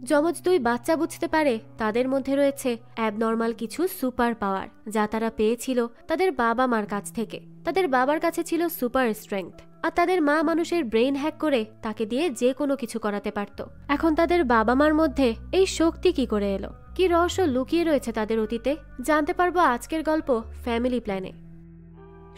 যমজ দুই বাচ্চা বুঝতে পারে তাদের মধ্যে রয়েছে অ্যাবনর্মাল কিছু সুপার পাওয়ার, যা তারা পেয়েছিল তাদের বাবা মার কাছ থেকে। তাদের বাবার কাছে ছিল সুপার স্ট্রেংথ, আর তাদের মা মানুষের ব্রেন হ্যাক করে তাকে দিয়ে যে কোনো কিছু করাতে পারত। এখন তাদের বাবা মার মধ্যে এই শক্তি কি করে এলো, কি রহস্য লুকিয়ে রয়েছে তাদের অতীতে, জানতে পারবো আজকের গল্প ফ্যামিলি প্ল্যানে।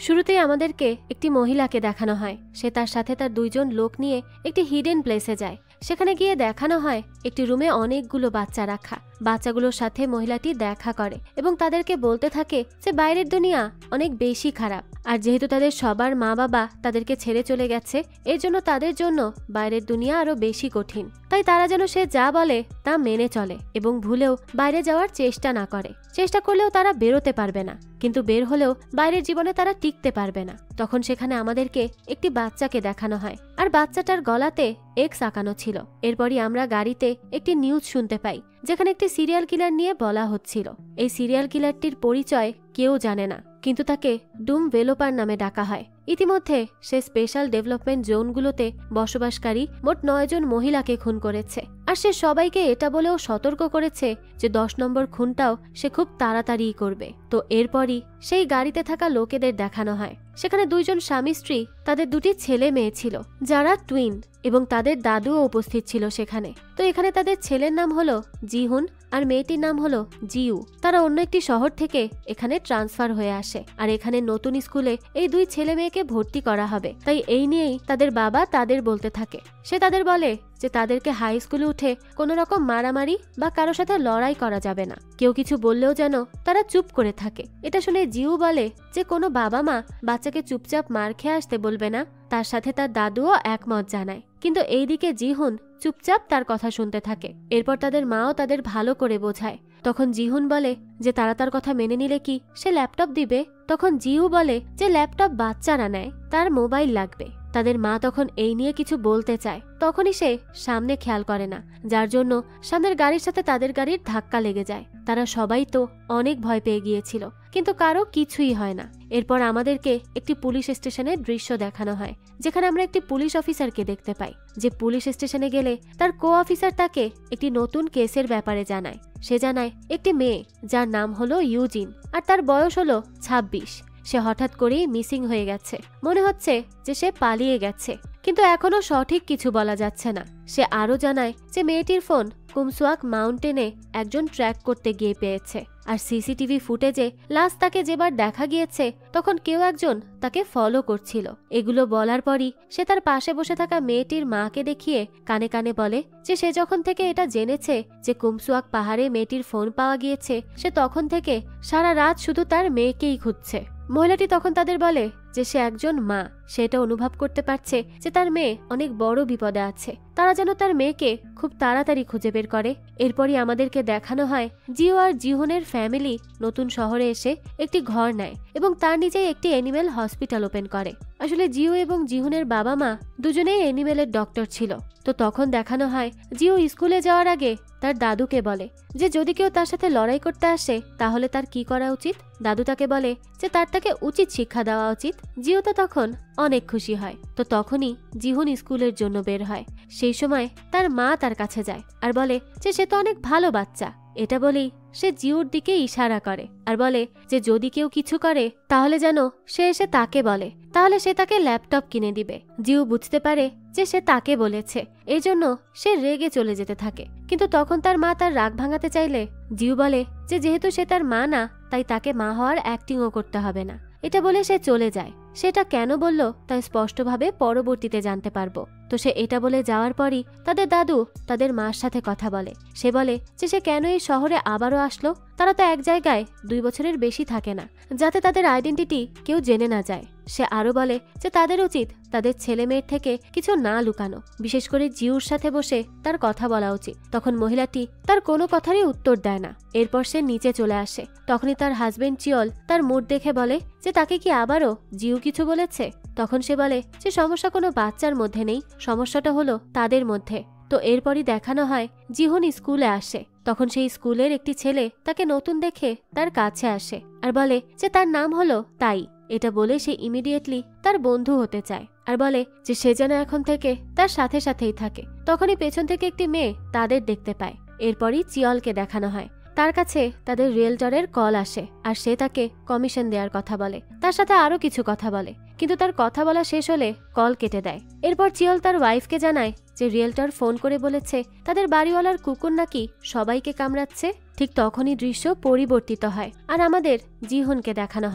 শুরুতেই আমাদেরকে একটি মহিলাকে দেখানো হয়। সে তার সাথে তার দুইজন লোক নিয়ে একটি হিডেন প্লেসে যায়। সেখানে গিয়ে দেখানো হয় একটি রুমে অনেকগুলো বাচ্চা রাখা। বাচ্চাগুলোর সাথে মহিলাটি দেখা করে এবং তাদেরকে বলতে থাকে যে বাইরের দুনিয়া অনেক বেশি খারাপ, আর যেহেতু তাদের সবার মা বাবা তাদেরকে ছেড়ে চলে গেছে, এর জন্য তাদের জন্য বাইরের দুনিয়া আরো বেশি কঠিন। তাই তারা যেন সে যা বলে তা মেনে চলে এবং ভুলেও বাইরে যাওয়ার চেষ্টা না করে। চেষ্টা করলেও তারা বেরোতে পারবে না, কিন্তু বের হলেও বাইরের জীবনে তারা টিকতে পারবে না। তখন সেখানে আমাদেরকে একটি বাচ্চাকে দেখানো হয়, আর বাচ্চাটার গলাতে এক্স আঁকানো ছিল। এরপরই আমরা গাড়িতে একটি নিউজ শুনতে পাই, যেখানে একটি সিরিয়াল কিলার নিয়ে বলা হচ্ছিল। এই সিরিয়াল কিলারটির পরিচয় কেউ জানে না, কিন্তু তাকে ডুম ভেলোপার নামে ডাকা হয়। ইতিমধ্যে সে স্পেশাল ডেভেলপমেন্ট জোনগুলোতে বসবাসকারী মোট 9 জন মহিলাকে খুন করেছে, আর সে সবাইকে এটা বলেও সতর্ক করেছে যে 10 নম্বর খুনটাও সে খুব তাড়াতাড়ি করবে। তো এরপরই সেই গাড়িতে থাকা লোকেদের দেখানো হয়। সেখানে 2 জন স্বামী স্ত্রী, তাদের 2টি ছেলে মেয়ে ছিল যারা টুইন, এবং তাদের দাদুও উপস্থিত ছিল সেখানে। তো এখানে তাদের ছেলের নাম হলো জিহুন আর মেয়েটির নাম হলো জিউ। তারা অন্য একটি শহর থেকে এখানে ট্রান্সফার হয়ে আসে, আর এখানে নতুন স্কুলে এই 2 ছেলে মেয়েকে ভর্তি করা হবে। তাই এই নিয়েই তাদের বাবা তাদের বলতে থাকে। সে তাদের বলে যে তাদেরকে হাই স্কুলে উঠে কোনো রকম মারামারি বা কারো সাথে লড়াই করা যাবে না। কেউ কিছু বললেও যেন তারা চুপ করে থাকে। এটা শুনে জিউ বলে যে কোনো বাবা মা বাচ্চাকে চুপচাপ মার খেয়ে আসতে বলবে না। তার সাথে তার দাদুও একমত জানায়, কিন্তু এইদিকে জিহুন চুপচাপ তার কথা শুনতে থাকে। এরপর তাদের মাও তাদের ভালো করে বোঝায়। তখন জিহুন বলে যে তারা তার কথা মেনে নিলে কি সে ল্যাপটপ দিবে। তখন জিউ বলে যে ল্যাপটপ বাচ্চারা নেয়, তার মোবাইল লাগবে। তাদের মা তখন এই নিয়ে কিছু বলতে চায়, তখনই সে সামনে খেয়াল করে না, যার জন্য সামনের গাড়ির সাথে তাদের গাড়ির ধাক্কা লেগে যায়। তারা সবাই তো অনেক ভয় পেয়ে গিয়েছিল, কিন্তু কারো কিছুই হয় না। এরপর আমাদেরকে একটি পুলিশ স্টেশনের দৃশ্য দেখানো হয়, যেখানে আমরা একটি পুলিশ অফিসারকে দেখতে পাই, যে পুলিশ স্টেশনে গেলে তার কো অফিসার তাকে একটি নতুন কেসের ব্যাপারে জানায়। সে জানায় একটি মেয়ে যার নাম হলো ইউজিন, আর তার বয়স হলো 26। সে হঠাৎ করেই মিসিং হয়ে গেছে। মনে হচ্ছে যে সে পালিয়ে গেছে, কিন্তু এখনো সঠিক কিছু বলা যাচ্ছে না। সে আরো জানায় যে মেয়েটির ফোন কুমসুয়াক মাউন্টেনে একজন ট্র্যাক করতে গিয়ে পেয়েছে, আর সিসিটিভি ফুটেজে লাস্ট তাকে যেবার দেখা গিয়েছে তখন কেউ একজন তাকে ফলো করছিল। এগুলো বলার পরই সে তার পাশে বসে থাকা মেয়েটির মাকে দেখিয়ে কানে কানে বলে যে সে যখন থেকে এটা জেনেছে যে কুমসুয়াক পাহাড়ে মেয়েটির ফোন পাওয়া গিয়েছে, সে তখন থেকে সারা রাত শুধু তার মেয়েকেই খুঁজছে। মহিলাটি তখন তাদের বলে যে সে একজন মা, সেটা অনুভব করতে পারছে যে তার মেয়ে অনেক বড় বিপদে আছে। তারা যেন তার মেয়েকে খুব তাড়াতাড়ি খুঁজে বের করে। এরপরই আমাদেরকে দেখানো হয় জিও আর জিহুনের ফ্যামিলি নতুন শহরে এসে একটি ঘর নেয় এবং তার নিচেই একটি অ্যানিমেল হসপিটাল ওপেন করে। আসলে জিও এবং জিহুনের বাবা মা দুজনেই অ্যানিমেলের ডক্টর ছিল। তো তখন দেখানো হয় জিও স্কুলে যাওয়ার আগে তার দাদুকে বলে যে যদি কেউ তার সাথে লড়াই করতে আসে তাহলে তার কি করা উচিত। দাদু তাকে বলে যে তাকে উচিত শিক্ষা দেওয়া উচিত। জিও তো তখন অনেক খুশি হয়। তো তখনই জিহুন স্কুলের জন্য বের হয়। সেই সময় তার মা তার কাছে যায় আর বলে যে সে তো অনেক ভালো বাচ্চা। এটা বলেই সে জিউর দিকে ইশারা করে আর বলে যে যদি কেউ কিছু করে তাহলে যেন সে এসে তাকে বলে, তাহলে সে তাকে ল্যাপটপ কিনে দিবে। জিউ বুঝতে পারে যে সে তাকে বলেছে, এই জন্য সে রেগে চলে যেতে থাকে। কিন্তু তখন তার মা তার রাগ ভাঙাতে চাইলে জিউ বলে যে যেহেতু সে তার মা না, তাই তাকে মা হওয়ার অ্যাক্টিংও করতে হবে না। এটা বলে সে চলে যায়। সেটা কেন বলল তা স্পষ্টভাবে পরবর্তীতে জানতে পারবো। তো সে এটা বলে যাওয়ার পরই তাদের দাদু তাদের মার সাথে কথা বলে। সে বলে যে সে কেন এই শহরে আবারও আসলো। তারা তো এক জায়গায় 2 বছরের বেশি থাকে না, যাতে তাদের আইডেন্টিটি কেউ জেনে না যায়। সে আরো বলে যে তাদের উচিত তাদের ছেলে মেয়ের থেকে কিছু না লুকানো, বিশেষ করে জিউর সাথে বসে তার কথা বলা উচিত। তখন মহিলাটি তার কোনো কথারই উত্তর দেয় না। এরপর সে নিচে চলে আসে। তখনই তার হাজবেন্ড চিয়ল তার মুড দেখে বলে যে তাকে কি আবারও জিউ কিছু বলেছে। তখন সে বলে যে সমস্যা কোনো বাচ্চার মধ্যে নেই, সমস্যাটা হলো তাদের মধ্যে। তো এরপরই দেখানো হয় জিহুন স্কুলে আসে। তখন সেই স্কুলের একটি ছেলে তাকে নতুন দেখে তার কাছে আসে আর বলে যে তার নাম হলো তাই। এটা বলে সে ইমিডিয়েটলি তার বন্ধু হতে চায় আর বলে যে সে যেন এখন থেকে তার সাথে সাথেই থাকে। তখনই পেছন থেকে একটি মেয়ে তাদের দেখতে পায়। এরপরই চিয়লকে দেখানো হয়। তার কাছে তাদের রিয়েলটরের কল আসে আর সে তাকে কমিশন দেওয়ার কথা বলে, তার সাথে আরো কিছু কথা বলে, কিন্তু তার কথা বলা শেষ হলে কল কেটে দেয়। এরপর চিয়ল তার ওয়াইফকে জানায় যে রিয়েলটর ফোন করে বলেছে তাদের বাড়িওয়ালার কুকুর নাকি সবাইকে কামড়াচ্ছে। ঠিক তখনই দৃশ্য পরিবর্তিত হয় আর আমাদের জিহুনকে দেখানো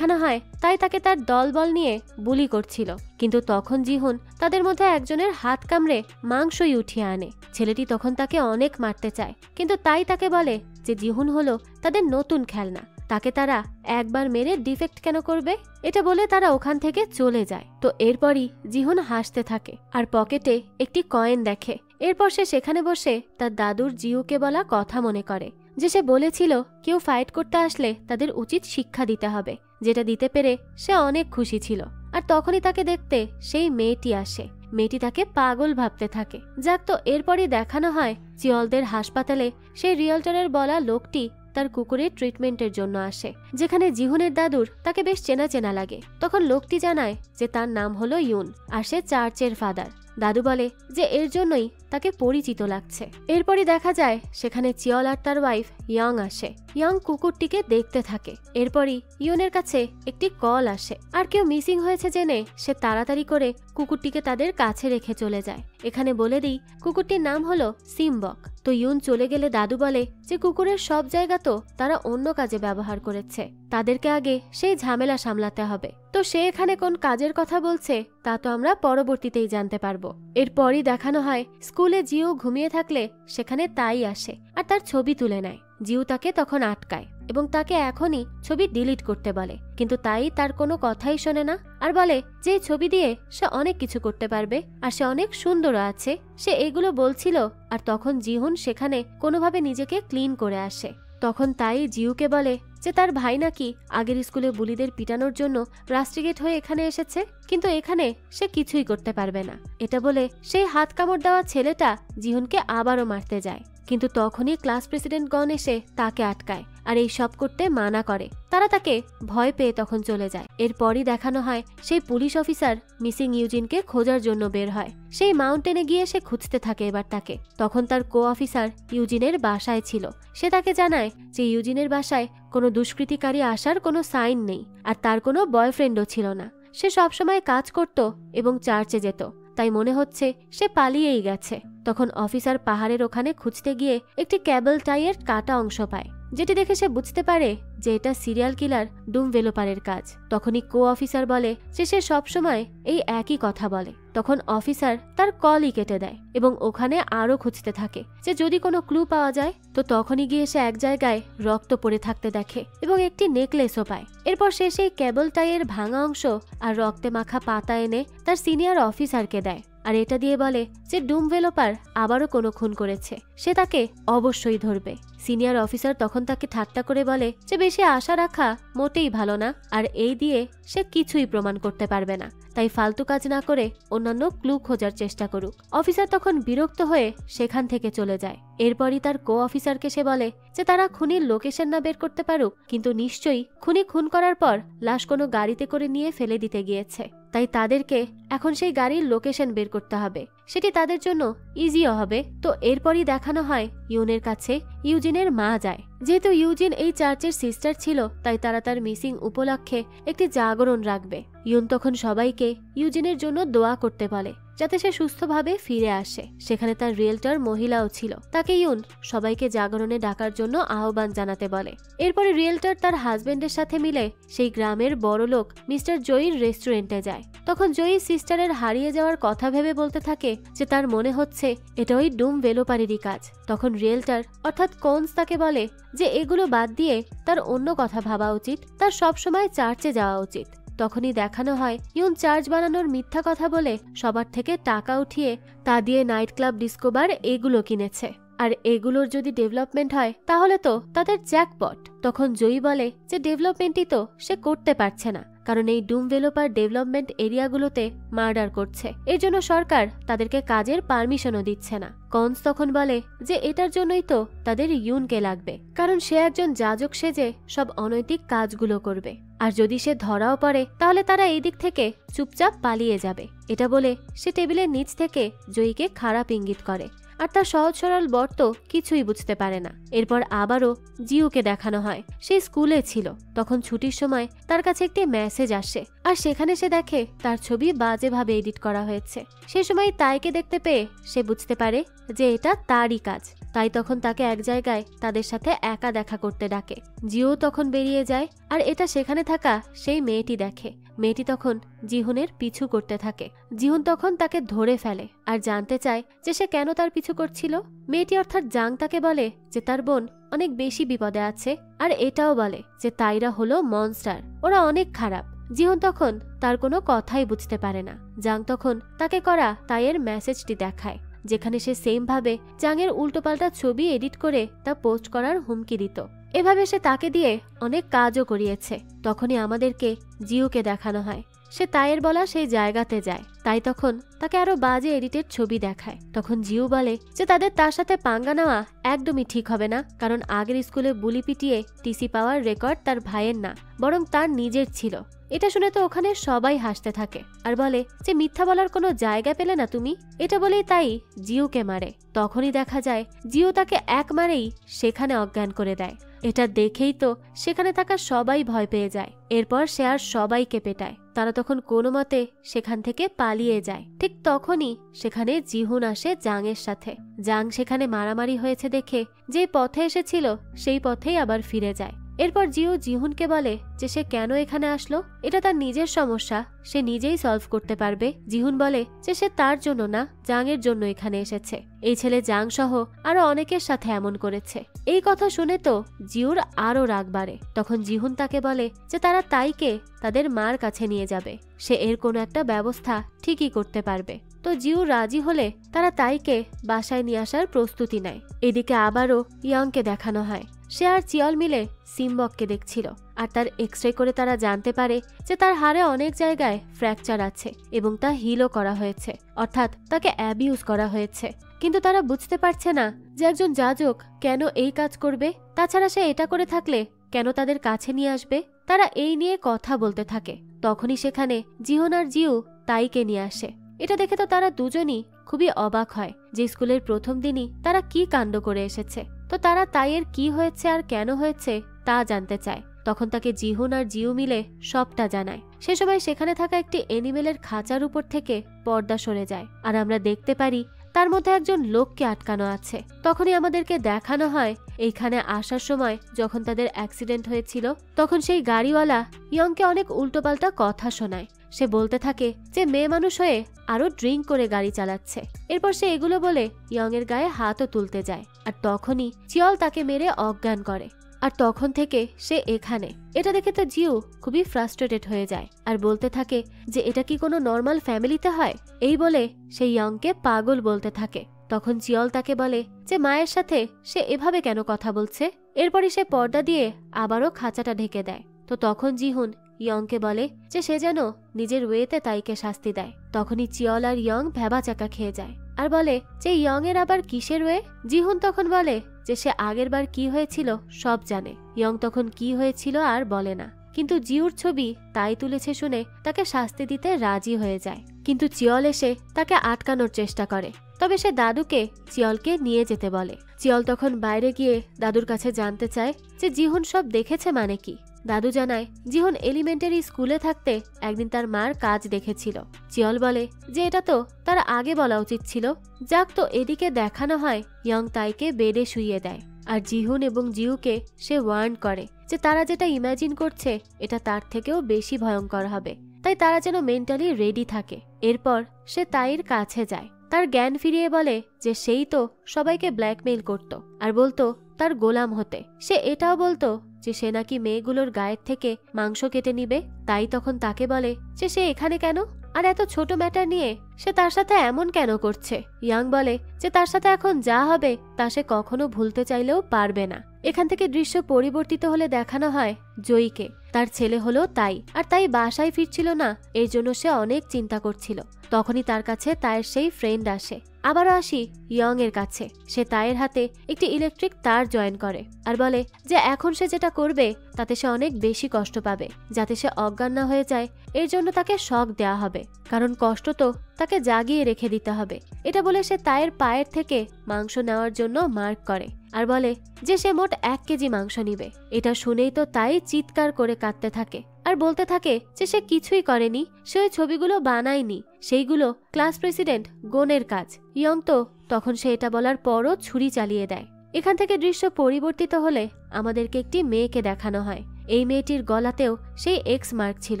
হয় তাই তাকে তার দলবল নিয়ে বুলি করছিল। কিন্তু তখন জিহুন তাদের মধ্যে একজনের হাত কামড়ে মাংসই উঠিয়ে আনে। ছেলেটি তখন তাকে অনেক মারতে চায়, কিন্তু তাই তাকে বলে যে জিহুন হলো তাদের নতুন খেলনা, তাকে তারা একবার মেরে ডিফেক্ট কেন করবে। এটা বলে তারা ওখান থেকে চলে যায়। তো এরপরই জিহুন হাসতে থাকে আর পকেটে একটি কয়েন দেখে। এরপর সে সেখানে বসে তার দাদুর জিউকে বলা কথা মনে করে, যে সে বলেছিল কেউ ফাইট করতে আসলে তাদের উচিত শিক্ষা দিতে হবে, যেটা দিতে পেরে সে অনেক খুশি ছিল। আর তখনই তাকে দেখতে সেই মেয়েটি আসে। মেয়েটি তাকে পাগল ভাবতে থাকে। যাক, তো এরপরই দেখানো হয় চিয়লদের হাসপাতালে সেই রিয়েলটরের বলা লোকটি তার কুকুরের ট্রিটমেন্টের জন্য আসে, যেখানে জিহুনের দাদুর তাকে বেশ চেনা চেনা লাগে। তখন লোকটি জানায় যে তার নাম হলো ইউন আর সে চার্চের ফাদার। দাদু বলে যে এর জন্যই তাকে পরিচিত লাগছে। এরপরই দেখা যায় সেখানে চিয়ল আর তার ওয়াইফ ইয়ং আসে। ইয়ং কুকুরটিকে দেখতে থাকে। এরপরই ইউনের কাছে একটি কল আসে আর কেউ মিসিং হয়েছে জেনে সে তাড়াতাড়ি করে কুকুরটিকে তাদের কাছে রেখে চলে যায়। এখানে বলে দিই কুকুরটির নাম হলো সিমবক। তো ইউন চলে গেলে দাদু বলে যে কুকুরের সব জায়গা তো তারা অন্য কাজে ব্যবহার করেছে, তাদেরকে আগে সেই ঝামেলা সামলাতে হবে। তো সে এখানে কোন কাজের কথা বলছে তা তো আমরা পরবর্তীতেই জানতে পারবো। এরপরই দেখানো হয় স্কুলে জিউ ঘুমিয়ে থাকলে সেখানে তাই আসে আর তার ছবি তুলে নেয়। জিউ তাকে তখন আটকায় এবং তাকে এখনই ছবি ডিলিট করতে বলে, কিন্তু তাই তার কোনো কথাই শোনে না আর বলে যে ছবি দিয়ে সে অনেক কিছু করতে পারবে আর সে অনেক সুন্দর আছে। সে এগুলো বলছিল আর তখন জিহুন সেখানে কোনোভাবে নিজেকে ক্লিন করে আসে। তখন তাই জিউকে বলে যে তার ভাই নাকি আগের স্কুলে বুলিদের পিটানোর জন্য রাস্টিগেট হয়ে এখানে এসেছে, কিন্তু এখানে সে কিছুই করতে পারবে না। এটা বলে সেই হাত কামড় দেওয়া ছেলেটা জিহুনকে আবারও মারতে যায়, কিন্তু তখনই ক্লাস প্রেসিডেন্ট গণ এসে তাকে আটকায় আর এই সব করতে মানা করে। তারা তাকে ভয় পেয়ে তখন চলে যায়। এরপরই দেখানো হয় সেই পুলিশ অফিসার মিসিং ইউজিনকে খোঁজার জন্য বের হয়। সেই মাউন্টেনে গিয়ে সে খুঁজতে থাকে এবার তাকে। তখন তার কো অফিসার ইউজিনের বাসায় ছিল। সে তাকে জানায় যে ইউজিনের বাসায় কোনো দুষ্কৃতিকারী আসার কোনো সাইন নেই আর তার কোনো বয়ফ্রেন্ডও ছিল না। সে সবসময় কাজ করত এবং চার্চে যেত, তাই মনে হচ্ছে সে পালিয়েই গেছে। তখন অফিসার পাহাড়ের ওখানে খুঁজতে গিয়ে একটি ক্যাবল টাইয়ের কাটা অংশ পায়, যেটি দেখে সে বুঝতে পারে যে এটা সিরিয়াল কিলার ডুম ভেলোপারের কাজ। তখনই কো অফিসার বলে যে সে সবসময় এই একই কথা বলে। তখন অফিসার তার কলই কেটে দেয় এবং ওখানে আরো খুঁজতে থাকে যে যদি কোনো ক্লু পাওয়া যায়। তো তখনই গিয়ে সে এক জায়গায় রক্ত পড়ে থাকতে দেখে এবং একটি নেকলেসও পায়। এরপর সে সেই কেবল টাইয়ের ভাঙা অংশ আর রক্তে মাখা পাতা এনে তার সিনিয়র অফিসারকে দেয় আর এটা দিয়ে বলে যে ডুম ভেলোপার আবারও কোনো খুন করেছে, সে তাকে অবশ্যই ধরবে। সিনিয়র অফিসার তখন তাকে ঠাট্টা করে বলে যে বেশি আশা রাখা মোটেই ভালো না আর এই দিয়ে সে কিছুই প্রমাণ করতে পারবে না, তাই ফালতু কাজ না করে অন্যান্য ক্লু খোঁজার চেষ্টা করুক। অফিসার তখন বিরক্ত হয়ে সেখান থেকে চলে যায়। এরপরই তার কো অফিসারকে সে বলে যে তারা খুনির লোকেশন না বের করতে পারুক, কিন্তু নিশ্চয়ই খুনি খুন করার পর লাশ কোনো গাড়িতে করে নিয়ে ফেলে দিতে গিয়েছে, তাই তাদেরকে এখন সেই গাড়ির লোকেশন বের করতে হবে, সেটি তাদের জন্য ইজিও হবে। তো এরপরই দেখানো হয় ইউনের কাছে ইউজিনের মা যায়। যেহেতু ইউজিন এই চার্চের সিস্টার ছিল, তাই তারা তার মিসিং উপলক্ষে একটি জাগরণ রাখবে। ইউন তখন সবাইকে ইউজিনের জন্য দোয়া করতে বলে যাতে সে সুস্থভাবে ফিরে আসে। সেখানে তার রিয়েলটর মহিলাও ছিল, তাকে ইউন সবাইকে জাগরণে ডাকার জন্য আহ্বান জানাতে বলে। এরপরে রিয়েলটর তার হাজবেন্ডের সাথে মিলে সেই গ্রামের বড়লোক মিস্টার জয়ীর রেস্টুরেন্টে যায়। তখন জয়ী সিস্টারের হারিয়ে যাওয়ার কথা ভেবে বলতে থাকে যে তার মনে হচ্ছে এটা ওই ডুম ভেলোপারেরই কাজ। তখন রিয়েলটর অর্থাৎ কোন্স তাকে বলে যে এগুলো বাদ দিয়ে তার অন্য কথা ভাবা উচিত, তার সবসময় চার্চে যাওয়া উচিত। তখনই দেখানো হয় ইউন চার্চ বানানোর মিথ্যা কথা বলে সবার থেকে টাকা উঠিয়ে তা দিয়ে নাইট ক্লাব ডিসকোবার এগুলো কিনেছে, আর এগুলোর যদি ডেভেলপমেন্ট হয় তাহলে তো তাদের জ্যাকপট। তখন জয়ী বলে যে ডেভেলপমেন্টই তো সে করতে পারছে না, কারণ এই ডুম ভেলোপার ডেভেলপমেন্ট এরিয়াগুলোতে মার্ডার করছে, এর জন্য সরকার তাদেরকে কাজের পারমিশনও দিচ্ছে না। কনস তখন বলে যে এটার জন্যই তো তাদের ইউনকে লাগবে, কারণ সে একজন যাজক সেজে সব অনৈতিক কাজগুলো করবে। আর যদি সে ধরাও পড়ে তাহলে তারা এই দিক থেকে চুপচাপ পালিয়ে যাবে। এটা বলে সে টেবিলের নিচ থেকে জয়ীকে খারাপ ইঙ্গিত করে, আর তার সহজ সরল বর তো কিছুই বুঝতে পারে না। এরপর আবারও জিউকে দেখানো হয় সে স্কুলে ছিল, তখন ছুটির সময় তার কাছে একটি মেসেজ আসে, আর সেখানে সে দেখে তার ছবি বাজেভাবে এডিট করা হয়েছে। সে সময় তাইকে দেখতে পেয়ে সে বুঝতে পারে যে এটা তারই কাজ, তাই তখন তাকে এক জায়গায় তাদের সাথে একা দেখা করতে ডাকে। জিও তখন বেরিয়ে যায়, আর এটা সেখানে থাকা সেই মেয়েটি দেখে। মেয়েটি তখন জিহুনের পিছু করতে থাকে। জিহুন তখন তাকে ধরে ফেলে আর জানতে চায় যে সে কেন তার পিছু করছিল। মেয়েটি অর্থাৎ জাং তাকে বলে যে তার বোন অনেক বেশি বিপদে আছে, আর এটাও বলে যে তাইরা হলো মনস্টার, ওরা অনেক খারাপ। জিহুন তখন তার কোনো কথাই বুঝতে পারে না। জাং তখন তাকে করা তাইয়ের মেসেজটি দেখায়, যেখানে সে সেম ভাবে জাংয়ের উল্টোপাল্টা ছবি এডিট করে তা পোস্ট করার হুমকি দিত। এভাবে সে তাকে দিয়ে অনেক কাজও করিয়েছে। তখনই আমাদেরকে জিউকে দেখানো হয় সে তাইয়ের বলা সেই জায়গাতে যায়। তাই তখন তাকে আরো বাজে এডিটের ছবি দেখায়। তখন জিউ বলে যে তার সাথে পাঙ্গা নেওয়া একদমই ঠিক হবে না, কারণ আগের স্কুলে বুলি পিটিয়ে টিসি পাওয়ার রেকর্ড তার ভাইয়ের না, বরং তার নিজের ছিল। এটা শুনে তো ওখানে সবাই হাসতে থাকে আর বলে যে মিথ্যা বলার কোনো জায়গা পেলে না তুমি। এটা বলেই তাই জিউকে মারে। তখনই দেখা যায় জিউ তাকে এক মারেই সেখানে অজ্ঞান করে দেয়। এটা দেখেই তো সেখানে থাকা সবাই ভয় পেয়ে যায়। এরপর সে আর সবাইকে পেটায়। তারা তখন কোনো মতে সেখান থেকে পালিয়ে যায়। ঠিক তখনই সেখানে জিহুন আসে জাংয়ের সাথে। জাং সেখানে মারামারি হয়েছে দেখে যে পথে এসেছিল সেই পথেই আবার ফিরে যায়। এরপর জিউ জিহুনকে বলে যে সে কেন এখানে আসলো, এটা তার নিজের সমস্যা, সে নিজেই সলভ করতে পারবে। জিহুন বলে যে সে তার জন্য না, জাংয়ের জন্য এখানে এসেছে। এই ছেলে জাং সহ আরো অনেকের সাথে এমন করেছে। এই কথা শুনে তো জিউর আরো রাগ বাড়ে। তখন জিহুন তাকে বলে যে তারা তাইকে তাদের মার কাছে নিয়ে যাবে, সে এর কোনো একটা ব্যবস্থা ঠিকই করতে পারবে। তো জিউ রাজি হলে তারা তাইকে বাসায় নিয়ে আসার প্রস্তুতি নেয়। এদিকে আবারও ইয়ংকে দেখানো হয় সে আর চিয়ল মিলে সিম্বককে দেখছিল, আর তার এক্সরে করে তারা জানতে পারে যে তার হাড়ে অনেক জায়গায় ফ্র্যাকচার আছে এবং তা হিলও করা হয়েছে, অর্থাৎ তাকে অ্যাবিউজ করা হয়েছে। কিন্তু তারা বুঝতে পারছে না যে একজন যাজক কেন এই কাজ করবে, তাছাড়া সে এটা করে থাকলে কেন তাদের কাছে নিয়ে আসবে। তারা এই নিয়ে কথা বলতে থাকে। তখনই সেখানে জিহন আর জিউ তাইকে নিয়ে আসে। এটা দেখে তো তারা দুজনই খুবই অবাক হয় যে স্কুলের প্রথম দিনই তারা কি কাণ্ড করে এসেছে। তো তারা তাইয়ের কি হয়েছে আর কেন হয়েছে তা জানতে চায়। তখন তাকে জিহুন আর জিউ মিলে সবটা জানায়। সে সময় সেখানে থাকা একটি এনিমেলের খাঁচার উপর থেকে পর্দা সরে যায়, আর আমরা দেখতে পারি তার মধ্যে একজন লোককে আটকানো আছে। তখনই আমাদেরকে দেখানো হয় এইখানে আসার সময় যখন তাদের অ্যাক্সিডেন্ট হয়েছিল তখন সেই গাড়িওয়ালা ইয়ংকে অনেক উল্টোপাল্টা কথা শোনায়। সে বলতে থাকে যে মেয়ে মানুষ হয়ে আরো ড্রিঙ্ক করে গাড়ি চালাচ্ছে। এরপর সে এগুলো বলে ইয়ং এর গায়ে হাতও তুলতে যায়, আর তখনই চিয়ল তাকে মেরে অজ্ঞান করে। আর তখন থেকে সে এখানে। এটা দেখে তো জিউ খুবই ফ্রাস্ট্রেটেড হয়ে যায় আর বলতে থাকে যে এটা কি কোনো নর্মাল ফ্যামিলিতে হয়। এই বলে সে ইয়ংকে পাগল বলতে থাকে। তখন চিয়ল তাকে বলে যে মায়ের সাথে সে এভাবে কেন কথা বলছে। এরপরই সে পর্দা দিয়ে আবারও খাঁচাটা ঢেকে দেয়। তো তখন জিহুন ইয়ংকে বলে যে সে যেন নিজের ওয়েতে তাইকে শাস্তি দেয়। তখনই চিয়ল আর ইয়ং ভেবাচাকা খেয়ে যায় আর বলে যে ইয়ং এর আবার কিসের ওয়ে। জিহুন তখন বলে যে সে আগের বার কি হয়েছিল সব জানে। ইয়ং তখন কি হয়েছিল আর বলে না, কিন্তু জিউর ছবি তাই তুলেছে শুনে তাকে শাস্তি দিতে রাজি হয়ে যায়। কিন্তু চিয়ল এসে তাকে আটকানোর চেষ্টা করে, তবে সে দাদুকে চিয়লকে নিয়ে যেতে বলে। চিয়ল তখন বাইরে গিয়ে দাদুর কাছে জানতে চায় যে জিহুন সব দেখেছে মানে কি। দাদু জানায় জিহুন এলিমেন্টারি স্কুলে থাকতে একদিন তার মার কাজ দেখেছিল। চিয়ল বলে যে এটা তো তার আগে বলা উচিত ছিল। যাক, তো এদিকে দেখানো হয় ইয়ং তাইকে বেডে শুইয়ে দেয়, আর জিহুন এবং জিউকে সে ওয়ার্ন করে যে তারা যেটা ইমাজিন করছে এটা তার থেকেও বেশি ভয়ঙ্কর হবে, তাই তারা যেন মেন্টালি রেডি থাকে। এরপর সে তাইয়ের কাছে যায়, তার জ্ঞান ফিরিয়ে বলে যে সেই তো সবাইকে ব্ল্যাকমেইল করত আর বলতো তার গোলাম হতে। সে এটাও বলতো যে সে নাকি মেয়েগুলোর গায়ের থেকে মাংস কেটে নিবে। তাই তখন তাকে বলে যে সে এখানে কেন, আর এত ছোট ম্যাটার নিয়ে সে তার সাথে এমন কেন করছে। ইয়াং বলে যে তার সাথে এখন যা হবে তা সে কখনো ভুলতে চাইলেও পারবে না। এখান থেকে দৃশ্য পরিবর্তিত হলে দেখানো হয় জয়ীকে। তার ছেলে হলো তাই, আর তাই বাসায় ফিরছিল না, এই জন্য সে অনেক চিন্তা করছিল। তখনই তার কাছে তার সেই ফ্রেন্ড আসে আবারও আসি ইয়ং এর কাছে। সে তাইয়ের হাতে একটি ইলেকট্রিক তার জয়েন করে আর বলে যে এখন সে যেটা করবে তাতে সে অনেক বেশি কষ্ট পাবে, যাতে সে অজ্ঞান না হয়ে যায় এর জন্য তাকে শক দেয়া হবে, কারণ কষ্ট তো তাকে জাগিয়ে রেখে দিতে হবে। এটা বলে সে তাইয়ের পায়ের থেকে মাংস নেওয়ার জন্য মার্ক করে আর বলে যে সে মোট 1 কেজি মাংস নিবে। এটা শুনেই তো তাই চিৎকার করে কাঁদতে থাকে আর বলতে থাকে যে সে কিছুই করেনি, সে ওই ছবিগুলো বানায়নি, সেইগুলো ক্লাস প্রেসিডেন্ট গোনের কাজ। ইয়ং তো তখন সে এটা বলার পরও ছুরি চালিয়ে দেয়। এখান থেকে দৃশ্য পরিবর্তিত হলে আমাদেরকে একটি মেয়েকে দেখানো হয়। এই মেয়েটির গলাতেও সেই এক্স মার্ক ছিল,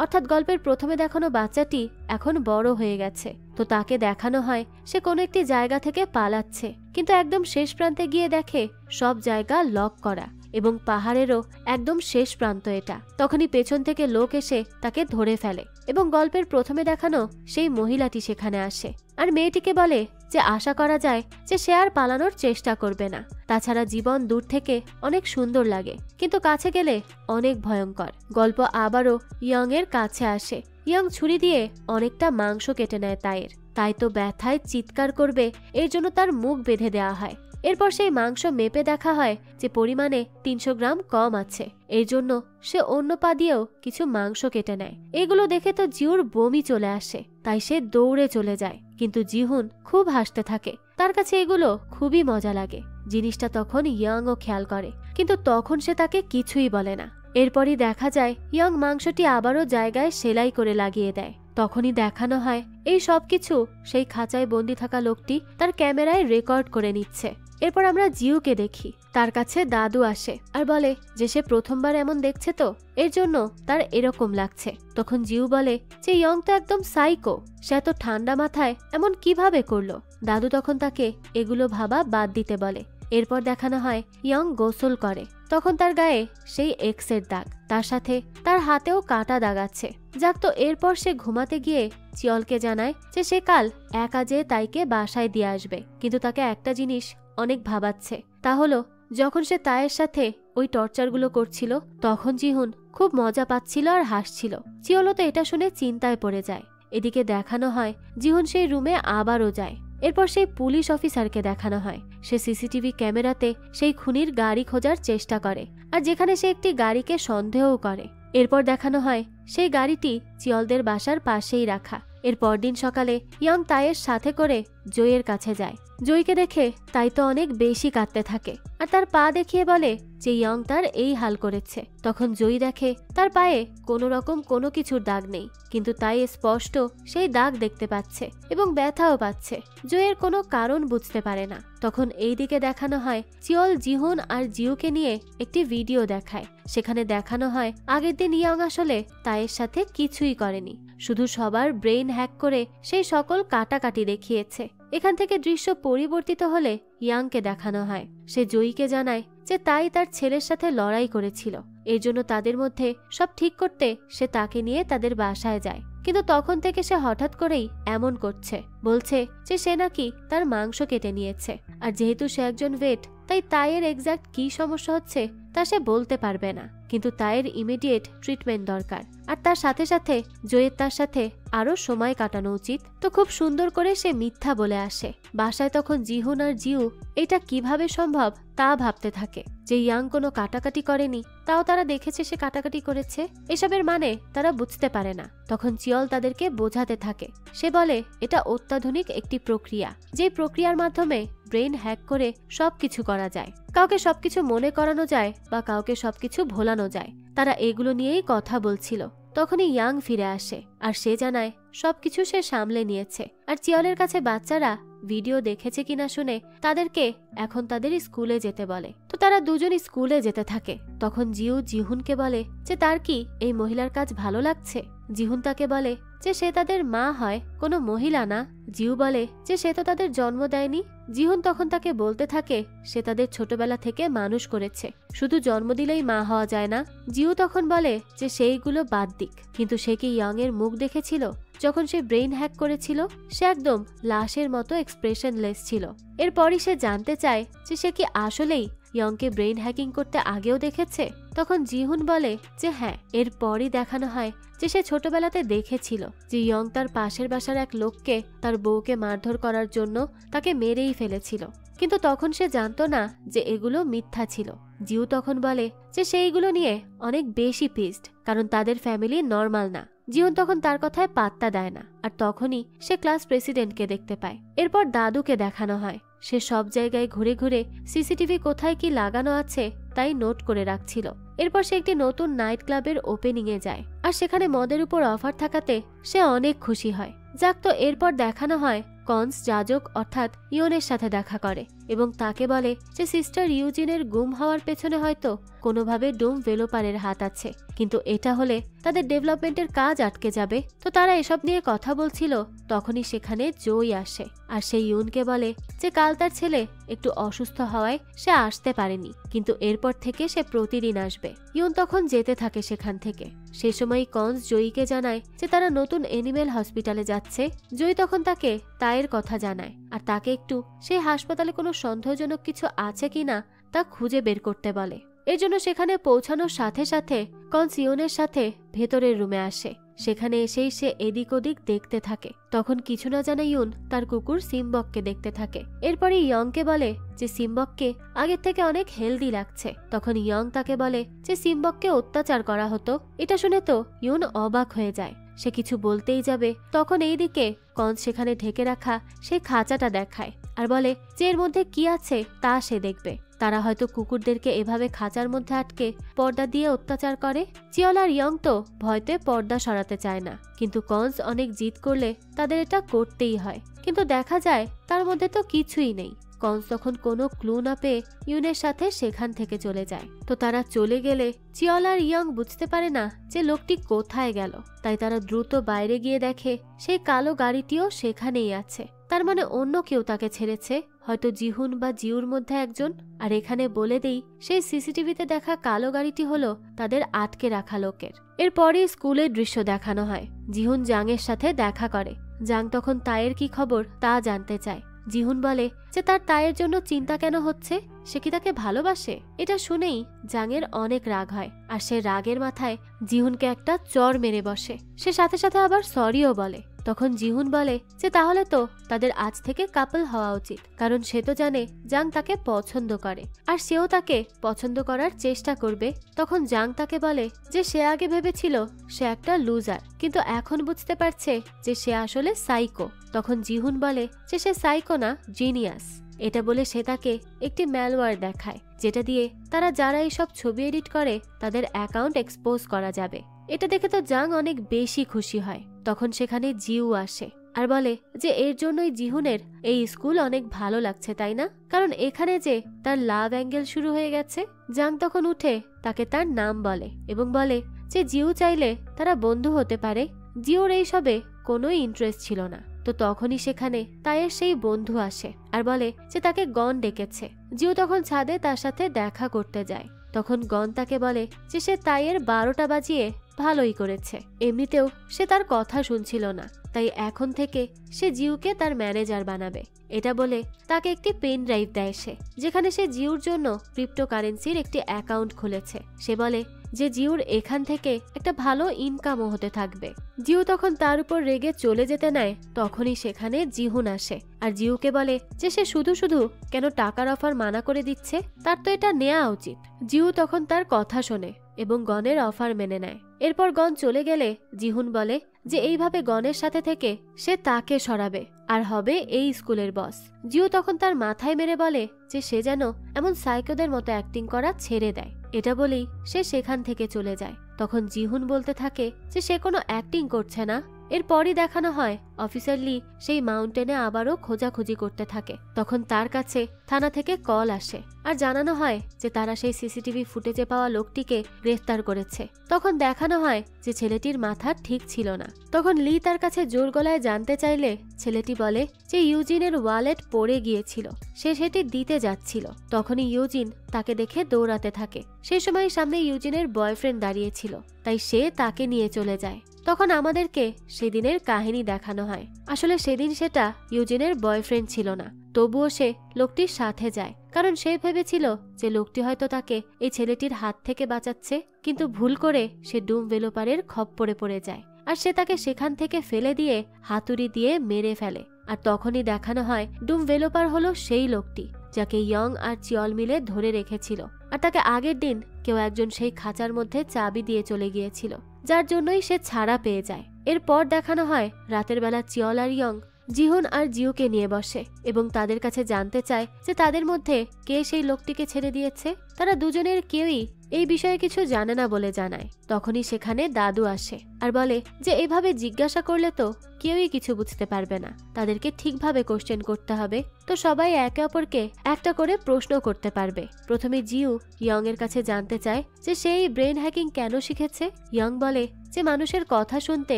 অর্থাৎ গল্পের প্রথমে দেখানো বাচ্চাটি এখন বড় হয়ে গেছে। তো তাকে দেখানো হয় সে কোনো একটি জায়গা থেকে পালাচ্ছে, কিন্তু একদম শেষ প্রান্তে গিয়ে দেখে সব জায়গা লক করা এবং পাহাড়েরও একদম শেষ প্রান্ত এটা। তখনই পেছন থেকে লোক এসে তাকে ধরে ফেলে এবং গল্পের প্রথমে দেখানো সেই মহিলাটি সেখানে আসে আর মেয়েটিকে বলে যে আশা করা যায় যে সে আর পালানোর চেষ্টা করবে না। তাছাড়া জীবন দূর থেকে অনেক সুন্দর লাগে, কিন্তু কাছে গেলে অনেক ভয়ঙ্কর। গল্প আবারও ইয়ং এর কাছে আসে। ইয়ং ছুরি দিয়ে অনেকটা মাংস কেটে নেয় তাইয়ের। তাই তো ব্যথায় চিৎকার করবে, এর জন্য তার মুখ বেঁধে দেওয়া হয়। এরপর সেই মাংস মেপে দেখা হয় যে পরিমাণে 300 গ্রাম কম আছে, এই জন্য সে অন্য পা দিয়েও কিছু মাংস কেটে নেয়। এগুলো দেখে তো জিউর বমি চলে আসে, তাই সে দৌড়ে চলে যায়। কিন্তু জিহুন খুব হাসতে থাকে, তার কাছে এগুলো খুবই মজা লাগে। জিনিসটা তখন ইয়ংও খেয়াল করে, কিন্তু তখন সে তাকে কিছুই বলে না। এরপরই দেখা যায় ইয়ং মাংসটি আবারও জায়গায় সেলাই করে লাগিয়ে দেয়। তখনই দেখানো হয় এই সবকিছু সেই খাঁচায় বন্দি থাকা লোকটি তার ক্যামেরায় রেকর্ড করে নিচ্ছে। এরপর আমরা জিউকে দেখি, তার কাছে দাদু আসে আর বলে যে সে প্রথমবার এমন দেখছে, তো এর জন্য তার এরকম লাগছে। তখন জিউ বলে যে ইয়ং তো একদম সাইকো, সে এত ঠান্ডা মাথায় এমন কিভাবে করলো। দাদু তখন তাকে এগুলো ভাবা বাদ দিতে বলে। এরপর দেখানো হয় ইয়ং গোসল করে, তখন তার গায়ে সেই এক্সের দাগ, তার সাথে তার হাতেও কাটা দাগ আছে। যাক, তো এরপর সে ঘুমাতে গিয়ে চিয়লকে জানায় যে সে কাল একা যেয়ে তাইকে বাসায় দিয়ে আসবে, কিন্তু তাকে একটা জিনিস অনেক ভাবাচ্ছে, তা হলো যখন সে তাইয়ের সাথে ওই টর্চারগুলো করছিল তখন জিহুন খুব মজা পাচ্ছিল আর হাসছিল। চিয়লও তো এটা শুনে চিন্তায় পড়ে যায়। এদিকে দেখানো হয় জিহুন সেই রুমে আবারও যায়। এরপর সেই পুলিশ অফিসারকে দেখানো হয়, সে সিসিটিভি ক্যামেরাতে সেই খুনির গাড়ি খোঁজার চেষ্টা করে আর যেখানে সে একটি গাড়িকে সন্দেহও করে। এরপর দেখানো হয় সেই গাড়িটি চিয়লদের বাসার পাশেই রাখা। এর পরদিন সকালে ইয়ং তাইয়ের সাথে করে জয়ের কাছে যায়। জয়কে দেখে তাই তো অনেক বেশি কাঁদতে থাকে আর তার পা দেখিয়ে বলে যে ইয়ং তার এই হাল করেছে। তখন জয়ী দেখে তার পায়ে কোনো রকম কোনো কিছুর দাগ নেই, কিন্তু তাই স্পষ্ট সেই দাগ দেখতে পাচ্ছে এবং ব্যথাও পাচ্ছে। জয়ের কোনো কারণ বুঝতে পারে না। তখন এই দিকে দেখানো হয় চিয়ল জিহুন আর জিউকে নিয়ে একটি ভিডিও দেখায়। সেখানে দেখানো হয় আগের দিন ইয়ং আসলে তাইয়ের সাথে কিছুই করেনি, শুধু সবার ব্রেইন হ্যাক করে সেই সকল কাটাকাটি দেখিয়েছে। এখান থেকে দৃশ্য পরিবর্তিত হলে ইয়াংকে দেখানো হয়, সে জয়ীকে জানায় যে তাই তার ছেলের সাথে লড়াই করেছিল, এর জন্য তাদের মধ্যে সব ঠিক করতে সে তাকে নিয়ে তাদের বাসায় যায়। কিন্তু তখন থেকে সে হঠাৎ করেই এমন করছে, বলছে যে সে নাকি তার মাংস কেটে নিয়েছে। আর যেহেতু সে একজন ভেট, তাই তাইয়ের এক্সাক্ট কি সমস্যা হচ্ছে তা সে বলতে পারবে না, কিন্তু তাইয়ের ইমিডিয়েট ট্রিটমেন্ট দরকার। আর তার সাথে সাথে জয়ের তার সাথে আরো সময় কাটানো উচিত। তো খুব সুন্দর করে সে মিথ্যা বলে আসে। বাসায় তখন জিহুন আর জিউ এটা কিভাবে সম্ভব তা ভাবতে থাকে, যে ইয়াং কোনো কাটাকাটি করেনি, তাও তারা দেখেছে সে কাটাকাটি করেছে। এসবের মানে তারা বুঝতে পারে না। তখন চিয়ল তাদেরকে বোঝাতে থাকে, সে বলে এটা অত্যাধুনিক একটি প্রক্রিয়া, যে প্রক্রিয়ার মাধ্যমে ব্রেন হ্যাক করে সবকিছু করা যায়, কাউকে সবকিছু মনে করানো যায় বা কাউকে সবকিছু ভোলানো যায়। তারা এগুলো নিয়েই কথা বলছিল। তখনই ইয়াং ফিরে আসে আর সে জানায় সবকিছু সে সামলে নিয়েছে। আর চিয়লের কাছে বাচ্চারা ভিডিও দেখেছে কিনা শুনে তাদেরকে এখন তাদের স্কুলে যেতে বলে। তো তারা দুজন স্কুলে যেতে থাকে। তখন জিউ জিহুনকে বলে যে তার কি এই মহিলার কাজ ভালো লাগছে। জিহুন তাকে বলে যে সে তাদের মা হয়, কোনো মহিলা না। জিউ বলে যে সে তো তাদের জন্ম দেয়নি। জিহুন তখন তাকে বলতে থাকে সে তাদের ছোটবেলা থেকে মানুষ করেছে, শুধু জন্ম দিলেই মা হওয়া যায় না। জিউ তখন বলে যে সেইগুলো বাদ দিক, কিন্তু সে কি ইয়ং এর মুখ দেখেছিল যখন সে ব্রেইন হ্যাক করেছিল? সে একদম লাশের মতো এক্সপ্রেশনলেস ছিল। এরপরই সে জানতে চায় যে সে কি আসলেই ইয়ংকে ব্রেইন হ্যাকিং করতে আগেও দেখেছে? তখন জিহুন বলে যে হ্যাঁ। এরপরই দেখানো হয় যে সে ছোটবেলাতে দেখেছিল যে ইয়ং তার পাশের বাসার এক লোককে তার বউকে মারধর করার জন্য তাকে মেরেই ফেলেছিল, কিন্তু তখন সে জানতো না যে এগুলো মিথ্যা ছিল। জিউ তখন বলে যে সেইগুলো নিয়ে অনেক বেশি পিসড, কারণ তাদের ফ্যামিলি নর্মাল না। জিহুন তখন তার কথায় পাত্তা দেয় না, আর তখনই সে ক্লাস প্রেসিডেন্টকে দেখতে পায়। এরপর দাদুকে দেখানো হয় সে সব জায়গায় ঘুরে ঘুরে সিসিটিভি কোথায় কি লাগানো আছে তাই নোট করে রাখছিল। এরপর সে একটি নতুন নাইট ক্লাবের ওপেনিং এ যায়, আর সেখানে মদের উপর অফার থাকাতে সে অনেক খুশি হয়। যাক, তো এরপর দেখানো হয় কনস যাজক অর্থাৎ ইয়নের সাথে দেখা করে এবং তাকে বলে যে সিস্টার ইউজিনের গুম হওয়ার পেছনে হয়তো কোনোভাবে ডুম ভেলোপারের হাত আছে, কিন্তু এটা হলে তাদের ডেভেলপমেন্টের কাজ আটকে যাবে। তো তারা এসব নিয়ে কথা বলছিল, তখনই সেখানে জোই আসে আর সে ইউনকে বলে যে কাল তার ছেলে একটু অসুস্থ হওয়ায় সে আসতে পারেনি, কিন্তু এরপর থেকে সে প্রতিদিন আসবে। ইউন তখন যেতে থাকে সেখান থেকে। সে সময় কনস জয়ীকে জানায় যে তারা নতুন এনিমেল হসপিটালে যাচ্ছে। জয়ী তখন তাকে তায়ের কথা জানায় আর তাকে একটু সেই হাসপাতালে কোনো সন্দেহজনক কিছু আছে কিনা তা খুঁজে বের করতে বলে। এর জন্য সেখানে পৌঁছানোর সাথে সাথে কনস ইউনের সাথে ভেতরের রুমে আসে। সেখানে এসেই সে এদিক ওদিক দেখতে থাকে। তখন কিছু না জানা ইউন তার কুকুর সিম্বককে দেখতে থাকে। এরপরে ইয়ংকে বলে যে সিম্বককে আগের থেকে অনেক হেলদি লাগছে। তখন ইয়ং তাকে বলে যে সিম্বককে অত্যাচার করা হতো। এটা শুনে তো ইউন অবাক হয়ে যায়। সে কিছু বলতেই যাবে, তখন এইদিকে কনস সেখানে ঢেকে রাখা সেই খাঁচাটা দেখায় আর বলে যে এর মধ্যে কি আছে তা সে দেখবে। তারা হয়তো কুকুরদেরকে এভাবে খাঁচার মধ্যে আটকে পর্দা দিয়ে অত্যাচার করে। চিয়ল আর ইয়ং তো ভয়তে পর্দা সরাতে চায় না, কিন্তু কনস অনেক জিদ করলে তাদের এটা করতেই হয়। কিন্তু দেখা যায় তার মধ্যে তো কিছুই নেই। কনস তখন কোনো ক্লু না পেয়ে ইউনের সাথে সেখান থেকে চলে যায়। তো তারা চলে গেলে চিয়ল আর ইয়ং বুঝতে পারে না যে লোকটি কোথায় গেল। তাই তারা দ্রুত বাইরে গিয়ে দেখে সেই কালো গাড়িটিও সেখানেই আছে। তার মানে অন্য কেউ তাকে ছেড়েছে, হয়তো জিহুন বা জিউর মধ্যে একজন। আর এখানে বলে দেই সেই সিসিটিভিতে দেখা কালো গাড়িটি হলো তাদের আটকে রাখা লোকের। এরপরই স্কুলের দৃশ্য দেখানো হয়। জিহুন জাংয়ের সাথে দেখা করে। জাং তখন তায়ের কি খবর তা জানতে চায়। জিহুন বলে যে তার তায়ের জন্য চিন্তা কেন হচ্ছে, সে কি তাকে ভালোবাসে। এটা শুনেই জাংয়ের অনেক রাগ হয় আর সে রাগের মাথায় জিহুনকে একটা চড় মেরে বসে। সে সাথে সাথে আবার সরিও বলে। তখন জিহুন বলে যে তাহলে তো তাদের আজ থেকে কাপল হওয়া উচিত, কারণ সে তো জানে জাং তাকে পছন্দ করে আর সেও তাকে পছন্দ করার চেষ্টা করবে। তখন জাং তাকে বলে যে সে আগে ভেবেছিল সে একটা লুজার, কিন্তু এখন বুঝতে পারছে যে সে আসলে সাইকো। তখন জিহুন বলে যে সে সাইকো না, জিনিয়াস। এটা বলে সে তাকে একটি ম্যালওয়্যার দেখায়, যেটা দিয়ে তারা যারা এইসব ছবি এডিট করে তাদের অ্যাকাউন্ট এক্সপোজ করা যাবে। এটা দেখে তো জাং অনেক বেশি খুশি হয়। তখন সেখানে জিউ আসে আর বলে যে এর জন্যই জিহুনের এই স্কুল অনেক ভালো লাগছে, তাই না? কারণ এখানে যে তার লাভ অ্যাঙ্গেল শুরু হয়ে গেছে। জাং তখন উঠে তাকে তার নাম বলে এবং বলে যে জিউ চাইলে তারা বন্ধু হতে পারে। জিউর এইসবে কোনো ইন্টারেস্ট ছিল না। তো তখনই সেখানে তায়ের সেই বন্ধু আসে আর বলে যে তাকে গন ডেকেছে। জিউ তখন ছাদে তার সাথে দেখা করতে যায়। তখন গন তাকে বলে যে সে তাইয়ের 12টা বাজিয়ে ভালোই করেছে। এমনিতেও সে তার কথা শুনছিল না, তাই এখন থেকে সে জিউকে তার ম্যানেজার বানাবে। এটা বলে তাকে একটি পেন ড্রাইভ দেয় সে, যেখানে সে জিউর জন্য ক্রিপ্টোকারেন্সির একটি অ্যাকাউন্ট খুলেছে। সে বলে যে জিউর এখান থেকে একটা ভালো ইনকামও হতে থাকবে। জিউ তখন তার উপর রেগে চলে যেতে নেয়। তখনই সেখানে জিহুন আসে আর জিউকে বলে যে সে শুধু শুধু কেন টাকার অফার মানা করে দিচ্ছে, তার তো এটা নেওয়া উচিত। জিউ তখন তার কথা শোনে এবং গনের অফার মেনে নেয়। এরপর গন চলে গেলে জিহুন বলে যে এইভাবে গনের সাথে থেকে সে তাকে সরাবে আর হবে এই স্কুলের বস। জিউ তখন তার মাথায় মেরে বলে যে সে যেন এমন সাইকোদের মতো অ্যাক্টিং করা ছেড়ে দেয়। এটা বলেই সে সেখান থেকে চলে যায়। তখন জিহুন বলতে থাকে যে সে কোনো অ্যাক্টিং করছে না। এরপরই দেখানো হয় অফিসার লি সেই মাউন্টেনে আবারও খোঁজাখুঁজি করতে থাকে। তখন তার কাছে থানা থেকে কল আসে আর জানানো হয় যে তারা সেই সিসিটিভি ফুটেজে পাওয়া লোকটিকে গ্রেফতার করেছে। তখন দেখানো হয় যে ছেলেটির মাথা ঠিক ছিল না। তখন লি তার কাছে জোর গলায় জানতে চাইলে ছেলেটি বলে যে ইউজিনের ওয়ালেট পড়ে গিয়েছিল, সে সেটি দিতে যাচ্ছিল। তখনই ইউজিন তাকে দেখে দৌড়াতে থাকে। সেই সময় সামনে ইউজিনের বয়ফ্রেন্ড দাঁড়িয়েছিল, তাই সে তাকে নিয়ে চলে যায়। তখন আমাদেরকে সেদিনের কাহিনী দেখানো হয়। আসলে সেদিন সেটা ইউজিনের বয়ফ্রেন্ড ছিল না, তবুও সে লোকটির সাথে যায় কারণ সে ভেবেছিল যে লোকটি হয়তো তাকে এই ছেলেটির হাত থেকে বাঁচাচ্ছে, কিন্তু ভুল করে সে ডুম ডেভেলপারের খপ্পরে পড়ে যায় আর সে তাকে সেখান থেকে ফেলে দিয়ে হাতুড়ি দিয়ে মেরে ফেলে। আর তখনই দেখানো হয় ডুম ডেভেলপার হলো সেই লোকটি যাকে ইয়ং আর চিয়ল মিলে ধরে রেখেছিল, আর তাকে আগের দিন কেউ একজন সেই খাঁচার মধ্যে চাবি দিয়ে চলে গিয়েছিল, যার জন্যই সে ছাড়া পেয়ে যায়। এরপর দেখানো হয় রাতের বেলা চিয়ল আর ইয়ং জিহুন আর জিউকে নিয়ে বসে এবং তাদের কাছে জানতে চায় যে তাদের মধ্যে কে সেই লোকটিকে ছেড়ে দিয়েছে। তারা দুজনের কেউই এই বিষয়ে কিছু জানে না বলে জানায়। তখনই সেখানে দাদু আসে আর বলে যে এভাবে জিজ্ঞাসা করলে তো কেউই কিছু বুঝতে পারবে না, তাদেরকে ঠিকভাবে কোশ্চেন করতে হবে, তো সবাই একে অপরকে একটা করে প্রশ্ন করতে পারবে। প্রথমে জিউ ইয়ং এর কাছে জানতে চায় যে সেই ব্রেন হ্যাকিং কেন শিখেছে। ইয়ং বলে যে মানুষের কথা শুনতে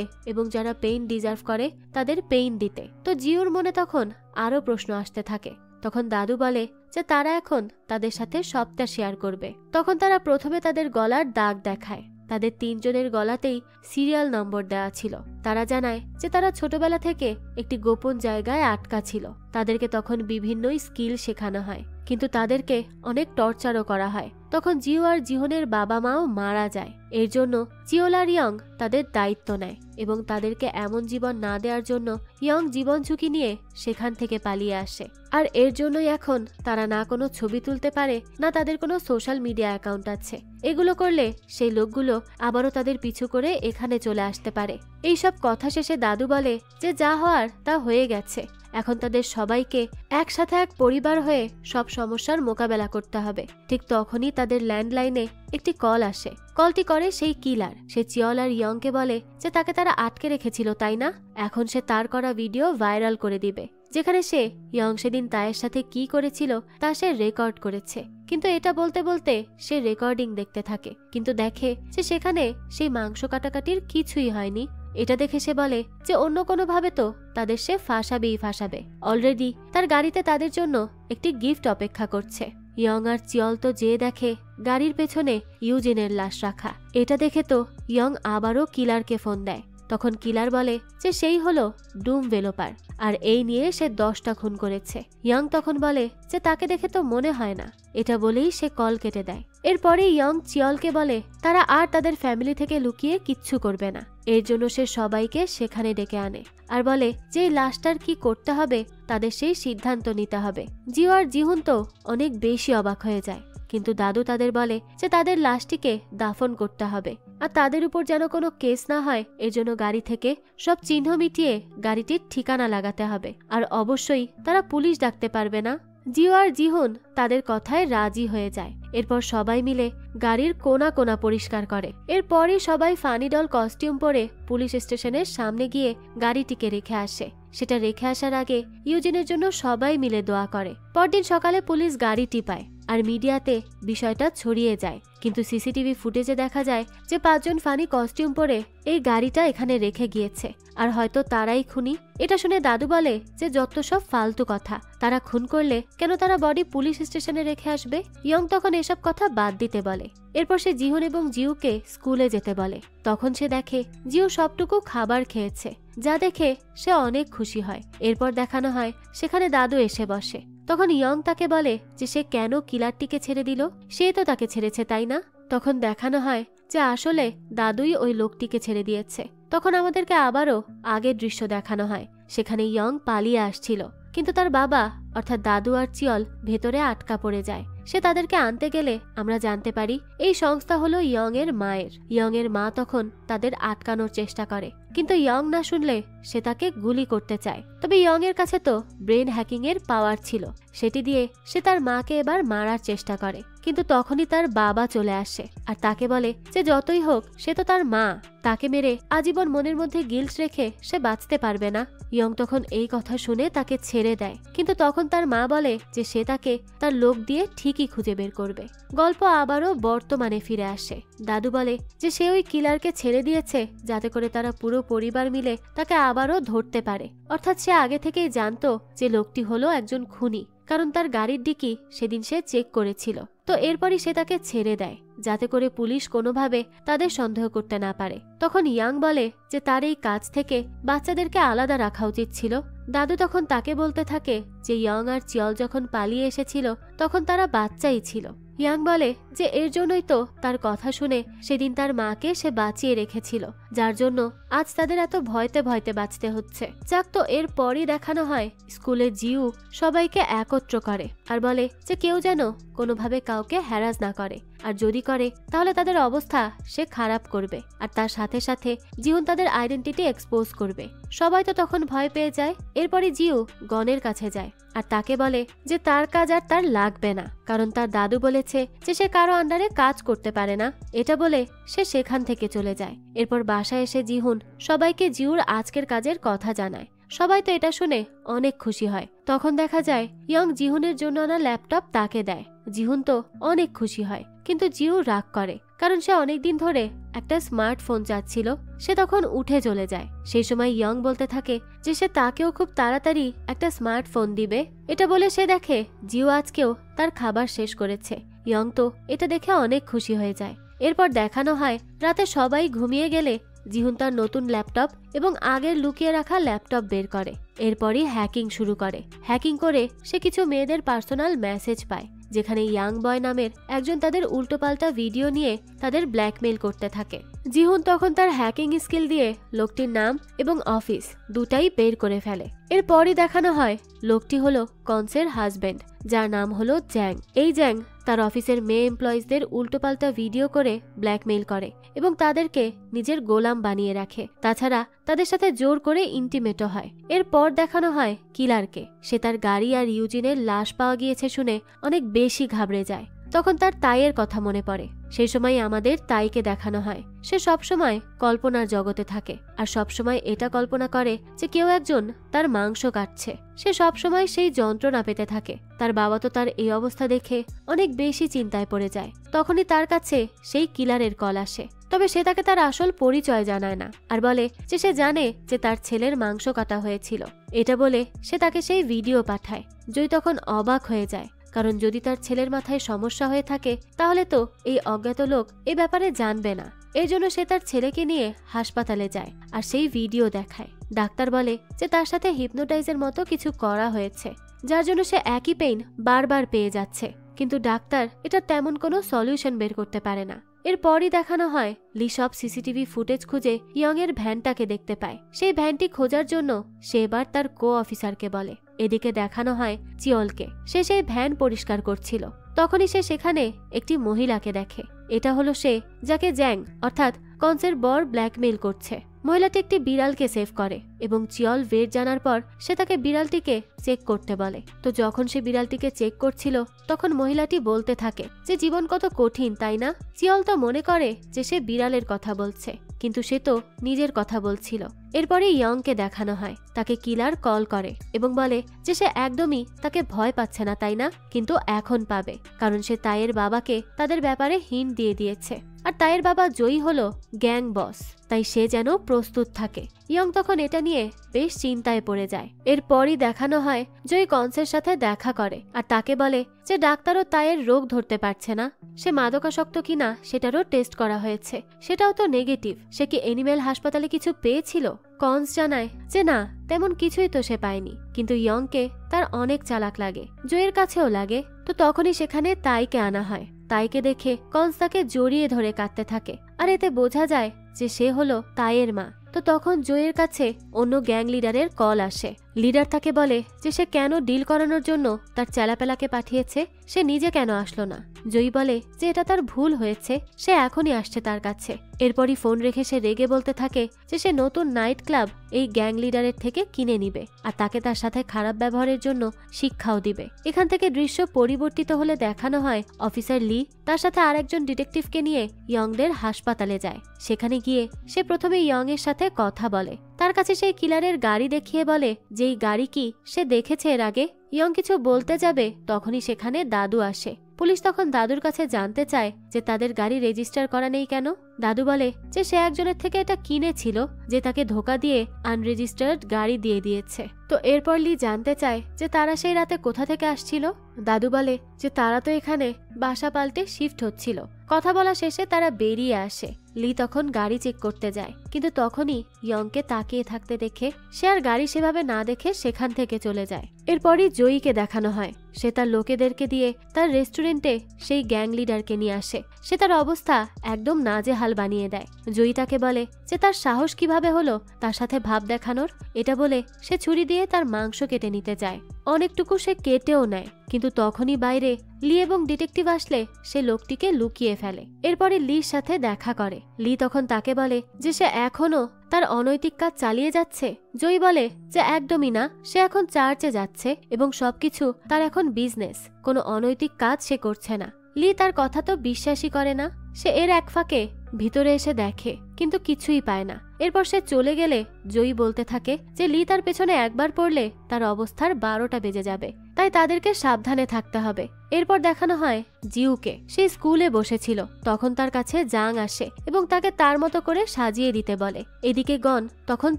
এবং যারা পেইন ডিজার্ভ করে তাদের পেইন দিতে। তো জিউর মনে তখন আরো প্রশ্ন আসতে থাকে। তখন দাদু বলে যে তারা এখন তাদের সাথে সবটা শেয়ার করবে। তখন তারা প্রথমে তাদের গলার দাগ দেখায়। তাদের তিনজনের গলাতেই সিরিয়াল নম্বর দেওয়া ছিল। তারা জানায় যে তারা ছোটবেলা থেকে একটি গোপন জায়গায় আটকা ছিল। তাদেরকে তখন বিভিন্ন স্কিল শেখানো হয়, কিন্তু তাদেরকে অনেক টর্চারও করা হয়। তখন জিও আর জিহনের বাবা মাও মারা যায়। এর জন্য চিওল আর ইয়ং তাদের দায়িত্ব নেয় এবং তাদেরকে এমন জীবন না দেওয়ার জন্য ইয়ং জীবন ঝুঁকি নিয়ে সেখান থেকে পালিয়ে আসে। আর এর জন্যই এখন তারা না কোনো ছবি তুলতে পারে, না তাদের কোনো সোশ্যাল মিডিয়া অ্যাকাউন্ট আছে। এগুলো করলে সেই লোকগুলো আবারও তাদের পিছু করে এখানে চলে আসতে পারে। এইসব কথা শেষে দাদু বলে যে যা হওয়ার তা হয়ে গেছে, এখন তাদের সবাইকে একসাথে এক পরিবার হয়ে সব সমস্যার মোকাবেলা করতে হবে। ঠিক তখনই তাদের ল্যান্ডলাইনে একটি কল আসে। কলটি করে সেই কিলার। সে চিয়ল আর ইয়ংকে বলে যে তাকে তারা আটকে রেখেছিল, তাই না? এখন সে তার করা ভিডিও ভাইরাল করে দিবে, যেখানে সে ইয়ং সেদিন তায়ের সাথে কি করেছিল তা সে রেকর্ড করেছে। কিন্তু এটা বলতে বলতে সে রেকর্ডিং দেখতে থাকে, কিন্তু দেখে যে সেখানে সেই মাংস কাটাকাটির কিছুই হয়নি। এটা দেখে সে বলে যে অন্য কোনো ভাবে তো তাদের সে ফাঁসাবে। অলরেডি তার গাড়িতে তাদের জন্য একটি গিফট অপেক্ষা করছে। ইয়ং আর চিয়ল তো যেয়ে দেখে গাড়ির পেছনে ইউজিনের লাশ রাখা। এটা দেখে তো ইয়ং আবারও কিলারকে ফোন দেয়। তখন কিলার বলে যে সেই হলো ডুম ডেভেলপার আর এই নিয়ে সে 10টা খুন করেছে। ইয়ং তখন বলে যে তাকে দেখে তো মনে হয় না। এটা বলেই সে কল কেটে দেয়। এরপরে ইয়ং চিয়লকে বলে তারা আর তাদের ফ্যামিলি থেকে লুকিয়ে কিচ্ছু করবে না। এর জন্য সে সবাইকে সেখানে ডেকে আনে আর বলে যে লাশটার কি করতে হবে তাদের সেই সিদ্ধান্ত নিতে হবে। জিও আর জিহুন তো অনেক বেশি অবাক হয়ে যায়, কিন্তু দাদু তাদের বলে যে তাদের লাশটিকে দাফন করতে হবে আর তাদের উপর যেন কোনো কেস না হয় এজন্য গাড়ি থেকে সব চিহ্ন মিটিয়ে গাড়িটির ঠিকানা লাগাতে হবে। আর অবশ্যই তারা পুলিশ ডাকতে পারবে না। জিও আর জিহুন তাদের কথায় রাজি হয়ে যায়। এরপর সবাই মিলে গাড়ির কোনা কোনা পরিষ্কার করে। এরপরই সবাই ফানি ডল কস্টিউম পরে পুলিশ স্টেশনের সামনে গিয়ে গাড়িটিকে রেখে আসে। সেটা রেখে আসার আগে ইউজিনের জন্য সবাই মিলে দোয়া করে। পরদিন সকালে পুলিশ গাড়িটি পায় আর মিডিয়াতে বিষয়টা ছড়িয়ে যায়, কিন্তু সিসিটিভি ফুটেজে দেখা যায় যে 5 জন ফানি কস্টিউম পরে এই গাড়িটা এখানে রেখে গিয়েছে আর হয়তো তারাই খুনি। এটা শুনে দাদু বলে যে যত সব ফালতু কথা, তারা খুন করলে কেন তারা বডি পুলিশ স্টেশনে রেখে আসবে? ইয়ং তখন এসব কথা বাদ দিতে বলে। এরপর সে জিহুন এবং জিউকে স্কুলে যেতে বলে। তখন সে দেখে জিউ সবটুকু খাবার খেয়েছে, যা দেখে সে অনেক খুশি হয়। এরপর দেখানো হয় সেখানে দাদু এসে বসে। তখন ইয়ং তাকে বলে যে সে কেন কিলারটিকে ছেড়ে দিল, সে তো তাকে ছেড়েছে তাই না? তখন দেখানো হয় যে আসলে দাদুই ওই লোকটিকে ছেড়ে দিয়েছে। তখন আমাদেরকে আবারও আগের দৃশ্য দেখানো হয়। সেখানে ইয়ং পালিয়ে আসছিল, কিন্তু তার বাবা অর্থাৎ দাদু আর চিয়ল ভেতরে আটকা পড়ে যায়। সে তাদেরকে আনতে গেলে আমরা জানতে পারি এই সংস্থা হলো ইয়ং এর মায়ের। ইয়ং এর মা তখন তাদের আটকানোর চেষ্টা করে, কিন্তু ইয়ং না শুনলে সে তাকে গুলি করতে চায়। তবে ইয়ং এর কাছে তো ব্রেন হ্যাকিং এর পাওয়ার ছিল, সেটি দিয়ে সে তার মাকে এবার মারার চেষ্টা করে। কিন্তু তখনই তার বাবা চলে আসে আর তাকে বলে যে যতই হোক সে তো তার মা, তাকে মেরে আজীবন মনের মধ্যে গিল্ট রেখে সে বাঁচতে পারবে না। ইয়ং তখন এই কথা শুনে তাকে ছেড়ে দেয়, কিন্তু তখন তার মা বলে যে সে তাকে তার লোক দিয়ে ঠিকই খুঁজে বের করবে। গল্প আবারও বর্তমানে ফিরে আসে। দাদু বলে যে সে ওই কিলারকে ছেড়ে দিয়েছে যাতে করে তারা পুরো পরিবার মিলে তাকে আবারও ধরতে পারে। অর্থাৎ সে আগে থেকেই জানতো যে লোকটি হলো একজন খুনি, কারণ তার গাড়ির ডিকি সেদিন সে চেক করেছিল। তো এরপরই সে তাকে ছেড়ে দেয় যাতে করে পুলিশ কোনোভাবে তাদের সন্দেহ করতে না পারে। তখন ইয়াং বলে যে তার এই কাজ থেকে বাচ্চাদেরকে আলাদা রাখা উচিত ছিল। দাদু তখন তাকে বলতে থাকে যে ইয়ং আর চিয়ল যখন পালিয়ে এসেছিল তখন তারা বাচ্চাই ছিল। ইয়াং বলে যে এর জন্যই তো তার কথা শুনে সেদিন তার মাকে সে বাঁচিয়ে রেখেছিল, যার জন্য আজ তাদের এত ভয়তে ভয়তে বাঁচতে হচ্ছে। যাক, তো এরপরই দেখানো হয় স্কুলে জিউ সবাইকে একত্র করে আর বলে যে কেউ যেন কোনোভাবে কাউকে হ্যারাস না করে, আর যদি করে তাহলে তাদের অবস্থা সে খারাপ করবে, আর তার সাথে সাথে জিহুন তাদের আইডেন্টিটি এক্সপোজ করবে। সবাই তো তখন ভয় পেয়ে যায়। এরপরে জিউ গনের কাছে যায় আর তাকে বলে যে তার কাজ আর তার লাগবে না, কারণ তার দাদু বলেছে যে সে কারো আন্ডারে কাজ করতে পারে না। এটা বলে সে সেখান থেকে চলে যায়। এরপর বাসায় এসে জিহুন সবাইকে জিউর আজকের কাজের কথা জানায়। সবাই তো এটা শুনে অনেক খুশি হয়। তখন দেখা যায় ইয়ং জিহুনের জন্য আনা ল্যাপটপ তাকে দেয়। জিহুন তো অনেক খুশি হয়, কিন্তু জিউ রাগ করে কারণ সে অনেকদিন ধরে একটা স্মার্টফোন চাচ্ছিল। সে তখন উঠে চলে যায়। সেই সময় ইয়ং বলতে থাকে যে সে তাকেও খুব তাড়াতাড়ি একটা স্মার্টফোন দিবে। এটা বলে সে দেখে জিউ আজকেও তার খাবার শেষ করেছে। ইয়ং তো এটা দেখে অনেক খুশি হয়ে যায়। এরপর দেখানো হয় রাতে সবাই ঘুমিয়ে গেলে জিহুন তার নতুন ল্যাপটপ এবং আগের লুকিয়ে রাখা ল্যাপটপ বের করে। এরপরই হ্যাকিং শুরু করে। হ্যাকিং করে সে কিছু মেয়েদের পার্সোনাল মেসেজ পায়, যেখানে ইয়াং বয় নামের একজন তাদের উল্টোপাল্টা ভিডিও নিয়ে তাদের ব্ল্যাকমেইল করতে থাকে। জিহুন তখন তার হ্যাকিং স্কিল দিয়ে লোকটির নাম এবং অফিস দুটাই বের করে ফেলে। এরপরই দেখানো হয় লোকটি হলো কনসের হাজবেন্ড, যার নাম হলো জ্যাং। এই জ্যাং তার অফিসের মেয়ে এমপ্লয়িজদের উল্টোপাল্টা ভিডিও করে ব্ল্যাকমেইল করে এবং তাদেরকে নিজের গোলাম বানিয়ে রাখে। তাছাড়া তাদের সাথে জোর করে ইন্টিমেটও হয়। এরপর দেখানো হয় কিলারকে। সে তার গাড়ি আর ইউজিনের লাশ পাওয়া গিয়েছে শুনে অনেক বেশি ঘাবড়ে যায়। তখন তার তাইয়ের কথা মনে পড়ে। সেই সময় আমাদের তাইকে দেখানো হয় সে সবসময় কল্পনার জগতে থাকে আর সবসময় এটা কল্পনা করে যে কেউ একজন তার মাংস কাটছে। সে সবসময় সেই যন্ত্রণা পেতে থাকে। তার বাবা তো তার এই অবস্থা দেখে অনেক বেশি চিন্তায় পড়ে যায়। তখনই তার কাছে সেই কিলারের কল আসে। তবে সে তাকে তার আসল পরিচয় জানায় না আর বলে যে সে জানে যে তার ছেলের মাংস কাটা হয়েছিল। এটা বলে সে তাকে সেই ভিডিও পাঠায়। জয় তখন অবাক হয়ে যায়, কারণ যদি তার ছেলের মাথায় সমস্যা হয়ে থাকে তাহলে তো এই অজ্ঞাত লোক এ ব্যাপারে জানবে না। এই জন্য সে তার ছেলেকে নিয়ে হাসপাতালে যায় আর সেই ভিডিও দেখায়। ডাক্তার বলে যে তার সাথে হিপনোটাইজের মতো কিছু করা হয়েছে, যার জন্য সে একই পেইন বারবার পেয়ে যাচ্ছে, কিন্তু ডাক্তার এটা তেমন কোনো সলিউশন বের করতে পারে না। এরপরই দেখানো হয় লি সব সিসিটিভি ফুটেজ খুঁজে ইয়ং এর ভ্যানটাকে দেখতে পায়। সেই ভ্যানটি খোঁজার জন্য সে এবার তার কো অফিসারকে বলে। এদিকে দেখানো হয় চিয়লকে। সে সেই ভ্যান পরিষ্কার করছিল। তখনই সে সেখানে একটি মহিলাকে দেখে। এটা হলো সে যাকে জ্যাং অর্থাৎ কনসের বর ব্ল্যাকমেইল করছে। মহিলাটি একটি বিড়ালকে সেভ করে এবং চিয়ল ওয়েট জানার পর সে তাকে বিড়ালটিকে চেক করতে বলে। তো যখন সে বিড়ালটিকে চেক করছিল তখন মহিলাটি বলতে থাকে যে জীবন কত কঠিন, তাই না? চিয়ল তো মনে করে যে সে বিড়ালের কথা বলছে, কিন্তু সে তো নিজের কথা বলছিল। এরপরে ইয়ংকে দেখানো হয় তাকে কিলার কল করে এবং বলে যে সে একদমই তাকে ভয় পাচ্ছে না, তাই না? কিন্তু এখন পাবে, কারণ সে তাইয়ের বাবাকে তাদের ব্যাপারে হিন্ট দিয়ে দিয়েছে। আর তাইয়ের বাবা জয়ী হলো গ্যাং বস, তাই সে যেন প্রস্তুত থাকে। ইয়ং তখন এটা নিয়ে বেশ চিন্তায় পড়ে যায়। এরপরই দেখানো হয় জয়ী কনসের সাথে দেখা করে আর তাকে বলে যে ডাক্তারও তাইয়ের রোগ ধরতে পারছে না। সে মাদকাসক্ত কিনা সেটারও টেস্ট করা হয়েছে, সেটাও তো নেগেটিভ। সে কি এনিম্যাল হাসপাতালে কিছু পেয়েছিল? কনস জানায় যে না, তেমন কিছুই তো সে পায়নি। কিন্তু ইয়ংকে তার অনেক চালাক লাগে, জয়ের কাছেও লাগে। তো তখনই সেখানে তাইকে আনা হয়। তাইকে দেখে কনস তাকে জড়িয়ে ধরে কাঁদতে থাকে আর এতে বোঝা যায় যে সে হলো তাইয়ের মা। তো তখন জয়ের কাছে অন্য গ্যাং লিডারের কল আসে। লিডার তাকে বলে যে সে কেন ডিল করানোর জন্য তার চেলাপেলাকে পাঠিয়েছে, সে নিজে কেন আসলো না। জয়ী বলে যে এটা তার ভুল হয়েছে, সে এখনই আসছে তার কাছে। এরপরই ফোন রেখে সে রেগে বলতে থাকে যে সে নতুন নাইট ক্লাব এই গ্যাং লিডারের থেকে কিনে নিবে আর তাকে তার সাথে খারাপ ব্যবহারের জন্য শিক্ষাও দিবে। এখান থেকে দৃশ্য পরিবর্তিত হলে দেখানো হয় অফিসার লি তার সাথে আরেকজন ডিটেকটিভকে নিয়ে ইয়ংদের হাসপাতালে যায়। সেখানে গিয়ে সে প্রথমে ইয়ং এর সাথে কথা বলে। তার কাছে সেই কিলারের গাড়ি দেখিয়ে বলে যে এই গাড়ি কি সে দেখেছে এর আগে। ইয়ং কিছু বলতে যাবে তখনই সেখানে দাদু আসে পুলিশ তখন দাদুর কাছে জানতে চায় যে তাদের গাড়ি রেজিস্টার করা নেই কেন। দাদু বলে যে সে একজনের থেকে এটা কিনেছিল যে তাকে ধোকা দিয়ে আনরেজিস্টার্ড গাড়ি দিয়ে দিয়েছে। তো এরপর লি জানতে চায় যে তারা সেই রাতে কোথা থেকে আসছিল। দাদু বলে যে তারা তো এখানে বাসা পাল্টে শিফট হচ্ছিল। কথা বলা শেষে তারা বেরিয়ে আসে। লি তখন গাড়ি চেক করতে যায়, কিন্তু তখনই ইয়ংকে তাকিয়ে থাকতে দেখে সে আর গাড়ি সেভাবে না দেখে সেখান থেকে চলে যায়। এরপরই জয়ীকে দেখানো হয়। সে তার লোকেদেরকে দিয়ে তার রেস্টুরেন্টে সেই গ্যাং লিডারকে নিয়ে আসে। সে তার অবস্থা একদম নাজেহাল বানিয়ে দেয়। জয়ী তাকে বলে যে তার সাহস কিভাবে হলো তার সাথে ভাব দেখানোর। এটা বলে সে ছুরি দিয়ে তার মাংস কেটে নিতে যায়। অনেকটুকু সে কেটেও নেয়, কিন্তু তখনই বাইরে লি এবং ডিটেকটিভ আসলে সে লোকটিকে লুকিয়ে ফেলে। এরপরে লির সাথে দেখা করে। লি তখন তাকে বলে যে সে এখনো তার অনৈতিক কাজ চালিয়ে যাচ্ছে। জয়ী বলে যে একদমই না, সে এখন চার্চে যাচ্ছে এবং সবকিছু তার এখন বিজনেস, কোনো অনৈতিক কাজ সে করছে না। লি তার কথা তো বিশ্বাসই করে না। সে এর এক ফাঁকে ভিতরে এসে দেখে, কিন্তু কিছুই পায় না। এরপর সে চলে গেলে জয়ী বলতে থাকে যে লি তার পেছনে একবার পড়লে তার অবস্থার 12টা বেজে যাবে, তাই তাদেরকে সাবধানে থাকতে হবে। এরপর দেখানো হয় জিউকে। সে স্কুলে বসেছিল, তখন তার কাছে জাং আসে এবং তাকে তার মতো করে সাজিয়ে দিতে বলে। এদিকে গন তখন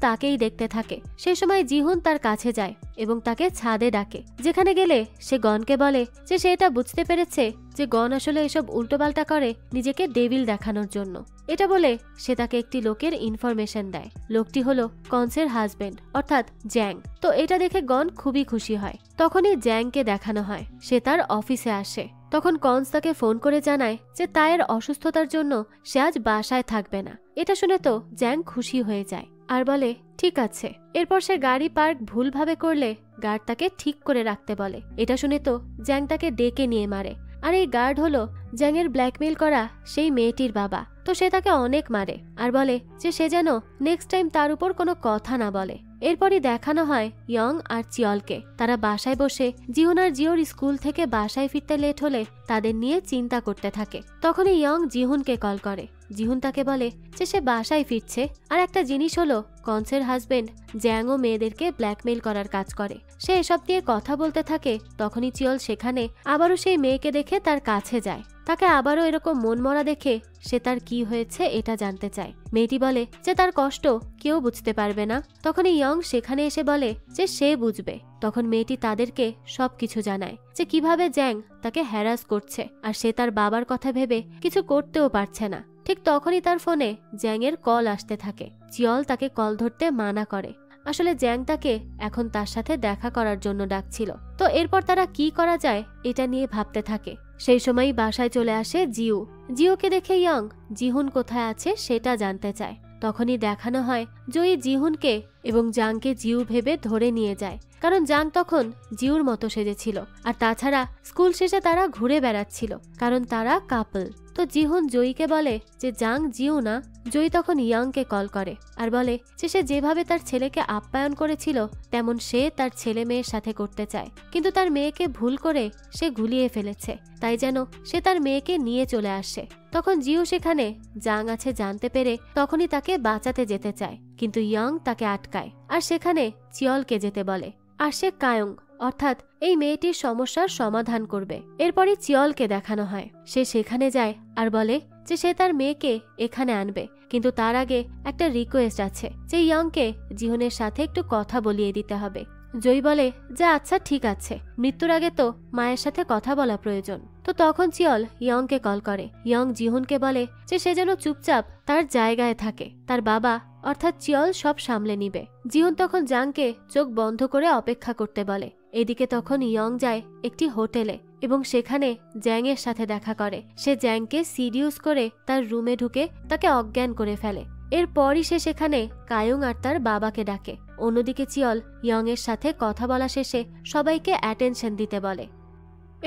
তাকেই দেখতে থাকে। সে সময় জিহুন তার কাছে যায় এবং তাকে ছাদে ডাকে, যেখানে গেলে সে গনকে বলে যে সে এটা বুঝতে পেরেছে যে গন আসলে এসব উল্টোপাল্টা করে নিজেকে ডেভিল দেখানোর জন্য। এটা বলে সে তাকে একটি লোকের ইনফরমেশন দেয়। লোকটি হলো কনসের হাজবেন্ড অর্থাৎ জ্যাং। তো এটা দেখে গন খুবই খুশি হয়। তখনই জ্যাংকে দেখানো হয়। সে তার অফিসে আসে। তখন কনস তাকে ফোন করে জানায় যে তায়ের অসুস্থতার জন্য সে আজ বাসায় থাকবে না। এটা শুনে তো জ্যাং খুশি হয়ে যায় আর বলে ঠিক আছে। এরপর সে গাড়ি পার্ক ভুলভাবে করলে গার্ড তাকে ঠিক করে রাখতে বলে। এটা শুনে তো জ্যাং তাকে ডেকে নিয়ে মারে। আর এই গার্ড হলো জ্যাংয়ের ব্ল্যাকমেইল করা সেই মেয়েটির বাবা। তো সে তাকে অনেক মারে আর বলে যে সে যেন নেক্সট টাইম তার উপর কোনো কথা না বলে। এরপরই দেখানো হয় ইয়ং আর চিয়লকে। তারা বাসায় বসে জিহুন আর জিওর স্কুল থেকে বাসায় ফিরতে লেট হলে তাদের নিয়ে চিন্তা করতে থাকে। তখনই ইয়ং জিহুনকে কল করে। জিহুন তাকে বলে যে সে বাসায় ফিরছে আর একটা জিনিস হলো কনসের হাজবেন্ড জ্যাংও মেয়েদেরকে ব্ল্যাকমেইল করার কাজ করে। সে এসব দিয়ে কথা বলতে থাকে। তখনই চিয়ল সেখানে আবারও সেই মেয়েকে দেখে তার কাছে যায়। তাকে আবারও এরকম মন মরা দেখে সে তার কি হয়েছে এটা জানতে চায়। মেয়েটি বলে যে তার কষ্ট কেউ বুঝতে পারবে না। তখনই ইয়ং সেখানে এসে বলে যে সে বুঝবে। তখন মেয়েটি তাদেরকে সবকিছু জানায় যে কিভাবে জ্যাং তাকে হ্যারাস করছে আর সে তার বাবার কথা ভেবে কিছু করতেও পারছে না। ঠিক তখনই তার ফোনে জ্যাংয়ের কল আসতে থাকে। চিয়ল তাকে কল ধরতে মানা করে। আসলে জ্যাং তাকে এখন তার সাথে দেখা করার জন্য ডাকছিল। তো এরপর তারা কি করা যায় এটা নিয়ে ভাবতে থাকে। সেই সময়ই বাসায় চলে আসে জিউ। জিউকে দেখে ইয়ং জিহুন কোথায় আছে সেটা জানতে চায়। তখনই দেখানো হয় জয়ী জিহুনকে এবং জাংকে জিউ ভেবে ধরে নিয়ে যায়, কারণ জাং তখন জিউর মতো সেজেছিল। আর তাছাড়া স্কুল শেষে তারা ঘুরে বেড়াচ্ছিল, কারণ তারা কাপল। তো জিহুন জয়ীকে বলে যে জাং জিউ না। জয়ী তখন ইয়ংকে কল করে আর বলে যে সে যেভাবে তার ছেলেকে আপ্যায়ন করেছিল তেমন সে তার ছেলে মেয়ের সাথে করতে চায়, কিন্তু তার মেয়েকে ভুল করে সে গুলিয়ে ফেলেছে, তাই যেন সে তার মেয়েকে নিয়ে চলে আসে। তখন জিউ সেখানে জাং আছে জানতে পেরে তখনই তাকে বাঁচাতে যেতে চায়, কিন্তু ইয়ং তাকে আটকায় আর সেখানে চিয়লকে যেতে বলে। আর সে কায়ং অর্থাৎ এই মেয়েটির সমস্যার সমাধান করবে। এরপরই চিয়লকে দেখানো হয়। সে সেখানে যায় আর বলে যে সে তার মেয়েকে এখানে আনবে, কিন্তু তার আগে একটা রিকোয়েস্ট আছে যে ইয়ংকে জিহুনের সাথে একটু কথা বলিয়ে দিতে হবে। জয়ী বলে যে আচ্ছা ঠিক আছে, মৃত্যুর আগে তো মায়ের সাথে কথা বলা প্রয়োজন। তো তখন চিয়ল ইয়ংকে কল করে। ইয়ং জিহুনকে বলে যে সে যেন চুপচাপ তার জায়গায় থাকে, তার বাবা অর্থাৎ চিয়ল সব সামলে নিবে। জিহুন তখন জাংকে চোখ বন্ধ করে অপেক্ষা করতে বলে। এদিকে তখন ইয়ং যায় একটি হোটেলে এবং সেখানে জ্যাংয়ের সাথে দেখা করে। সে জ্যাংকে সিরিয়াস করে তার রুমে ঢুকে তাকে অজ্ঞান করে ফেলে। এরপরই সে সেখানে কায়ুং আর তার বাবাকে ডাকে। অন্যদিকে চিয়ল ইয়ং এর সাথে কথা বলা শেষে সবাইকে অ্যাটেনশন দিতে বলে।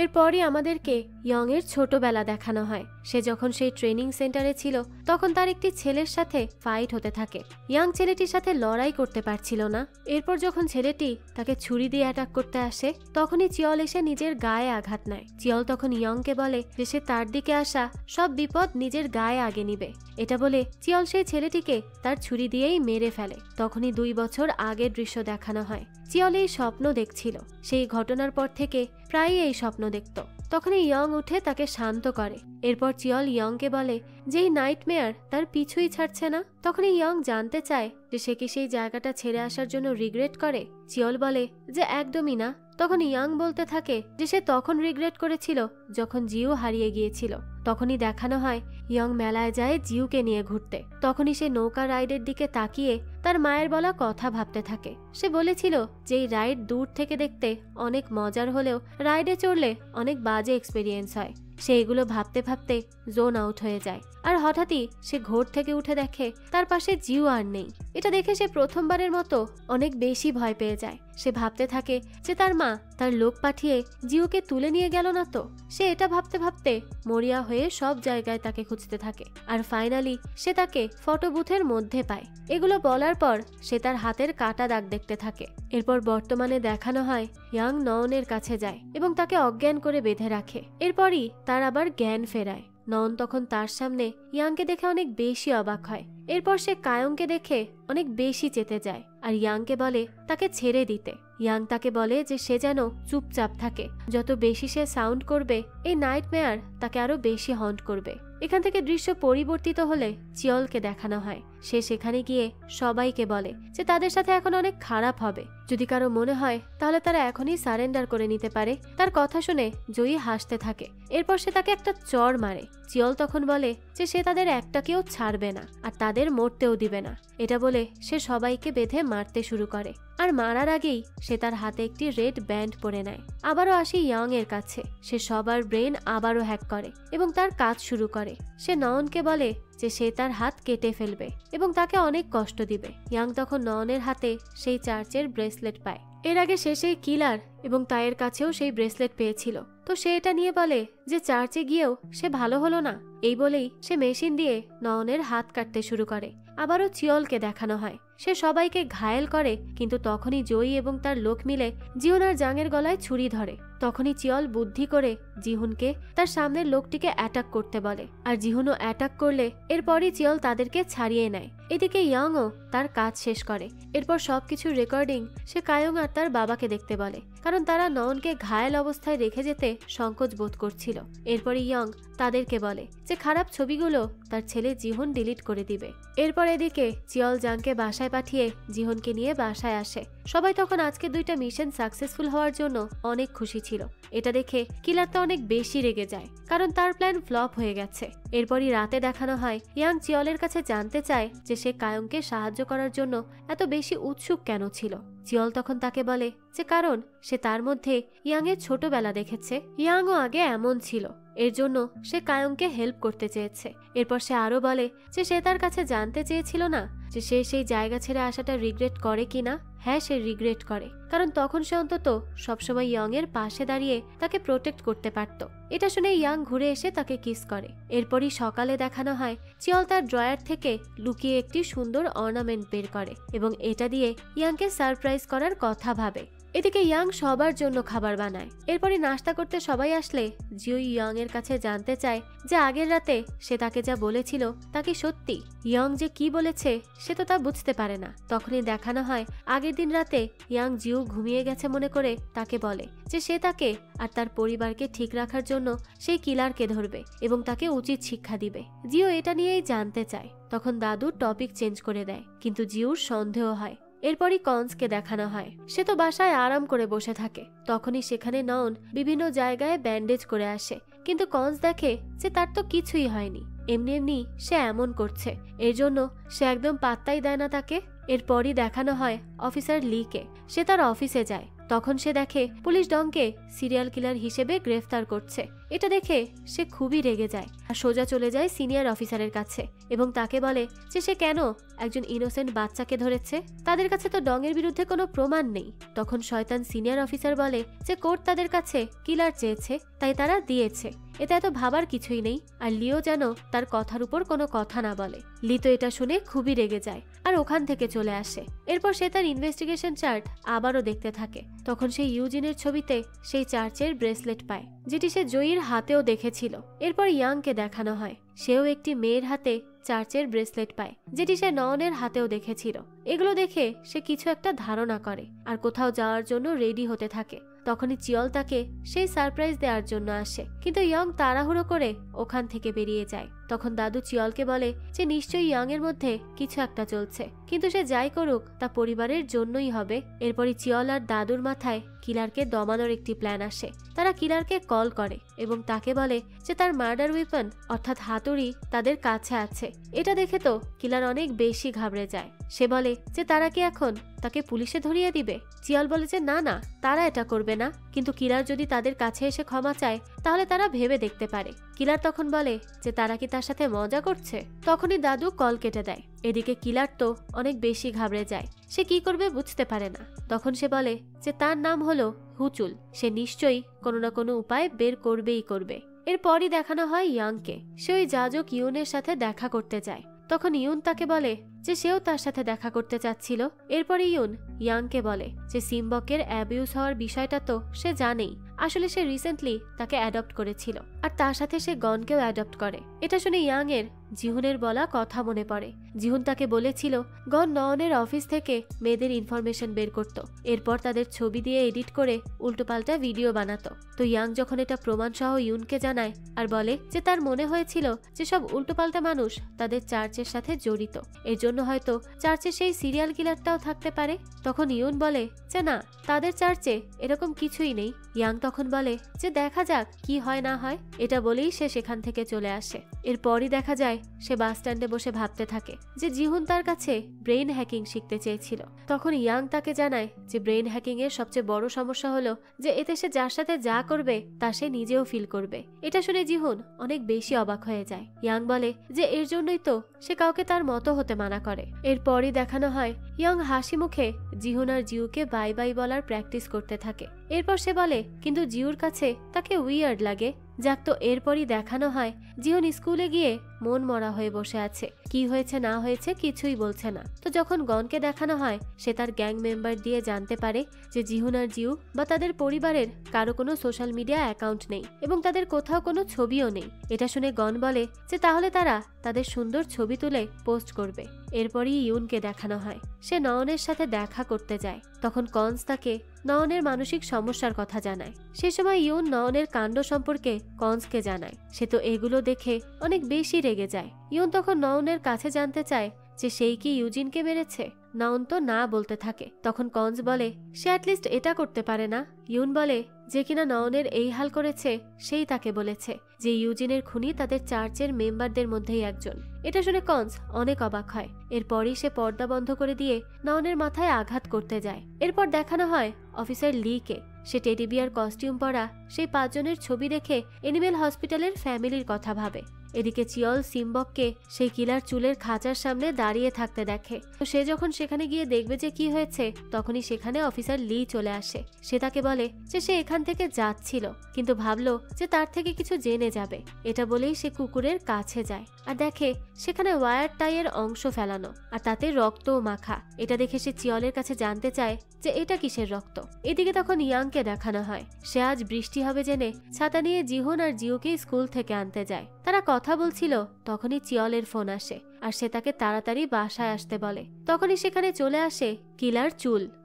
এরপরই আমাদেরকে ইয়ং এর ছোটবেলা দেখানো হয়। সে যখন সেই ট্রেনিং সেন্টারে ছিল তখন তার একটি ছেলের সাথে ফাইট হতে থাকে। ইয়াং ছেলেটির সাথে লড়াই করতে পারছিল না। এরপর যখন ছেলেটি তাকে ছুরি দিয়ে অ্যাটাক করতে আসে তখনই চিয়ল এসে নিজের গায়ে আঘাত নেয়। চিয়ল তখন ইয়ংকে বলে যে সে তার দিকে আসা সব বিপদ নিজের গায়ে আগে নিবে। এটা বলে চিয়ল সেই ছেলেটিকে তার ছুরি দিয়েই মেরে ফেলে। তখনই 2 বছর আগের দৃশ্য দেখানো হয়। চিয়ল এই স্বপ্ন দেখছিল। সেই ঘটনার পর থেকে প্রায়ই এই স্বপ্ন দেখত। তখনই ইয়ং উঠে তাকে শান্ত করে। এরপর চিয়ল ইয়ংকে বলে যে এই নাইটমেয়ার তার পিছুই ছাড়ছে না। তখনই ইয়ং জানতে চায় যে সে কি সেই জায়গাটা ছেড়ে আসার জন্য রিগ্রেট করে। চিয়ল বলে যে একদমই না। তখন ইয়াং বলতে থাকে যে সে তখন রিগ্রেট করেছিল যখন জিউ হারিয়ে গিয়েছিল। তখনই দেখানো হয় ইয়ং মেলায় যায় জিউকে নিয়ে ঘুরতে। তখনই সে নৌকা রাইডের দিকে তাকিয়ে তার মায়ের বলা কথা ভাবতে থাকে। সে বলেছিল যে এই রাইড দূর থেকে দেখতে অনেক মজার হলেও রাইডে চড়লে অনেক বাজে এক্সপেরিয়েন্স হয়। সে এগুলো ভাবতে ভাবতে জোন আউট হয়ে যায়। আর হঠাৎই সে ঘোর থেকে উঠে দেখে তার পাশে জিউ আর নেই। এটা দেখে সে প্রথমবারের মতো অনেক বেশি ভয় পেয়ে যায়। সে ভাবতে থাকে যে তার মা তার লোক পাঠিয়ে জিউকে তুলে নিয়ে গেল না তো। সে এটা ভাবতে ভাবতে মরিয়া হয়ে সব জায়গায় তাকে খুঁজতে থাকে। আর ফাইনালি সে তাকে ফটো বুথের মধ্যে পায়। এগুলো বলার পর সে তার হাতের কাটা দাগ দেখতে থাকে। এরপর বর্তমানে দেখানো হয় ইয়াং নয়নের কাছে যায় এবং তাকে অজ্ঞান করে বেঁধে রাখে। এরপরই তার আবার জ্ঞান ফেরায়। নয়ন তখন তার সামনে ইয়াংকে দেখে অনেক বেশি অবাক হয়। এরপর সে কায়ংকে দেখে অনেক বেশি চেতে যায় আর ইয়াংকে বলে তাকে ছেড়ে দিতে। ইয়াং তাকে বলে যে সে যেন চুপচাপ থাকে। যত বেশি সে সাউন্ড করবে এই নাইটমেয়ার তাকে আরো বেশি হন্ট করবে। এখান থেকে দৃশ্য পরিবর্তিত হলে চিয়লকে দেখানো হয়। সে সেখানে গিয়ে সবাইকে বলে যে তাদের সাথে এখন অনেক খারাপ হবে। যদি কারো মনে হয় তাহলে তারা এখনই সারেন্ডার করে নিতে পারে। তার কথা শুনে জয়ী হাসতে থাকে। এরপর সে তাকে একটা চড় মারে। চিয়ল তখন বলে যে সে তাদের একটাকেও ছাড়বে না আর তাদের মরতেও দিবে না। এটা বলে সে সবাইকে বেঁধে মারতে শুরু করে। আর মারার আগেই সে তার হাতে একটি রেড ব্যান্ড পরে নেয়। আবারও আসে ইয়াং এর কাছে। সে সবার ব্রেন আবারও হ্যাক করে এবং তার কাজ শুরু করে। সে নয়নকে বলে যে সে তার হাত কেটে ফেলবে এবং তাকে অনেক কষ্ট দিবে। ইয়াং তখন নয়নের হাতে সেই চার্চের ব্রেসলেট পায়। এর আগে সে সেই কিলার এবং তায়ের কাছেও সেই ব্রেসলেট পেয়েছিল। তো সে এটা নিয়ে বলে যে চার্চে গিয়েও সে ভালো হলো না। এই বলেই সে মেশিন দিয়ে নয়নের হাত কাটতে শুরু করে। আবারও চিয়লকে দেখানো হয়। সে সবাইকে ঘায়েল করে কিন্তু তখনই জয়ী এবং তার লোক মিলে জিহুন আর জাংয়ের গলায় ছুরি ধরে। তখনই চিয়ল বুদ্ধি করে জিহুনকে তার সামনের লোকটিকে অ্যাটাক করতে বলে আর জিহুনও অ্যাটাক করলে এরপরই চিয়ল তাদেরকে ছাড়িয়ে নেয়। এদিকে ইয়াংও তার কাজ শেষ করে। এরপর সবকিছু রেকর্ডিং সে কায়ং আর তার বাবাকে দেখতে বলে, কারণ তারা নয়নকে ঘায়েল অবস্থায় রেখে যেতে সংকোচ বোধ করছিল। এরপরে ইয়ং তাদেরকে বলে যে খারাপ ছবিগুলো তার ছেলে জিহুন ডিলিট করে দিবে। এরপর এদিকে চিয়ল জাংকে বাসায় পাঠিয়ে জিহুনকে নিয়ে বাসায় আসে। সবাই তখন আজকে 2টা মিশন সাকসেসফুল হওয়ার জন্য অনেক খুশি ছিল। এটা দেখে কিলার তো অনেক বেশি রেগে যায়, কারণ তার প্ল্যান ফ্লপ হয়ে গেছে। এরপরই রাতে দেখানো হয় ইয়াং চিয়লের কাছে জানতে চায় যে সে কায়ংকে সাহায্য করার জন্য এত বেশি উৎসুক কেন ছিল। চিয়ল তখন তাকে বলে যে কারণ সে তার মধ্যে ইয়াং এর ছোটবেলা দেখেছে। ইয়াংও আগে এমন ছিল, এর জন্য সে কায়ংকে হেল্প করতে চেয়েছে। এরপর সে আরো বলে যে সে তার কাছে জানতে চেয়েছিল না যে সে সেই জায়গা ছেড়ে আসাটা রিগ্রেট করে কিনা। হ্যাঁ, সে রিগ্রেট করে, কারণ তখন সে অন্তত সবসময় ইয়ং এর পাশে দাঁড়িয়ে তাকে প্রোটেক্ট করতে পারত। এটা শুনে ইয়াং ঘুরে এসে তাকে কিস করে। এরপরই সকালে দেখানো হয় চিয়ল তার ড্রয়ার থেকে লুকিয়ে একটি সুন্দর অর্নামেন্ট বের করে এবং এটা দিয়ে ইয়াংকে সারপ্রাইজ করার কথা ভাবে। এদিকে ইয়াং সবার জন্য খাবার বানায়। এরপরই নাস্তা করতে সবাই আসলে জিও ইয়ং এর কাছে জানতে চায় যে আগের রাতে সে তাকে যা বলেছিল তা কি সত্যি। ইয়ং যে কি বলেছে সে তো তা বুঝতে পারে না। তখনই দেখানো হয় আগের দিন রাতে ইয়াং জিও ঘুমিয়ে গেছে মনে করে তাকে বলে যে সে তাকে আর তার পরিবারকে ঠিক রাখার জন্য সেই কিলারকে ধরবে এবং তাকে উচিত শিক্ষা দিবে। জিও এটা নিয়েই জানতে চায়। তখন দাদু টপিক চেঞ্জ করে দেয়, কিন্তু জিওর সন্দেহ হয়। এরপরই কনসকে দেখানো হয়। সে তো বাসায় আরাম করে বসে থাকে। তখনই সেখানে নয়ন বিভিন্ন জায়গায় ব্যান্ডেজ করে আসে, কিন্তু কনস দেখে যে তার তো কিছুই হয়নি, এমনি এমনি সে এমন করছে। এর জন্য সে একদম পাত্তাই দেয় না তাকে। এরপরই দেখানো হয় অফিসার লিকে। সে তার অফিসে যায়। তখন সে দেখে পুলিশ ডংকে সিরিয়াল কিলার হিসেবে গ্রেফতার করছে। এটা দেখে সে খুবই রেগে যায় আর সোজা চলে যায় সিনিয়র অফিসারের কাছে এবং তাকে বলে যে সে কেন একজন ইনোসেন্ট বাচ্চাকে ধরেছে। তাদের কাছে তো ডং এর বিরুদ্ধে কোনো প্রমাণ নেই। তখন শয়তান সিনিয়র অফিসার বলে যে কোর্ট তাদের কাছে কিলার চেয়েছে, তাই তারা দিয়েছে। এতে এত ভাবার কিছুই নেই। আর লিও যেন তার কথার উপর কোনো কথা না বলে। লি তো এটা শুনে খুবই রেগে যায় আর ওখান থেকে চলে আসে। এরপর সে তার ইনভেস্টিগেশন চার্ট আবারও দেখতে থাকে। তখন সে ইউজিনের ছবিতে সেই চার্চের ব্রেসলেট পায়, যেটি সে জয়ীর হাতেও দেখেছিল। এরপর ইয়াংকে দেখানো হয়। সেও একটি মেয়ের হাতে চার্চের ব্রেসলেট পায়, যেটি সে নয়নের হাতেও দেখেছিল। এগুলো দেখে সে কিছু একটা ধারণা করে আর কোথাও যাওয়ার জন্য রেডি হতে থাকে। তখনই চিয়ল তাকে সেই সারপ্রাইজ দেওয়ার জন্য আসে, কিন্তু ইয়ং তাড়াহুড়ো করে ওখান থেকে বেরিয়ে যায়। তখন দাদু চিয়লকে বলে যে নিশ্চয়ই ইয়ং এর মধ্যে কিছু একটা চলছে, কিন্তু সে যাই করুক তা পরিবারের জন্যই হবে। এরপরই চিয়ল আর দাদুর মাথায় কিলারকে দমানোর একটি প্ল্যান আসে। তারা কিলারকে কল করে এবং তাকে বলে যে তার মার্ডার ওয়েপন অর্থাৎ হাতুড়ি তাদের কাছে আছে। এটা দেখে তো কিলার অনেক বেশি ঘাবড়ে যায়। সে বলে যে তারা কি এখন তাকে পুলিশে ধরিয়ে দিবে। চিয়ল বলে যে না না, তারা এটা করবে না, কিন্তু কিলার যদি তাদের কাছে এসে ক্ষমা চায় তাহলে তারা ভেবে দেখতে পারে। কিলার তখন বলে যে তারা কি তার সাথে মজা করছে। তখনই দাদু কল কেটে দেয়। এদিকে কিলার তো অনেক বেশি ঘাবড়ে যায়, সে কি করবে বুঝতে পারে না। তখন সে বলে যে তার নাম হলো হুচুল, সে নিশ্চয়ই কোনো না কোনো উপায় বের করবেই করবে। এরপরই দেখানো হয় ইয়াংকে। সে ওই যাজক ইউনের সাথে দেখা করতে যায়। তখন ইউন তাকে বলে যে সেও তার সাথে দেখা করতে চাচ্ছিল। এরপরে ইউন ইয়াংকে বলে যে সিম্বকের অ্যাবিউজ হওয়ার বিষয়টা তো সে জানেই, আসলে সে রিসেন্টলি তাকে অ্যাডপ্ট করেছিল আর তার সাথে সে গনকেও অ্যাডপ্ট করে। এটা শুনে ইয়াং এর জিহুনের বলা কথা মনে পড়ে। জিহুন তাকে বলেছিল গন নয়নের অফিস থেকে মেয়েদের ইনফরমেশন বের করত, এরপর তাদের ছবি দিয়ে এডিট করে উল্টোপাল্টা ভিডিও বানাতো। তো ইয়াং যখন এটা প্রমাণ সহ ইউনকে জানায় আর বলে যে তার মনে হয়েছিল যে সব উল্টোপাল্টা মানুষ তাদের চার্চের সাথে জড়িত, এর জন্য হয়তো চার্চে সেই সিরিয়াল কিলারটাও থাকতে পারে। তখন ইউন বলে যে না, তাদের চার্চে এরকম কিছুই নেই। ইয়াং তখন বলে যে দেখা যাক কি হয় না হয়। এটা বলেই সে সেখান থেকে চলে আসে। এরপরই দেখা যায় সে বাস স্ট্যান্ডে বসে ভাবতে থাকে যে জিহুন তার কাছে ব্রেইন হ্যাকিং শিখতে চেয়েছিল। তখন ইয়াং তাকে জানায় যে ব্রেইন হ্যাকিং এর সবচেয়ে বড় সমস্যা হলো যে এতে সে যার সাথে যা করবে তা সে নিজেও ফিল করবে। এটা শুনে জিহুন অনেক বেশি অবাক হয়ে যায়। ইয়াং বলে যে এর জন্যই তো সে কাউকে তার মতো হতে মানা করে। এরপরই দেখানো হয় ইয়াং হাসি মুখে জিহুন আর জিউকে বাই বাই বলার প্র্যাকটিস করতে থাকে। এরপর সে বলে কিন্তু জিউর কাছে তাকে উইয়ার্ড লাগে। যাক, তো এরপরই দেখানো হয় জিহুন স্কুলে গিয়ে মন মরা হয়ে বসে আছে, কি হয়েছে না হয়েছে কিছুই বলছে না। তো যখন গনকে দেখানো হয় সে তার গ্যাং মেম্বার দিয়ে জানতে পারে যে জিহুন আর জিউ বা তাদের পরিবারের কারো কোনো সোশ্যাল মিডিয়া অ্যাকাউন্ট নেই এবং তাদের কোথাও কোনো ছবিও নেই। এটা শুনে গন বলে যে তাহলে তারা তাদের সুন্দর ছবি তুলে পোস্ট করবে। এরপরই ইউনকে দেখানো হয় সে নয়নের সাথে দেখা করতে যায়। তখন কনস তাকে নয়নের মানসিক সমস্যার কথা জানায়। সে সময় ইউন নয়নের কাণ্ড সম্পর্কে কনসকে জানায়। সে তো এগুলো দেখে অনেক বেশি রেগে যায়। ইউন তখন নয়নের কাছে জানতে চায় যে সেই কি ইউজিনকে মেরেছে। নয়ন তো না বলতে থাকে। তখন কনস বলে সে অ্যাটলিস্ট এটা করতে পারে না। ইউন বলে যে কিনা নয়নের এই হাল করেছে সেই তাকে বলেছে যে ইউজিনের খুনি তাদের চার্চের মেম্বারদের মধ্যেই একজন। এটা শুনে কনস অনেক অবাক হয়। এরপরই সে পর্দা বন্ধ করে দিয়ে নয়নের মাথায় আঘাত করতে যায়। এরপর দেখানো হয় অফিসার লিকে। সে টেডি বিয়ার কস্টিউম পরা সেই 5 জনের ছবি দেখে এনিমেল হসপিটালের ফ্যামিলির কথা ভাবে। এদিকে চিয়ল সিম্বককে সেই কিলার চুলের খাঁচার সামনে দাঁড়িয়ে থাকতে দেখে। তো সে যখন সেখানে গিয়ে দেখবে যে কি হয়েছে তখনই সেখানে অফিসার লি চলে আসে। সে তাকে বলে যে সে এখান থেকে যাচ্ছিল কিন্তু ভাবলো যে তার থেকে কিছু জেনে যাবে। এটা বলেই সে কুকুরের কাছে যায় আর দেখে সেখানে ওয়্যার টাইয়ের অংশ ফেলানো আর তাতে রক্তও মাখা। এটা দেখে সে চিয়লের কাছে জানতে চায় যে এটা কিসের রক্ত। এদিকে তখন ইয়াংকে দেখানো হয় সে আজ বৃষ্টি হবে জেনে ছাতা নিয়ে জিহুন আর জিউকে স্কুল থেকে আনতে যায়। তারা কথা বলছিল তখনই চিয়লের ফোন আসে আর সে তাকে তাড়াতাড়ি বাসায় আসতে বলে। তখনই সেখানে চলে আসে কিলার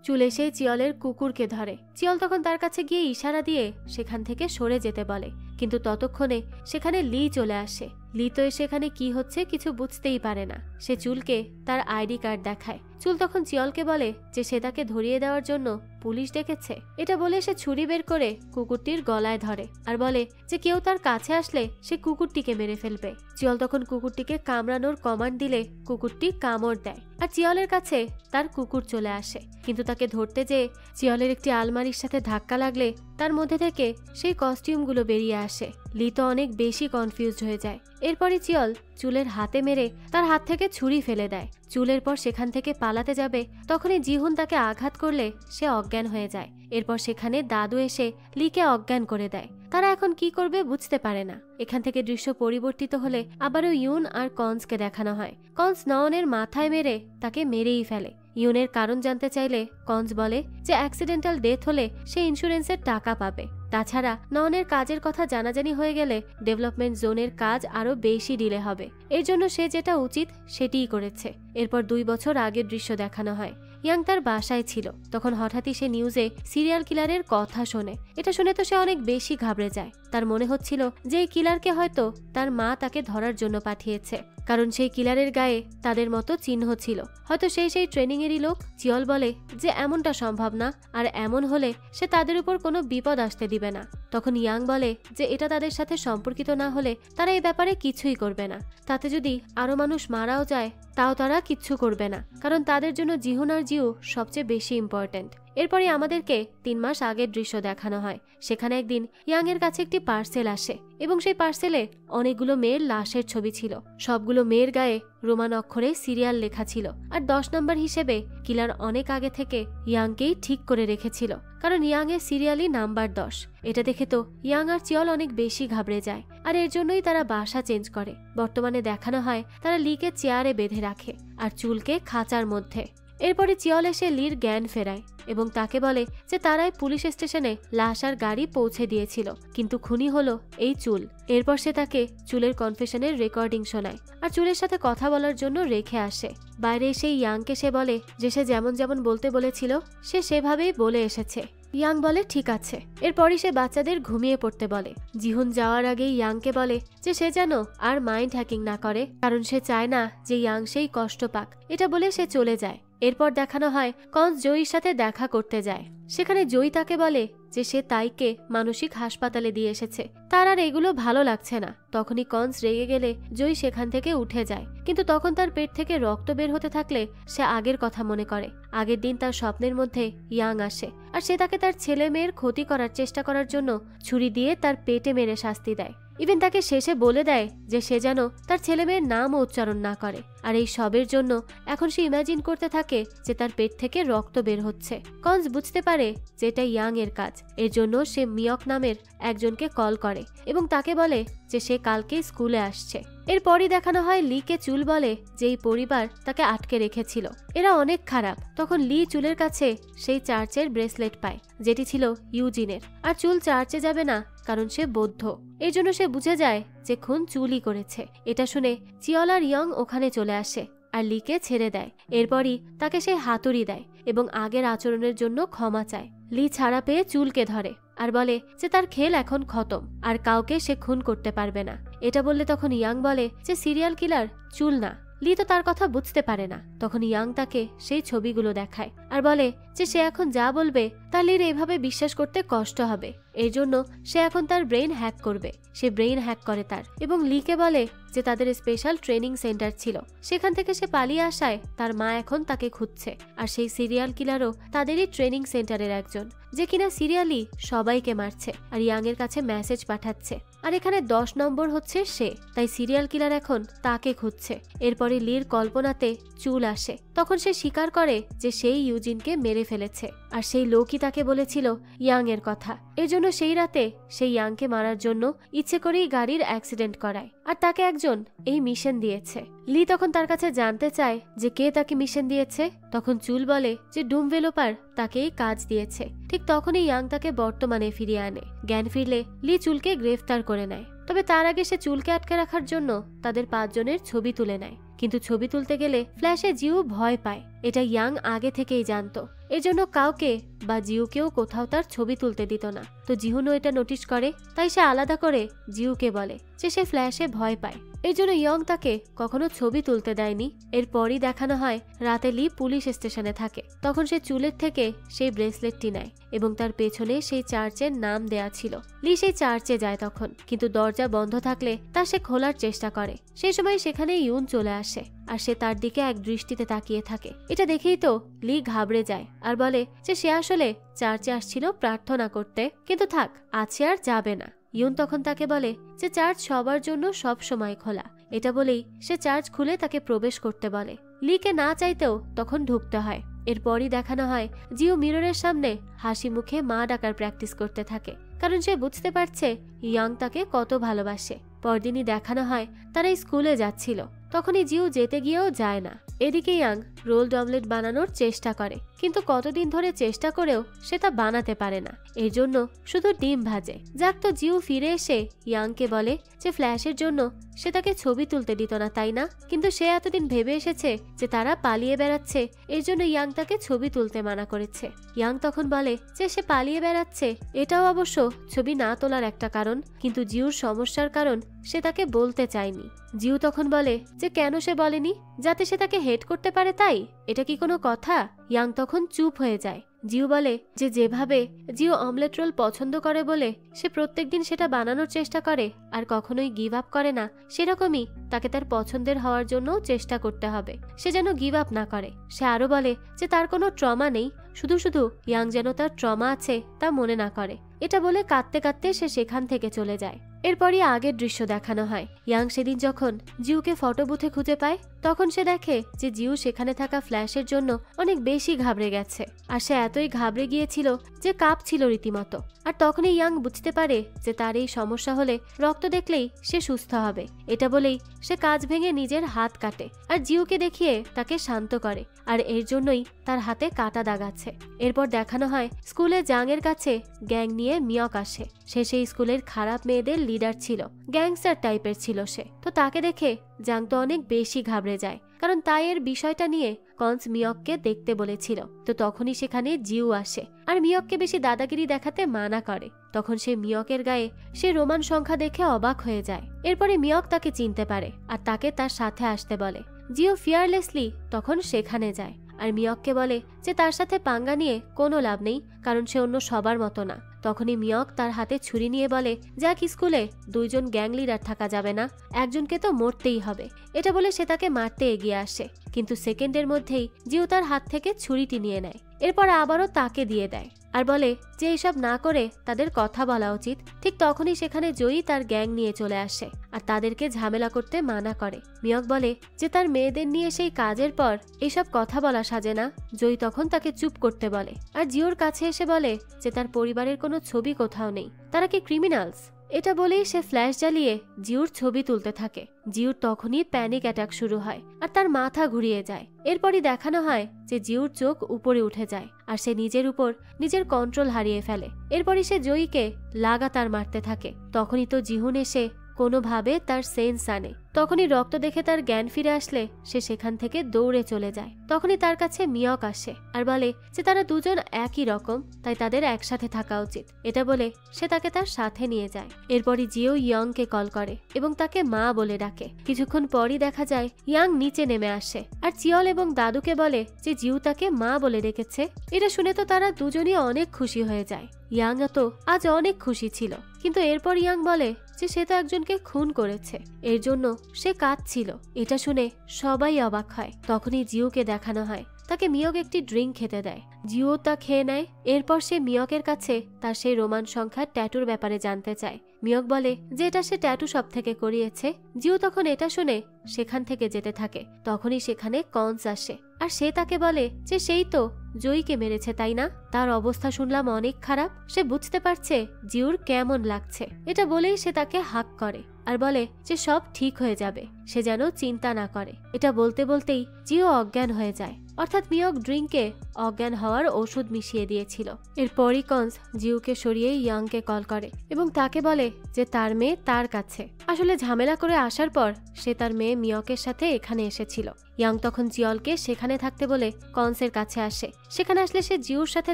চুল এসে চিয়লের কুকুরকে ধরে। চিয়ল তখন তার কাছে গিয়ে ইশারা দিয়ে সেখান থেকে সরে যেতে বলে, কিন্তু ততক্ষণে সেখানে লি চলে আসে। লি তো সেখানে কি হচ্ছে কিছু বুঝতেই পারে না। সে চুলকে তার আইডি কার্ড দেখায়। চুল তখন চিয়লকে বলে যে সে তাকে ধরিয়ে দেওয়ার জন্য পুলিশ ডেকেছে। এটা বলে সে ছুরি বের করে কুকুরটির গলায় ধরে আর বলে যে কেউ তার কাছে আসলে সে কুকুরটিকে মেরে ফেলবে। চিয়ল তখন কুকুরটিকে কামড়ানোর কমান্ড দিলে কুকুরটি কামড় দেয় আর চিয়লের কাছে তার কুকুর চলে আসে, কিন্তু তাকে ধরতে যেয়ে চিয়লের একটি আলমারির সাথে ধাক্কা লাগলে তার মধ্যে থেকে সেই কস্টিউমগুলো বেরিয়ে আসে। লি তো অনেক বেশি কনফিউজড হয়ে যায়। এরপরই চিয়ল চুলের হাতে মেরে তার হাত থেকে ছুরি ফেলে দেয়। চুলের পর সেখান থেকে পালাতে যাবে তখনই জিহুন তাকে আঘাত করলে সে অজ্ঞান হয়ে যায়। এরপর সেখানে দাদু এসে লিকে অজ্ঞান করে দেয়। তারা এখন কি করবে বুঝতে পারে না। এখান থেকে দৃশ্য পরিবর্তিত হলে আবারও ইউন আর কনসকে দেখানো হয়। কনস নয়নের মাথায় মেরে তাকে মেরেই ফেলে। ইউনের কারণ জানতে চাইলে কনস বলে যে অ্যাক্সিডেন্টাল ডেথ হলে সে ইন্স্যুরেন্সের টাকা পাবে। তাছাড়া ননের কাজের কথা জানাজানি হয়ে গেলে ডেভেলপমেন্ট জোনের কাজ আরো বেশি ডিলে হবে। এর জন্য সে যেটা উচিত সেটিই করেছে। এরপর 2 বছর আগের দৃশ্য দেখানো হয়। ইয়াং তার বাসায় ছিল, তখন হঠাৎই সে নিউজে সিরিয়াল কিলারের কথা শোনে। এটা শুনে তো সে অনেক বেশি ঘাবড়ে যায়। তার মনে হচ্ছিল যে এই কিলারকে হয়তো তার মা তাকে ধরার জন্য পাঠিয়েছে, কারণ সেই কিলারের গায়ে তাদের মতো চিহ্ন ছিল। হয়তো সেই ট্রেনিং এরই লোক। চিয়ল বলে যে এমনটা সম্ভব না, আর এমন হলে সে তাদের উপর কোনো বিপদ আসতে দিবে না। তখন ইয়াং বলে যে এটা তাদের সাথে সম্পর্কিত না হলে তারা এই ব্যাপারে কিছুই করবে না। তাতে যদি আরো মানুষ মারাও যায় তাও তারা কিচ্ছু করবে না, কারণ তাদের জন্য জিহুন আর জিউ সবচেয়ে বেশি ইম্পর্টেন্ট। এরপরে আমাদেরকে 3 মাস আগের দৃশ্য দেখানো হয়। সেখানে একদিন ইয়াং এর কাছে একটি পার্সেল আসে এবং সেই পার্সেলে অনেকগুলো মেয়ের লাশের ছবি ছিল। সবগুলো মেয়ের গায়ে রোমান অক্ষরে সিরিয়াল লেখা ছিল, আর 10 নম্বর হিসেবে কিলার অনেক আগে থেকে ইয়াংকেই ঠিক করে রেখেছিল, কারণ ইয়াং এর সিরিয়ালই নাম্বার 10। এটা দেখে তো ইয়াং আর চিয়ল অনেক বেশি ঘাবড়ে যায়, আর এর জন্যই তারা বাসা চেঞ্জ করে। বর্তমানে দেখানো হয় তারা লিকে চেয়ারে বেঁধে রাখে আর চুলকে খাঁচার মধ্যে। এরপরে চিয়ল এসে লির জ্ঞান ফেরায় এবং তাকে বলে যে তারাই পুলিশ স্টেশনে লাশ আর গাড়ি পৌঁছে দিয়েছিল, কিন্তু খুনি হলো এই চুল। এরপর সে তাকে চুলের কনফেশনের রেকর্ডিং শোনায় আর চুলের সাথে কথা বলার জন্য রেখে আসে। বাইরে এসে ইয়াংকে সে বলে যে সে যেমন যেমন বলতে বলেছিল সে সেভাবেই বলে এসেছে। ইয়াং বলে ঠিক আছে। এরপরই সে বাচ্চাদের ঘুমিয়ে পড়তে বলে। জিহুন যাওয়ার আগেই ইয়াংকে বলে যে সে যেন আর মাইন্ড হ্যাকিং না করে, কারণ সে চায় না যে ইয়াং সেই কষ্ট পাক। এটা বলে সে চলে যায়। এরপর দেখানো হয় কনস জয়ীর সাথে দেখা করতে যায়। সেখানে জয়ী তাকে বলে যে সে তাইকে মানসিক হাসপাতালে দিয়ে এসেছে, তার আর এগুলো ভালো লাগছে না। তখনই কনস রেগে গেলে জয়ী সেখান থেকে উঠে যায়, কিন্তু তখন তার পেট থেকে রক্ত বের হতে থাকলে সে আগের কথা মনে করে। আগের দিন তার স্বপ্নের মধ্যে ইয়াং আসে আর সে তাকে তার ছেলে মেয়ের ক্ষতি করার চেষ্টা করার জন্য ছুরি দিয়ে তার পেটে মেরে শাস্তি দেয়। ইভেন তাকে শেষে বলে দেয় যে সে যেন তার ছেলে মেয়ের নামও উচ্চারণ না করে। আর এই সবের জন্য এখন সে ইমাজিন করতে থাকে যে তার পেট থেকে রক্ত বের হচ্ছে। কনস বুঝতে পারে যে এটা ইয়াং এর কাজ। এর জন্য সে মিয়ক নামের একজনকে কল করে এবং তাকে বলে যে সে কালকে স্কুলে আসছে। এরপরই দেখানো হয় লিকে চুল বলে যে এই পরিবার তাকে আটকে রেখেছিল, এরা অনেক খারাপ। তখন লি চুলের কাছে সেই চার্চের ব্রেসলেট পায় যেটি ছিল ইউজিনের, আর চুল চার্চে যাবে না কারণ সে বৌদ্ধ। এই জন্য সে বুঝে যায় যে খুন চুলই করেছে। এটা শুনে চিয়ল আর ইয়ং ওখানে চলে আসে আর লিকে ছেড়ে দেয়। এরপরই তাকে সে হাতুড়ি দেয় এবং আগের আচরণের জন্য ক্ষমা চায়। লি ছাড়া পেয়ে চুলকে ধরে আর বলে যে তার খেল এখন খতম, আর কাউকে সে খুন করতে পারবে না। এটা বললে তখন ইয়াং বলে যে সিরিয়াল কিলার চুল না। লি তো তার কথা বুঝতে পারে না। তখন ইয়াং তাকে সেই ছবিগুলো দেখায় আর বলে যে সে এখন যা বলবে তা লির এভাবে বিশ্বাস করতে কষ্ট হবে। এর জন্য সে এখন তার ব্রেইন হ্যাক করবে। সে ব্রেইন হ্যাক করে তার এবং লিকে বলে যে তাদের স্পেশাল ট্রেনিং সেন্টার ছিল, সেখান থেকে সে পালিয়ে আসায় তার মা এখন তাকে খুঁজছে। আর সেই সিরিয়াল কিলারও তাদেরই ট্রেনিং সেন্টারের একজন, যে কিনা সিরিয়ালি সবাইকে মারছে আর ইয়াং এর কাছে মেসেজ পাঠাচ্ছে। আর এখানে 10 নম্বর হচ্ছে সে, তাই সিরিয়াল কিলার এখন তাকে খুঁজছে। এরপরে লির কল্পনাতে চুল আসে। তখন সে স্বীকার করে যে সেই ইউজিনকে মেরে ফেলেছে আর সেই লোকই তাকে বলেছিল ইয়াং এর কথা। এজন্য সেই রাতে সেই ইয়াংকে মারার জন্য ইচ্ছে করেই গাড়ির অ্যাক্সিডেন্ট করায় আর তাকে একজন এই মিশন দিয়েছে। লি তখন তার কাছে জানতে চায় যে কে তাকে মিশন দিয়েছে। তখন চুল বলে যে ডুমভেলোপার তাকে এই কাজ দিয়েছে। ঠিক তখনই ইয়াং তাকে বর্তমানে ফিরিয়ে আনে। জ্ঞান ফিরলে লি চুলকে গ্রেফতার করে নেয়, তবে তার আগে সে চুলকে আটকে রাখার জন্য তাদের 5 জনের ছবি তুলে নেয়। কিন্তু ছবি তুলতে গেলে ফ্ল্যাশে জিউ ভয় পায়। এটা ইয়াং আগে থেকেই জানতো, এজন্য কাউকে বা জিউকেও কোথাও তার ছবি তুলতে দিত না। তো জিহুনও এটা নোটিশ করে, তাই সে আলাদা করে জিউকে বলে যে সে ফ্ল্যাশে ভয় পায়। এই জন্য ইয়ং তাকে কখনো ছবি তুলতে দেয়নি। এরপরই দেখানো হয় রাতে লি পুলিশ স্টেশনে থাকে। তখন সে চুলের থেকে সেই ব্রেসলেটটি নেয় এবং তার পেছনে সেই চার্চের নাম দেয়া ছিল। লি সেই চার্চে যায় তখন, কিন্তু দরজা বন্ধ থাকলে তা সে খোলার চেষ্টা করে। সেই সময় সেখানে ইউন চলে আসে আর সে তার দিকে এক দৃষ্টিতে তাকিয়ে থাকে। এটা দেখেই তো লি ঘাবড়ে যায় আর বলে যে সে আসলে চার্চে আসছিল প্রার্থনা করতে, কিন্তু থাক আছে আর যাবে না। ইউন তখন তাকে বলে যে চার্চ সবার জন্য সব সময় খোলা। এটা বলেই সে চার্চ খুলে তাকে প্রবেশ করতে বলে। লিকে না চাইতেও তখন ঢুকতে হয়। এরপরই দেখানো হয় জিও মিররের সামনে হাসি মুখে মা ডাকার প্র্যাকটিস করতে থাকে, কারণ সে বুঝতে পারছে ইয়াং তাকে কত ভালোবাসে। পরদিনই দেখানো হয় তারা স্কুলে যাচ্ছিল। তখনই জিও যেতে গিয়েও যায় না। এদিকে ইয়াং রোলড অমলেট বানানোর চেষ্টা করে, কিন্তু কতদিন ধরে চেষ্টা করেও সে তা বানাতে পারে না, এর জন্য শুধু ডিম ভাজে। যাক, তো জিউ ফিরে এসে ইয়াংকে বলে যে ফ্ল্যাশের জন্য সে তাকে ছবি তুলতে দিত না, তাই না? কিন্তু সে এতদিন ভেবে এসেছে যে তারা পালিয়ে বেড়াচ্ছে, এর জন্য ইয়াং তাকে ছবি তুলতে মানা করেছে। ইয়াং তখন বলে যে সে পালিয়ে বেড়াচ্ছে, এটাও অবশ্য ছবি না তোলার একটা কারণ, কিন্তু জিউর সমস্যার কারণ সে তাকে বলতে চায়নি। জিউ তখন বলে যে কেন সে বলেনি, যাতে সে তাকে হেট করতে পারে, তাই এটা কি কোনো কথা? ইয়াং তখন চুপ হয়ে যায়। জিউ বলে যে যেভাবে জিউ অমলেট রোল পছন্দ করে বলে সে প্রত্যেকদিন সেটা বানানোর চেষ্টা করে আর কখনোই গিভ আপ করে না, সেরকমই তাকে তার পছন্দের হওয়ার জন্য চেষ্টা করতে হবে, সে যেন গিভ আপ না করে। সে আরো বলে যে তার কোনো ট্রমা নেই, শুধু শুধু ইয়াং যেন তার ট্রমা আছে তা মনে না করে। এটা বলে কাঁদতে কাঁদতে সে সেখান থেকে চলে যায়। এরপরই আগের দৃশ্য দেখানো হয়। ইয়াং সেদিন যখন জিউকে ফটো বুথে খুঁজে পায়, তখন সে দেখে যে জিউ সেখানে থাকা ফ্ল্যাশের জন্য অনেক বেশি ঘাবড়ে গেছে, আর সে এতই ঘাবড়ে গিয়েছিল যে কাঁপছিল রীতিমতো। আর তখনই ইয়াং বুঝতে পারে যে তার এই সমস্যা হলে রক্ত দেখলেই সে সুস্থ হবে। এটা বলেই সে কাঁচ ভেঙে নিজের হাত কাটে আর জিউকে দেখিয়ে তাকে শান্ত করে, আর এর জন্যই তার হাতে কাটা দাগ আছে। এরপর দেখানো হয় স্কুলে জাংয়ের কাছে গ্যাং নিয়ে মিয়ক আসে। সে সেই স্কুলের খারাপ মেয়েদের লিডার ছিল, গ্যাংস্টার টাইপের ছিল সে। তো তাকে দেখে জাং তো অনেক বেশি ঘাবড়ে যায়, কারণ তাই এর বিষয়টা নিয়ে কনস মিয়ককে দেখতে বলেছিল। তো তখনই সেখানে জিউ আসে আর মিয়ককে বেশি দাদাগিরি দেখাতে মানা করে। তখন সে মিয়কের গায়ে সে রোমান সংখ্যা দেখে অবাক হয়ে যায়। এরপরে মিয়ক তাকে চিনতে পারে আর তাকে তার সাথে আসতে বলে। জিও ফিয়ারলেসলি তখন সেখানে যায় আর মিয়ককে বলে যে তার সাথে পাঙ্গা নিয়ে কোনো লাভ নেই, কারণ সে অন্য সবার মতো না। তখনই মিয়ক তার হাতে ছুরি নিয়ে বলে যাক, স্কুলে দুইজন গ্যাং লিডার থাকা যাবে না, একজনকে তো মরতেই হবে। এটা বলে সে তাকে মারতে এগিয়ে আসে, কিন্তু সেকেন্ডের মধ্যেই জিউ তার হাত থেকে ছুরিটি নিয়ে নেয়। এরপর আবারও তাকে দিয়ে দেয় আর বলে যে এইসব না করে তাদের কথা বলা উচিত। ঠিক তখনই সেখানে জয়ী তার গ্যাং নিয়ে চলে আসে আর তাদেরকে ঝামেলা করতে মানা করে। মিয়ক বলে যে তার মেয়েদের নিয়ে সেই কাজের পর এইসব কথা বলা সাজে না। জয়ী তখন তাকে চুপ করতে বলে আর জিওর কাছে এসে বলে যে তার পরিবারের কোনো ছবি কোথাও নেই, তারা কি ক্রিমিনালস? এটা বলেই সে ফ্ল্যাশ জ্বালিয়ে জিউর ছবি তুলতে থাকে। জিউর তখনই প্যানিক অ্যাটাক শুরু হয় আর তার মাথা ঘুরিয়ে যায়। এরপরই দেখানো হয় যে জিউর চোখ উপরে উঠে যায় আর সে নিজের উপর নিজের কন্ট্রোল হারিয়ে ফেলে। এরপরই সে জয়ীকে লাগাতার মারতে থাকে। তখনই তো জিহুন এসে কোনোভাবে তার সেন্স আনে। তখনই রক্ত দেখে তার জ্ঞান ফিরে আসলে সে সেখান থেকে দৌড়ে চলে যায়। তখনই তার কাছে মিয়ক আসে আর বলে যে তারা দুজন একই রকম, তাই তাদের একসাথে থাকা উচিত। এটা বলে সে তাকে তার সাথে নিয়ে যায়। এরপরই জিও ইয়ংকে কল করে এবং তাকে মা বলে ডাকে। কিছুক্ষণ পরই দেখা যায় ইয়াং নিচে নেমে আসে আর চিয়ল এবং দাদুকে বলে যে জিউ তাকে মা বলে ডেকেছে। এটা শুনে তো তারা দুজনই অনেক খুশি হয়ে যায়। ইয়াং তো আজ অনেক খুশি ছিল, কিন্তু এরপর ইয়াং বলে যে সে তো একজনকে খুন করেছে, এর জন্য সে কাঁদছিল। এটা শুনে সবাই অবাক হয়। তখনই জিউকে দেখানো হয় তাকে মিয়ক একটি ড্রিঙ্ক খেতে দেয়। জিও তা খেয়ে নেয়। এরপর সে মিয়কের কাছে তার সেই রোমান সংখ্যার ট্যাটুর ব্যাপারে জানতে চায়। মিয়ক বলে যে এটা সে ট্যাটু সব থেকে করিয়েছে। জিও তখন এটা শুনে সেখান থেকে যেতে থাকে। তখনই সেখানে কনস আসে আর সে তাকে বলে যে সেই তো জয়ীকে মেরেছে, তাই না? তার অবস্থা শুনলাম অনেক খারাপ। সে বুঝতে পারছে জিউর কেমন লাগছে। এটা বলেই সে তাকে হাক করে আর বলে যে সব ঠিক হয়ে যাবে, সে যেন চিন্তা না করে। এটা বলতে বলতেই জিও অজ্ঞান হয়ে যায়, অর্থাৎ মিয়ক ড্রিঙ্কে অজ্ঞান হওয়ার ওষুধ মিশিয়ে দিয়েছিল। এরপরই কনস জিউকে সরিয়ে ইয়াংকে কল করে এবং তাকে বলে যে তার মেয়ে তার কাছে। আসলে ঝামেলা করে আসার পর সে তার মেয়ে মিয়কের সাথে এখানে এসেছিল। ইয়াং তখন জিয়লকে সেখানে থাকতে বলে কনসের কাছে আসে। সেখানে আসলে সে জিউর সাথে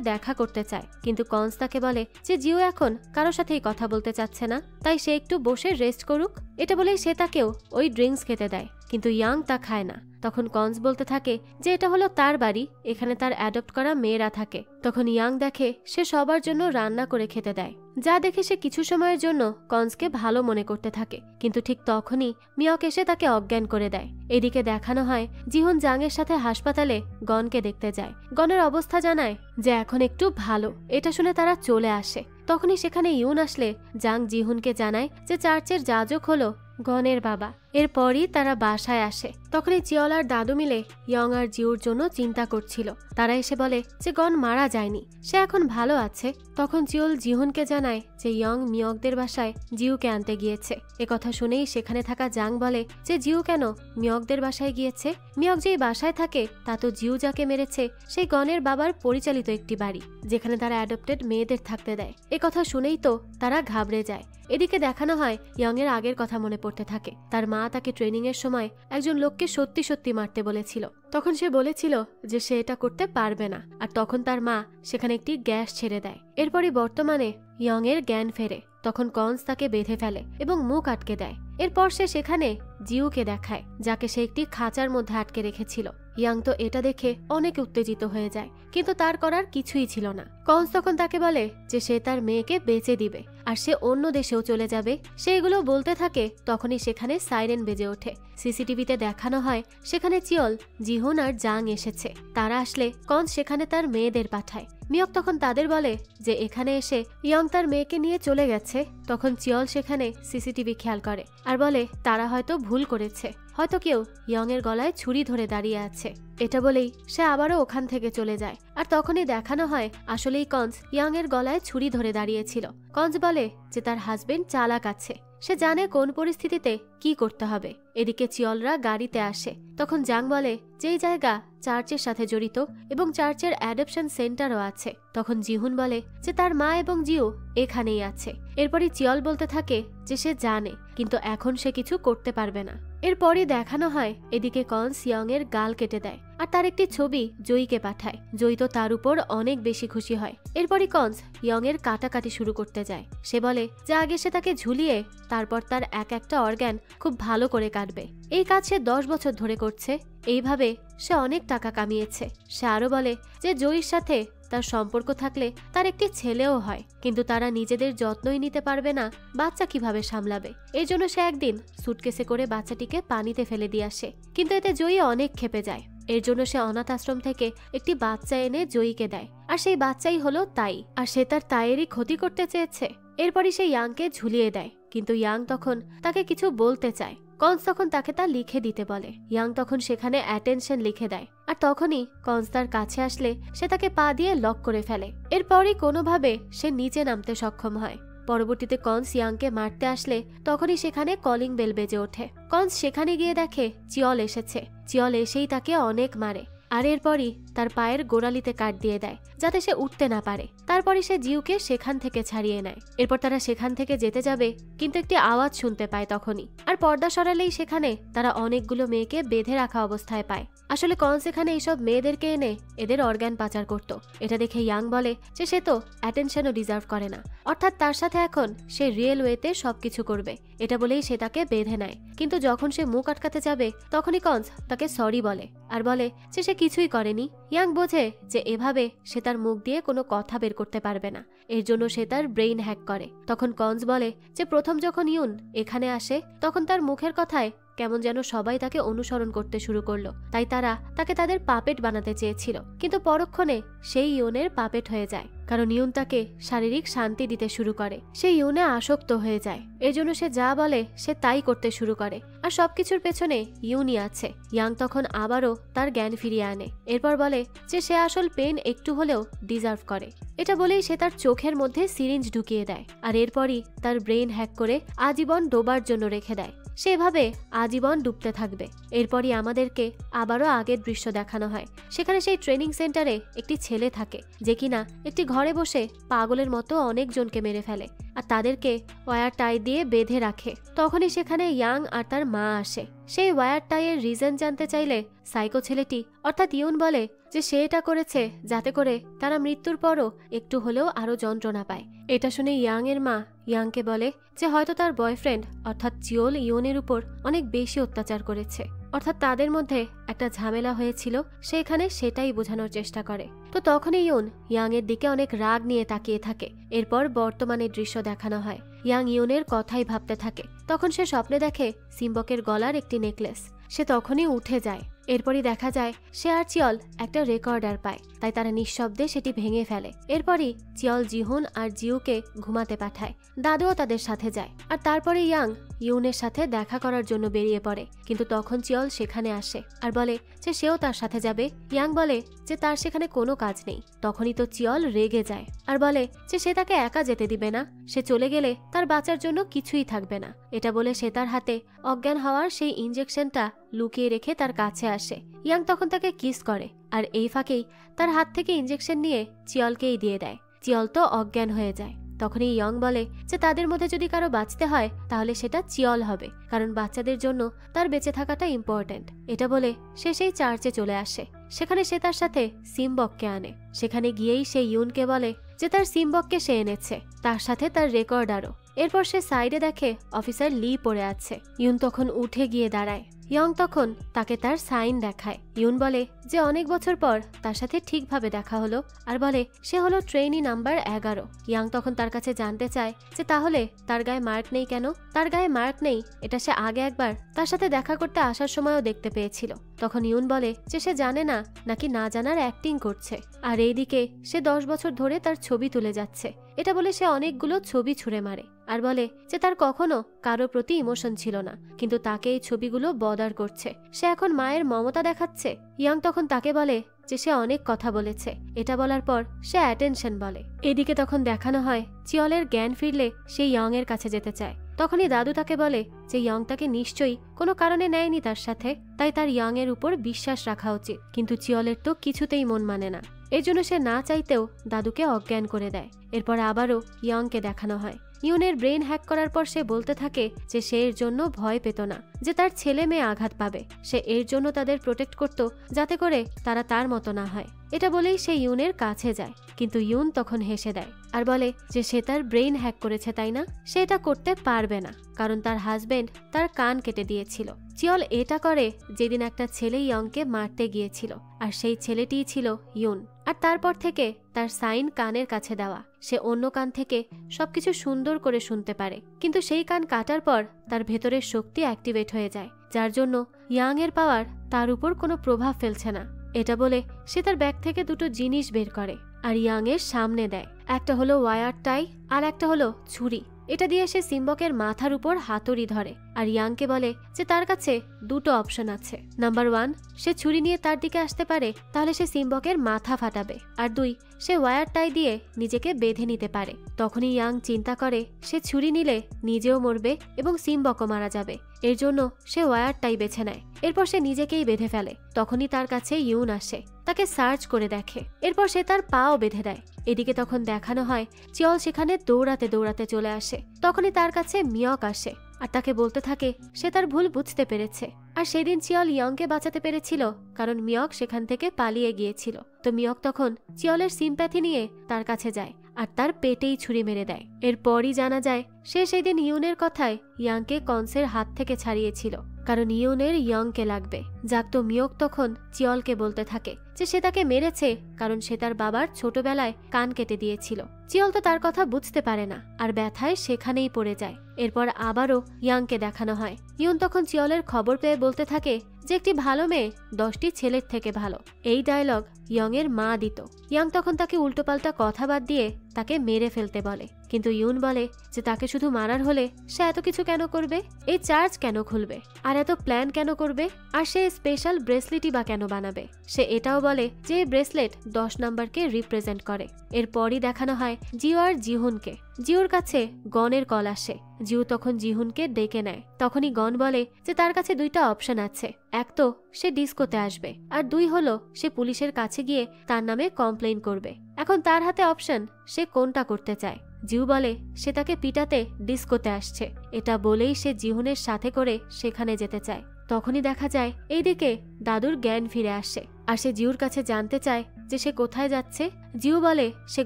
দেখা করতে চায়, কিন্তু কনস তাকে বলে যে জিউ এখন কারোর সাথেই কথা বলতে চাচ্ছে না, তাই সে একটু বসে রেস্ট করুক। এটা বলেই সে তাকেও ওই ড্রিঙ্কস খেতে দেয়, কিন্তু ইয়াং তা খায় না। তখন কনস বলতে থাকে যে এটা হলো তার বাড়ি, এখানে তার অ্যাডপ্ট করা মেয়েরা থাকে। তখন ইয়াং দেখে সে সবার জন্য রান্না করে খেতে দেয়, যা দেখে সে কিছু সময়ের জন্য কনসকে ভালো মনে করতে থাকে, কিন্তু ঠিক তখনই মিয়ক এসে তাকে অজ্ঞান করে দেয়। এদিকে দেখানো হয় জিহুন জাংয়ের সাথে হাসপাতালে গনকে দেখতে যায়। গনের অবস্থা জানায় যে এখন একটু ভালো। এটা শুনে তারা চলে আসে। তখনই সেখানে ইউন আসলে জাং জিহুনকে জানায় যে চার্চের যাজক হলো গনের বাবা। এরপরই তারা বাসায় আসে। তখনই চিয়ল আর দাদু মিলে ইয়ং আর জিউর জন্য চিন্তা করছিল। তারা এসে বলে যে গন মারা যায়নি, সে এখন ভালো আছে। তখন চিয়ল জিহুনকে জানায় যে ইয়ং মিয়কদের বাসায় জিউকে আনতে গিয়েছে। একথা শুনেই সেখানে থাকা জাং বলে যে জিউ কেন মিয়কদের বাসায় গিয়েছে? মিয়ক যেই বাসায় থাকে তা তো জিউ যাকে মেরেছে সেই গনের বাবার পরিচালিত একটি বাড়ি, যেখানে তারা অ্যাডপ্টেড মেয়েদের থাকতে দেয়। একথা শুনেই তো তারা ঘাবড়ে যায়। এদিকে দেখানো হয় ইয়ং এর আগের কথা মনে পড়তে থাকে। তার মা তাকে ট্রেনিং এর সময় একজন লোককে সত্যি সত্যি মারতে বলেছিল। তখন সে বলেছিল যে সে এটা করতে পারবে না, আর তখন তার মা সেখানে একটি গ্যাস ছেড়ে দেয়। এরপরই বর্তমানে ইয়ং এর জ্ঞান ফেরে। তখন কনস তাকে বেঁধে ফেলে এবং মুখ আটকে দেয়। এরপর সে সেখানে জিউকে দেখায়, যাকে সে একটি খাঁচার মধ্যে আটকে রেখেছিল। ইয়াং তো এটা দেখে অনেক উত্তেজিত হয়ে যায়, কিন্তু তার করার কিছুই ছিল না। কনস তখন তাকে বলে যে সে তার মেয়েকে বেঁচে দিবে আর সে অন্য দেশেও চলে যাবে। সে এগুলো বলতে থাকে, তখনই সেখানে সাইরেন বেজে ওঠে। সিসিটিভিতে দেখানো হয় সেখানে চিয়ল, জিহুন আর জাং এসেছে। তারা আসলে কনস সেখানে তার মেয়েদের পাঠায়। মিয়ক তখন তাদের বলে যে এখানে এসে ইয়ং তার মেয়েকে নিয়ে চলে গেছে। তখন চিয়ল সেখানে সিসিটিভি খেয়াল করে আর বলে তারা হয়তো ভুল করেছে, হয়তো কেউ ইয়ং এর গলায় ছুরি ধরে দাঁড়িয়ে আছে। এটা বলেই সে আবারও ওখান থেকে চলে যায়। আর তখনই দেখানো হয় আসলেই কনস ইয়ং এর গলায় ছুরি ধরে দাঁড়িয়েছিল। কনস বলে যে তার হাজবেন্ড চালাক আছে, সে জানে কোন পরিস্থিতিতে কি করতে হবে। এদিকে চিয়লরা গাড়িতে আসে। তখন জাং বলে যে এই জায়গা চার্চের সাথে জড়িত এবং চার্চের অ্যাডপশন সেন্টারও আছে। তখন জিহুন বলে যে তার মা এবং জিউ এখানেই আছে। এরপরই চিয়ল বলতে থাকে যে সে জানে, কিন্তু এখন সে কিছু করতে পারবে না। এরপরই দেখানো হয় এদিকে কনস ইয়ং এর গাল কেটে দেয় আর তার একটি ছবি জয়ীকে পাঠায়। জয়ী তো তার উপর অনেক বেশি খুশি হয়। এরপরই কনস ইয়ং এর কাটাকাটি শুরু করতে যায়। সে বলে যে আগে সে তাকে ঝুলিয়ে তারপর তার এক একটা অর্গান খুব ভালো করে কাটবে। এই কাজ সে 10 বছর ধরে করছে। এইভাবে সে অনেক টাকা কামিয়েছে। সে আরো বলে যে জয়ীর সাথে তার সম্পর্ক থাকলে তার একটি ছেলেও হয়, কিন্তু তারা নিজেদের যত্নই নিতে পারবে না, বাচ্চা কিভাবে সামলাবে। এর জন্য সে একদিন সুটকেসে করে বাচ্চাটিকে পানিতে ফেলে দিয়ে আসে, কিন্তু এতে জয়ী অনেক ক্ষেপে যায়। এর জন্য সে অনাথ আশ্রম থেকে একটি বাচ্চা এনে জয়ীকে দেয়, আর সেই বাচ্চাই হলো তাই। আর সে তার তাইয়েরই ক্ষতি করতে চেয়েছে। এরপরই সে ইয়াংকে ঝুলিয়ে দেয়, কিন্তু ইয়াং তখন তাকে কিছু বলতে চায়। কনস তখন তাকে তা লিখে দিতে বলে। ইয়াং তখন সেখানে অ্যাটেনশন লিখে দেয়, আর তখনই কনস তার কাছে আসলে সে তাকে পা দিয়ে লক করে ফেলে। এরপরই কোনোভাবে সে নিচে নামতে সক্ষম হয়। পরবর্তীতে কনস ইয়াংকে মারতে আসলে তখনই সেখানে কলিং বেল বেজে ওঠে। কনস সেখানে গিয়ে দেখে চিয়ল এসেছে। চিয়ল এসেই তাকে অনেক মারে, আর এরপরই তার পায়ের গোড়ালিতে কাট দিয়ে দেয় যাতে সে উঠতে না পারে। তারপরে সে জিউকে সেখান থেকে ছাড়িয়ে নেয়। এরপর তারা সেখান থেকে যেতে যাবে, কিন্তু একটি আওয়াজ শুনতে পায় তখনই। আর পর্দা সরালেই সেখানে তারা অনেকগুলো মেয়েকে বেঁধে রাখা অবস্থায় পায়। আসলে কনস এখানে এইসব মেয়েদেরকে এনে এদের অর্গান পাচার করত। এটা দেখে ইয়াং বলে যে সে তো অ্যাটেনশনও ডিজার্ভ করে না, অর্থাৎ তার সাথে এখন সে রিয়েল ওয়েতে সবকিছু করবে। এটা বলেই সে তাকে বেঁধে নেয়, কিন্তু যখন সে মুখ আটকাতে যাবে তখনই কনস তাকে সরি বলে আর বলে যে সে কিছুই করেনি। ইয়াং বোঝে যে এভাবে সে তার মুখ দিয়ে কোনো কথা বের করতে পারবে না, এর জন্য সে তার ব্রেইন হ্যাক করে। তখন কনস বলে যে প্রথম যখন ইউন এখানে আসে তখন তার মুখের কথায় কেমন যেন সবাই তাকে অনুসরণ করতে শুরু করলো, তাই তারা তাকে তাদের পাপেট বানাতে চেয়েছিল। কিন্তু পরক্ষণে সেই ইউনের পাপেট হয়ে যায়, কারণ ইউন তাকে শারীরিক শান্তি দিতে শুরু করে। সে ইউনে আসক্ত হয়ে যায়। এজন্য সে যা বলে সে তাই করতে শুরু করে, আর সবকিছুর পেছনে ইউনই আছে। ইয়াং তখন আবারও তার জ্ঞান ফিরিয়ে আনে। এরপর বলে যে সে আসল পেন একটু হলেও ডিজার্ভ করে। এটা বলেই সে তার চোখের মধ্যে সিরিঞ্জ ঢুকিয়ে দেয়, আর এরপরই তার ব্রেন হ্যাক করে আজীবন ডোবার জন্য রেখে দেয়। সেভাবে আজীবন ডুবতে থাকবে। এরপরই আমাদেরকে আবারও আগের দৃশ্য দেখানো হয়। সেখানে সেই ট্রেনিং সেন্টারে একটি ছেলে থাকে যে কিনা একটি ঘরে বসে পাগলের মতো অনেকজনকে মেরে ফেলে আর তাদেরকে ওয়্যার টাই দিয়ে বেঁধে রাখে। তখনই সেখানে ইয়াং আর তার মা আসে। সেই ওয়্যার টাইয়ের রিজন জানতে চাইলে সাইকো ছেলেটি অর্থাৎ ইউন বলে যে সে এটা করেছে যাতে করে তারা মৃত্যুর পরও একটু হলেও আরো যন্ত্রণা পায়। এটা শুনে ইয়াং এর মা ইয়াংকে বলে যে হয়তো তার বয়ফ্রেন্ড অর্থাৎ চিওল ইউনের উপর অনেক বেশি অত্যাচার করেছে, অর্থাৎ তাদের মধ্যে একটা ঝামেলা হয়েছিল, সেখানে সেটাই বোঝানোর চেষ্টা করে। তো তখনই ইউন ইয়াং এর দিকে অনেক রাগ নিয়ে তাকিয়ে থাকে। এরপর বর্তমানের দৃশ্য দেখানো হয়। ইয়াং ইউনের কথাই ভাবতে থাকে। তখন সে স্বপ্নে দেখে সিম্বকের গলার একটি নেকলেস। সে তখনই উঠে যায়। এরপরই দেখা যায় সে আর চিয়ল একটা রেকর্ডার পায়, তাই তারা নিঃশব্দে সেটি ভেঙে ফেলে। এরপরই চিয়ল জিহুন আর জিউকে ঘুমাতে পাঠায়, দাদুও তাদের সাথে যায়। আর তারপরে ইয়াং ইউনের সাথে দেখা করার জন্য বেরিয়ে পড়ে, কিন্তু তখন চিয়ল সেখানে আসে আর বলে যে সেও তার সাথে যাবে। ইয়াং বলে যে তার সেখানে কোনো কাজ নেই। তখনই তো চিয়ল রেগে যায় আর বলে যে সে তাকে একা যেতে দিবে না, সে চলে গেলে তার বাঁচার জন্য কিছুই থাকবে না। এটা বলে সে তার হাতে অজ্ঞান হওয়ার সেই ইনজেকশনটা লুকিয়ে রেখে তার কাছে আসে। ইয়াং তখন তাকে কিস করে আর এই ফাঁকেই তার হাত থেকে ইনজেকশন নিয়ে চিয়লকেই দিয়ে দেয়। চিয়ল তো অজ্ঞান হয়ে যায়। তখনই ইয়ং বলে যে তাদের মধ্যে যদি কারো বাঁচতে হয় তাহলে সেটা চিয়ল হবে, কারণ বাচ্চাদের জন্য তার বেঁচে থাকাটা ইম্পর্টেন্ট। এটা বলে সে সেই চার্চে চলে আসে। সেখানে সে তার সাথে সিমবককে আনে। সেখানে গিয়েই সে ইউনকে বলে যে তার সিমবককে সে এনেছে, তার সাথে তার রেকর্ডারও। এরপর সে সাইডে দেখে অফিসার লি পড়ে আছে। ইউন তখন উঠে গিয়ে দাঁড়ায়। ইয়ং তখন তাকে তার সাইন দেখায়। ইউন বলে যে অনেক বছর পর তার সাথে ঠিকভাবে দেখা হলো আর বলে সে হলো ট্রেনি নাম্বার 11। ইয়াং তখন তার কাছে জানতে চায় যে তাহলে তার গায়ে মার্ক নেই কেন। তার গায়ে মার্ক নেই এটা সে আগে একবার তার সাথে দেখা করতে আসার সময়ও দেখতে পেয়েছিল। তখন ইউন বলে যে সে জানে না নাকি না জানার অ্যাক্টিং করছে। আর এইদিকে সে 10 বছর ধরে তার ছবি তুলে যাচ্ছে। এটা বলে সে অনেকগুলো ছবি ছুঁড়ে মারে আর বলে যে তার কখনো কারো প্রতি ইমোশন ছিল না, কিন্তু তাকে এই ছবিগুলো বদার করছে। সে এখন মায়ের মমতা দেখাচ্ছে। ইয়াং তখন তাকে বলে যে সে অনেক কথা বলেছে। এটা বলার পর সে অ্যাটেনশন বলে। এদিকে তখন দেখানো হয় চিয়লের জ্ঞান ফিরলে সে ইয়ং এর কাছে যেতে চায়। তখনই দাদু তাকে বলে যে ইয়ং তাকে নিশ্চয়ই কোনো কারণে নেয়নি তার সাথে, তাই তার ইয়ং এর উপর বিশ্বাস রাখা উচিত। কিন্তু চিয়লের তো কিছুতেই মন মানে না, এর জন্য সে না চাইতেও দাদুকে অজ্ঞান করে দেয়। এরপর আবারও ইয়ংকে দেখানো হয়। ইউনের ব্রেন হ্যাক করার পর সে বলতে থাকে যে সে এর জন্য ভয় পেত না, যে তার ছেলে মেয়ে আঘাত পাবে। সে এর জন্য তাদের প্রোটেক্ট করত যাতে করে তারা তার মতো না হয়। এটা বলেই সে ইউনের কাছে যায়, কিন্তু ইউন তখন হেসে দেয় আর বলে যে সে তার ব্রেন হ্যাক করেছে তাই না, সে এটা করতে পারবে না, কারণ তার হাজবেন্ড তার কান কেটে দিয়েছিল। চিয়ল এটা করে যেদিন একটা ছেলে ইয়ংকে মারতে গিয়েছিল, আর সেই ছেলেটিই ছিল ইউন। আর তারপর থেকে তার সাইন কানের কাছে দেওয়া। সে অন্য কান থেকে সবকিছু সুন্দর করে শুনতে পারে, কিন্তু সেই কান কাটার পর তার ভেতরের শক্তি অ্যাক্টিভেট হয়ে যায়, যার জন্য ইয়াং এর পাওয়ার তার উপর কোনো প্রভাব ফেলছে না। এটা বলে সে তার ব্যাগ থেকে দুটো জিনিস বের করে আর ইয়াং এর সামনে দেয়। একটা হলো ওয়ার টাই আর একটা হলো ছুরি। এটা দিয়ে সে সিম্বকের মাথার উপর হাতুড়ি ধরে আর ইয়াংকে বলে যে তার কাছে দুটো অপশন আছে। নাম্বার 1, সে ছুরি নিয়ে তার দিকে আসতে পারে, তাহলে সে সিম্বকের মাথা ফাটাবে। আর 2, সে ওয়্যার টাই দিয়ে নিজেকে বেঁধে নিতে পারে। তখনই ইয়াং চিন্তা করে সে ছুরি নিলে নিজেও মরবে এবং সিম্বকও মারা যাবে, এর জন্য সে ওয়্যার টাই বেছে নেয়। এরপর সে নিজেকেই বেঁধে ফেলে। তখনই তার কাছে ইউন আসে, তাকে সার্চ করে দেখে। এরপর সে তার পাও বেঁধে দেয়। এদিকে তখন দেখানো হয় চিয়ল সেখানে দৌড়াতে দৌড়াতে চলে আসে। তখনই তার কাছে মিয়ক আসে আর তাকে বলতে থাকে সে তার ভুল বুঝতে পেরেছে। আর সেদিন চিয়ল ইয়ংকে বাঁচাতে পেরেছিল কারণ মিয়ক সেখান থেকে পালিয়ে গিয়েছিল। তো মিয়ক তখন চিয়লের সিম্প্যাথি নিয়ে তার কাছে যায় আর তার পেটেই ছুরি মেরে দেয়। এরপরই জানা যায় সে সেদিন ইউনের কথায় ইয়াংকে কনসের হাত থেকে ছাড়িয়েছিল, কারণ ইউনের ইয়ংকে লাগবে। যাক, তো মিয়ক তখন চিয়লকে বলতে থাকে যে সে তাকে মেরেছে কারণ সে তার বাবার ছোটবেলায় কান কেটে দিয়েছিল। চিয়ল তো তার কথা বুঝতে পারে না আর ব্যথায় সেখানেই পড়ে যায়। এরপর আবারও ইয়াংকে দেখানো হয়। ইউন তখন চিয়লের খবর পেয়ে বলতে থাকে যে একটি ভালো মেয়ে 10টি ছেলের থেকে ভালো। এই ডায়লগ ইয়ং এর মা দিত। ইয়াং তখন তাকে উল্টোপাল্টা কথা বাদ দিয়ে তাকে মেরে ফেলতে বলে, কিন্তু ইউন বলে যে তাকে শুধু মারার হলে সে এত কিছু কেন করবে, এই চার্জ কেন খুলবে, আর এত প্ল্যান কেন করবে, আর সে স্পেশাল ব্রেসলেটই বা কেন বানাবে। সে এটাও বলে যে এই ব্রেসলেট 10 নাম্বারকে রিপ্রেজেন্ট করে। এরপরই দেখানো হয় জিও আর জিহুনকে। জিওর কাছে গনের কল আসে। জিও তখন জিহুনকে ডেকে নেয়। তখনই গন বলে যে তার কাছে 2টা অপশন আছে, এক তো সে ডিস্কোতে আসবে, আর 2 হলো সে পুলিশের কাছে গিয়ে তার নামে কমপ্লেইন করবে। এখন তার হাতে অপশন, সে কোনটা করতে চায়। জিউ বলে সে তাকে পিটাতে ডিস্কোতে আসছে। এটা বলেই সে জিহুনের সাথে করে সেখানে যেতে চায়। তখনই দেখা যায় এইদিকে দাদুর জ্ঞান ফিরে আসে আর সে জিউর কাছে জানতে চায় যে সে কোথায় যাচ্ছে। জিউ বলে সে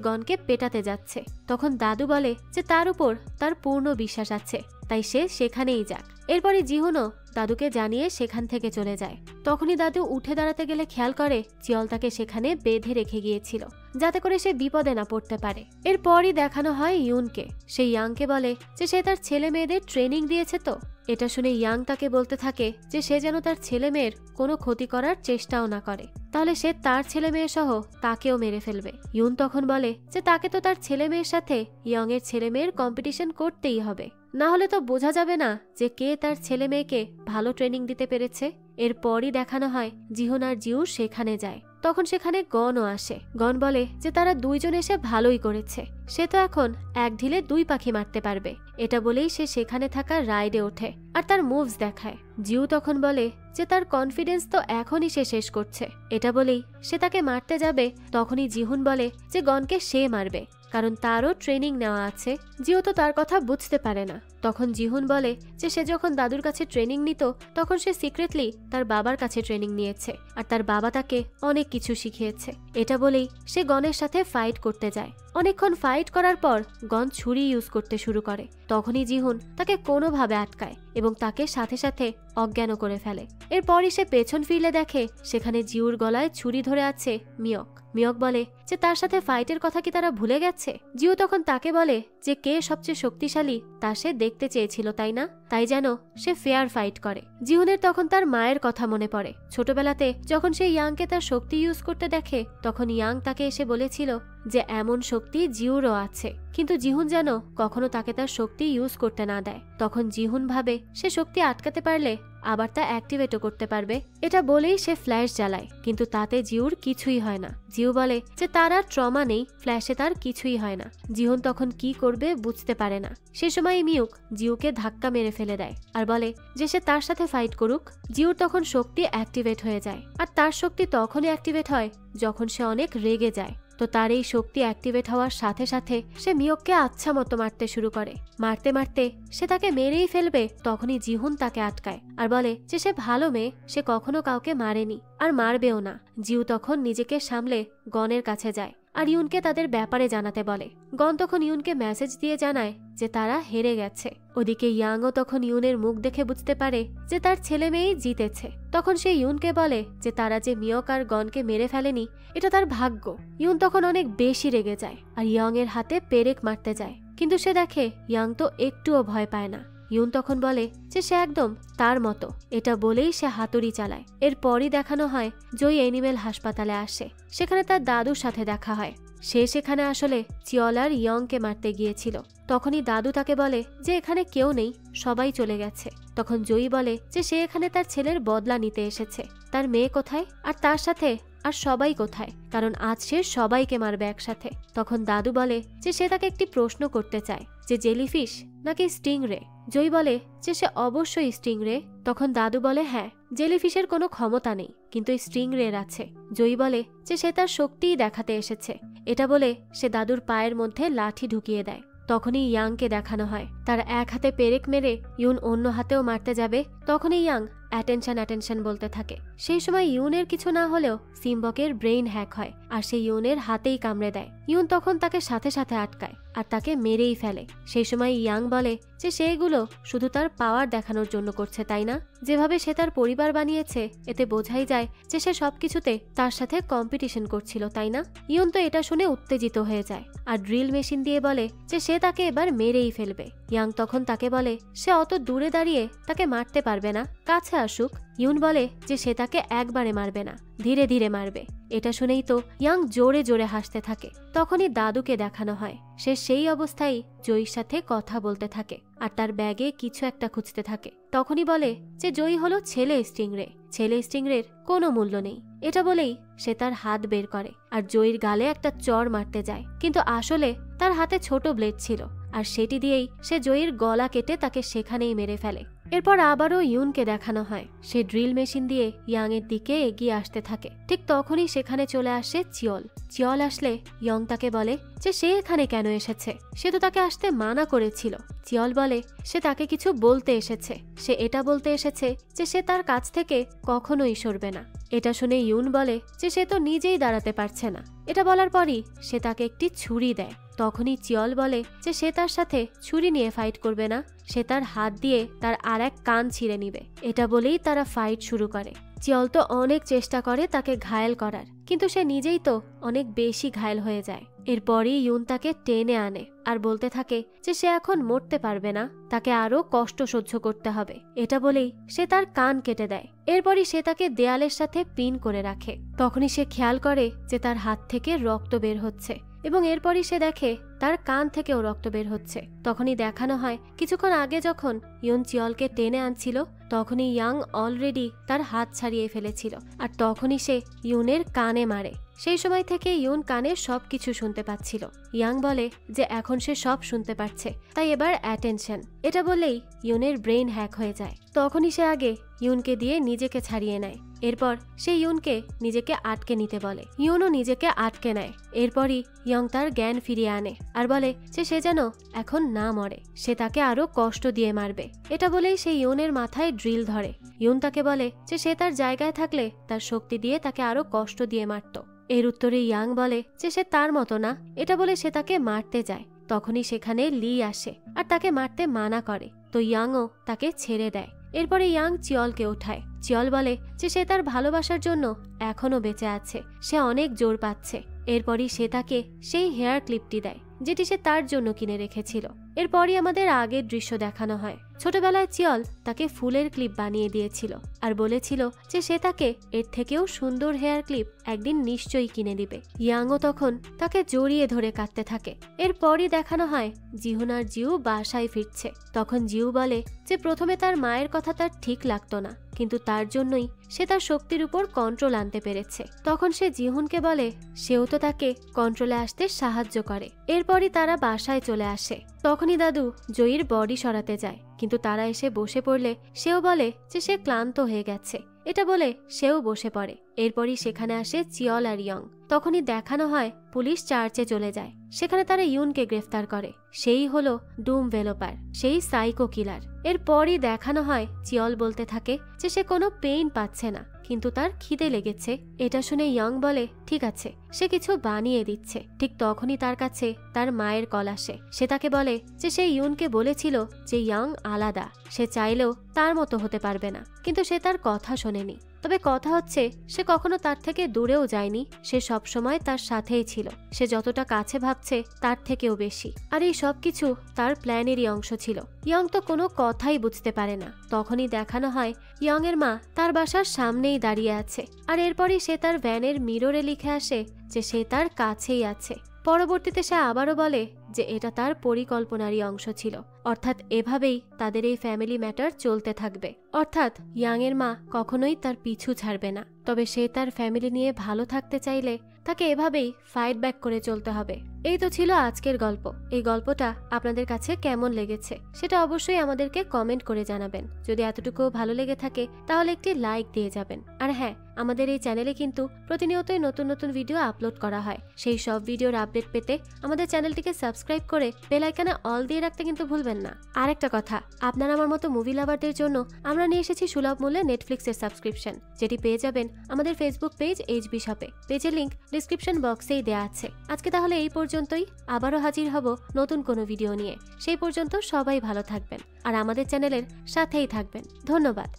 গনকে পেটাতে যাচ্ছে। তখন দাদু বলে যে তার উপর তার পূর্ণ বিশ্বাস আছে, তাই সে সেখানেই যাক। এরপরে জিহুনও দাদুকে জানিয়ে সেখান থেকে চলে যায়। তখনই দাদু উঠে দাঁড়াতে গেলে খেয়াল করে চিয়ল তাকে সেখানে বেঁধে রেখে গিয়েছিল যাতে করে সে বিপদে না পড়তে পারে। এরপরই দেখানো হয় ইউনকে। সে ইয়াংকে বলে যে সে তার ছেলে মেয়েদের ট্রেনিং দিয়েছে তো, এটা শুনে ইয়াং তাকে বলতে থাকে যে সে যেন তার ছেলে মেয়ের কোনো ক্ষতি করার চেষ্টাও না করে, তাহলে সে তার ছেলে মেয়ে সহ তাকেও মেরে ফেলবে। ইউন তখন বলে যে তাকে তো তার ছেলে মেয়ের সাথে ইয়ং এর ছেলে মেয়ের কম্পিটিশন করতেই হবে, না হলে তো বোঝা যাবে না যে কে তার ছেলে মেয়েকে ভালো ট্রেনিং দিতে পেরেছে। এরপরই দেখানো হয় জিহুন আর জিউ সেখানে যায়। তখন সেখানে গনও আসে। গন বলে যে তারা দুইজন এসে ভালোই করেছে, সে তো এখন এক ঢিলে দুই পাখি মারতে পারবে। এটা বলেই সে সেখানে থাকা রাইডে ওঠে আর তার মুভস দেখায়। জিউ তখন বলে যে তার কনফিডেন্স তো এখনই সে শেষ করছে। এটা বলেই সে তাকে মারতে যাবে, তখনই জিহুন বলে যে গনকে সে মারবে, কারণ তারও ট্রেনিং নেওয়া আছে। জিও তো তার কথা বুঝতে পারে না। তখন জিহুন বলে যে সে যখন দাদুর কাছে ট্রেনিং নিত তখন সে সিক্রেটলি তার বাবার কাছে ট্রেনিং নিয়েছে আর তার বাবা তাকে অনেক কিছু শিখিয়েছে। এটা বলেই সে গনের সাথে ফাইট করতে যায়। অনেকক্ষণ ফাইট করার পর গন ছুরি ইউজ করতে শুরু করে। তখনই জিহুন তাকে কোনোভাবে আটকায় এবং তাকে সাথে সাথে অজ্ঞানও করে ফেলে। এরপরই সে পেছন ফিরলে দেখে সেখানে জিউর গলায় ছুরি ধরে আছে মিয়ক। মিয়ক বলে যে তার সাথে ফাইটের কথা কি তারা ভুলে গেছে। জিও তখন তাকে বলে যে কে সবচেয়ে শক্তিশালী তা সে দেখতে চেয়েছিল, তাই না? তাই যেন সে ফেয়ার ফাইট করে। জিহুনের তখন তার মায়ের কথা মনে পড়ে। ছোটবেলাতে যখন সে ইয়াংকে তার শক্তি ইউজ করতে দেখে তখন ইয়াং তাকে এসে বলেছিল যে এমন শক্তি জিউরও আছে, কিন্তু জিহুন যেন কখনো তাকে তার শক্তি ইউজ করতে না দেয়। তখন জিহুন ভাবে সে শক্তি আটকাতে পারলে আবার তা অ্যাক্টিভেটও করতে পারবে। এটা বলেই সে ফ্ল্যাশ জ্বালায়, কিন্তু তাতে জিউর কিছুই হয় না। জিউ বলে যে তার আর ট্রমা নেই, ফ্ল্যাশে তার কিছুই হয় না। জিহুন তখন কি করবে বুঝতে পারে না। সে সময় মিউক জিউকে ধাক্কা মেরে ফেলে দেয় আর বলে যে সে তার সাথে ফাইট করুক। জিউর তখন শক্তি অ্যাক্টিভেট হয়ে যায়, আর তার শক্তি তখনই অ্যাক্টিভেট হয় যখন সে অনেক রেগে যায়। তো তার এই শক্তি অ্যাক্টিভেট হওয়ার সাথে সাথে সে মিয়ককে আচ্ছা মতো মারতে শুরু করে। মারতে মারতে সে তাকে মেরেই ফেলবে, তখনই জিহুন তাকে আটকায় আর বলে যে সে ভালো মেয়ে, সে কখনো কাউকে মারেনি আর মারবেও না। জিউ তখন নিজেকে সামলে গনের কাছে যায় আর ইউনকে তাদের ব্যাপারে জানাতে বলে। গন তখন ইউনকে মেসেজ দিয়ে জানায় যে তারা হেরে গেছে। ওদিকে ইয়াংও তখন ইউনের মুখ দেখে বুঝতে পারে যে তার ছেলে মেয়েই জিতেছে। তখন সে ইউনকে বলে যে তারা যে মিয়ক আর গনকে মেরে ফেলেনি এটা তার ভাগ্য। ইউন তখন অনেক বেশি রেগে যায় আর ইয়াং এর হাতে পেরেক মারতে যায়, কিন্তু সে দেখে ইয়াং তো একটুও ভয় পায় না। ইউন তখন বলে যে সে একদম তার মতো। এটা বলেই সে হাতুড়ি চালায়। এরপরই দেখানো হয় জয়ী অ্যানিমেল হাসপাতালে আসে। সেখানে তার দাদুর সাথে দেখা হয়। সে সেখানে আসলে চিয়ল আর ইয়ংকে মারতে গিয়েছিল। তখনই দাদু তাকে বলে যে এখানে কেউ নেই, সবাই চলে গেছে। তখন জয়ী বলে যে সে এখানে তার ছেলের বদলা নিতে এসেছে। তার মেয়ে কোথায় আর তার সাথে আর সবাই কোথায়, কারণ আজ সে সবাইকে মারবে একসাথে। তখন দাদু বলে যে সে তাকে একটি প্রশ্ন করতে চায় যে জেলিফিশ নাকি স্টিং রে। জয়ী বলে যে সে অবশ্যই স্টিং রে। তখন দাদু বলে হ্যাঁ, জেলিফিশের কোনো ক্ষমতা নেই, কিন্তু স্টিং রের আছে। জয়ী বলে যে সে তার শক্তিই দেখাতে এসেছে। এটা বলে সে দাদুর পায়ের মধ্যে লাঠি ঢুকিয়ে দেয়। তখনই ইয়াংকে দেখানো হয় তার এক হাতে পেরেক মেরে ইউন অন্য হাতেও মারতে যাবে। তখনই ইয়াং অ্যাটেনশন অ্যাটেনশন বলতে থাকে। সেই সময় ইউনের কিছু না হলেও সিম্বকের ব্রেইন হ্যাক হয় আর সে ইউনের হাতেই কামড়ে দেয়। ইউন তখন তাকে সাথে সাথে আটকায় আর তাকে মেরেই ফেলে। সেই সময় ইয়াং বলে যে সেগুলো শুধু তার পাওয়ার দেখানোর জন্য করছে, তাই না? যেভাবে সে তার পরিবার বানিয়েছে এতে বোঝাই যায় যে সে সবকিছুতে তার সাথে কম্পিটিশন করছিল, তাই না? ইউন তো এটা শুনে উত্তেজিত হয়ে যায় আর ড্রিল মেশিন দিয়ে বলে যে সে তাকে এবার মেরেই ফেলবে। ইয়াং তখন তাকে বলে সে অত দূরে দাঁড়িয়ে তাকে মারতে পারবে না, কাছে আসুক। ইউন বলে যে সে তাকে একবারে মারবে না, ধীরে ধীরে মারবে। এটা শুনেই তো ইয়াং জোরে জোরে হাসতে থাকে। তখনই দাদুকে দেখানো হয় সে সেই অবস্থায় জয়ীর সাথে কথা বলতে থাকে আর তার ব্যাগে কিছু একটা খুঁজতে থাকে। তখনই বলে যে জয়ী হলো ছেলে স্টিংরে, ছেলে স্টিংরের কোনো মূল্য নেই। এটা বলেই সে তার হাত বের করে আর জয়ীর গালে একটা চড় মারতে যায়, কিন্তু আসলে তার হাতে ছোট ব্লেড ছিল আর সেটি দিয়েই সে জয়ীর গলা কেটে তাকে সেখানেই মেরে ফেলে। এরপর আবারও ইউনকে দেখানো হয় সে ড্রিল মেশিন দিয়ে ইয়াং এর দিকে এগিয়ে আসতে থাকে। ঠিক তখনই সেখানে চলে আসে চিয়ল। চিয়ল আসলে ইয়ং তাকে বলে যে সে এখানে কেন এসেছে, সে তো তাকে আসতে মানা করেছিল। চিয়ল বলে সে তাকে কিছু বলতে এসেছে, সে এটা বলতে এসেছে যে সে তার কাছ থেকে কখনোই সরবে না। এটা শুনে ইউন বলে যে সে তো নিজেই দাঁড়াতে পারছে না। এটা বলার পরই সে তাকে একটি ছুরি দেয়। তখনই চিয়ল বলে যে সে তার সাথে ছুরি নিয়ে ফাইট করবে না, সে তার হাত দিয়ে তার আর এক কান ছিঁড়ে নিবে। এটা বলেই তারা ফাইট শুরু করে। চিয়ল তো অনেক চেষ্টা করে তাকে ঘায়েল করার, কিন্তু সে নিজেই তো অনেক বেশি ঘায়েল হয়ে যায়। এরপরই ইউন তাকে টেনে আনে আর বলতে থাকে যে সে এখন মরতে পারবে না, তাকে আরো কষ্ট সহ্য করতে হবে। এটা বলেই সে তার কান কেটে দেয়। এরপরই সে তাকে দেয়ালের সাথে পিন করে রাখে। তখনই সে খেয়াল করে যে তার হাত থেকে রক্ত বের হচ্ছে, এবং এরপরই সে দেখে তার কান থেকেও রক্ত বের হচ্ছে। তখনই দেখানো হয় কিছুক্ষণ আগে যখন ইউন চিয়লকে টেনে আনছিল, তখনই ইয়াং অলরেডি তার হাত ছাড়িয়ে ফেলেছিল, আর তখনই সে ইউনের কানে মারে। সেই সময় থেকে ইউন কানে সবকিছু শুনতে পাচ্ছিল। ইয়াং বলে যে এখন সে সব শুনতে পারছে, তাই এবার অ্যাটেনশন। এটা বললেই ইউনের ব্রেইন হ্যাক হয়ে যায়। তখনই সে আগে ইউনকে দিয়ে নিজেকে ছাড়িয়ে নেয়। এরপর সে ইউনকে নিজেকে আটকে নিতে বলে। ইউনও নিজেকে আটকে নেয়। এরপরই ইয়ং তার জ্ঞান ফিরিয়ে আনে আর বলে যে সে যেন এখন না মরে, সে তাকে আরো কষ্ট দিয়ে মারবে। এটা বলেই সে ইউনের মাথায় ড্রিল ধরে। ইউন তাকে বলে যে সে তার জায়গায় থাকলে তার শক্তি দিয়ে তাকে আরো কষ্ট দিয়ে মারত। এর উত্তরে ইয়াং বলে যে সে তার মতো না। এটা বলে সে তাকে মারতে যায়। তখনই সেখানে লি আসে আর তাকে মারতে মানা করে, তো ইয়াংও তাকে ছেড়ে দেয়। এরপরে ইয়াং চিয়লকে ওঠায়। চিয়ল বলে যে সে তার ভালোবাসার জন্য এখনো বেঁচে আছে, সে অনেক জোর পাচ্ছে। এরপরই সে তাকে সেই হেয়ার ক্লিপটি দেয় যেটি সে তার জন্য কিনে রেখেছিল। এরপরই আমাদের আগের দৃশ্য দেখানো হয়। ছোটবেলায় চিয়ল তাকে ফুলের ক্লিপ বানিয়ে দিয়েছিল আর বলেছিল যে সে তাকে এর থেকেও সুন্দর হেয়ার ক্লিপ একদিন নিশ্চয়ই কিনে দিবে। ইয়াংও তখন তাকে জড়িয়ে ধরে কাঁদতে থাকে। এরপরই দেখানো হয় জিহুন আর জিউ বাসায় ফিরছে। তখন জিউ বলে যে প্রথমে তার মায়ের কথা তার ঠিক লাগতো না, কিন্তু তার জন্যই সে তার শক্তির উপর কন্ট্রোল আনতে পেরেছে। তখন সে জিহুনকে বলে সেও তো তাকে কন্ট্রোলে আসতে সাহায্য করে। এরপরই তারা বাসায় চলে আসে। তখনই দাদু জয়ীর বডি সরাতে যায়, কিন্তু তারা এসে বসে পড়লে সেও বলে যে সে ক্লান্ত হয়ে গেছে। এটা বলে সেও বসে পড়ে। এরপরই সেখানে আসে চিয়ল আর ইয়ং। তখনই দেখানো হয় পুলিশ চার্চে চলে যায়। সেখানে তারা ইউনকে গ্রেফতার করে। সেই হলো ডুম ভেলোপার, সেই সাইকো কিলার। এরপরই দেখানো হয় চিয়ল বলতে থাকে যে সে কোনো পেইন পাচ্ছে না, কিন্তু তার খিদে লেগেছে। এটা শুনে ইয়ং বলে ঠিক আছে, সে কিছু বানিয়ে দিচ্ছে। ঠিক তখনই তার কাছে তার মায়ের কল আসে। সে তাকে বলে যে সে ইউনকে বলেছিল যে ইয়ং আলাদা, সে চাইলেও তার মতো হতে পারবে না, কিন্তু সে তার কথা শোনেনি। তবে কথা হচ্ছে সে কখনো তার থেকে দূরেও যায়নি, সে সবসময় তার সাথেই ছিল। সে যতটা কাছে ভাবছে তার থেকেও বেশি, আর এই সবকিছু তার প্ল্যানেরই অংশ ছিল। ইয়ং তো কোনো কথাই বুঝতে পারে না। তখনই দেখানো হয় ইয়ং এর মা তার বাসার সামনেই দাঁড়িয়ে আছে, আর এরপরই সে তার ভ্যানের মিররে লিখে আসে যে সে তার কাছেই আছে। পরবর্তীতে সে আবারও বলে যে এটা তার পরিকল্পনারই অংশ ছিল, অর্থাৎ এভাবেই তাদের এই ফ্যামিলি ম্যাটার চলতে থাকবে। অর্থাৎ ইয়াং এর মা কখনোই তার পিছু ছাড়বে না। তবে সে তার ফ্যামিলি নিয়ে ভালো থাকতে চাইলে তাকে এভাবেই ফাইট ব্যাক করে চলতে হবে। এই তো ছিল আজকের গল্প। এই গল্পটা আপনাদের কাছে কেমন লেগেছে সেটা অবশ্যই আমাদেরকে কমেন্ট করে জানাবেন। যদি এতটুকু ভালো লেগে থাকে তাহলে একটি লাইক দিয়ে যাবেন। আর হ্যাঁ, আমাদের এই চ্যানেলে কিন্তু প্রতিনিয়তই নতুন নতুন ভিডিও আপলোড করা হয়। সেই সব ভিডিওর আপডেট পেতে আমাদের চ্যানেলটিকে সাবস্ক্রাইব করে বেল আইকনে অল দিয়ে রাখতে কিন্তু ভুলবেন না। আর একটা কথা, আপনারা আমার মতো মুভি লাভারদের জন্য আমরা নিয়ে এসেছি সুলভ মূল্যে নেটফ্লিক্সের সাবস্ক্রিপশন, যেটি পেয়ে যাবেন আমাদের ফেসবুক পেজ এইচবি শপে। পেজের লিংক ডিসক্রিপশন বক্সেই দেওয়া আছে। আজকে তাহলে এই পর্যন্তই। আবারও হাজির হব নতুন কোনো ভিডিও নিয়ে। সেই পর্যন্ত সবাই ভালো থাকবেন আর আমাদের চ্যানেলের সাথেই থাকবেন। ধন্যবাদ।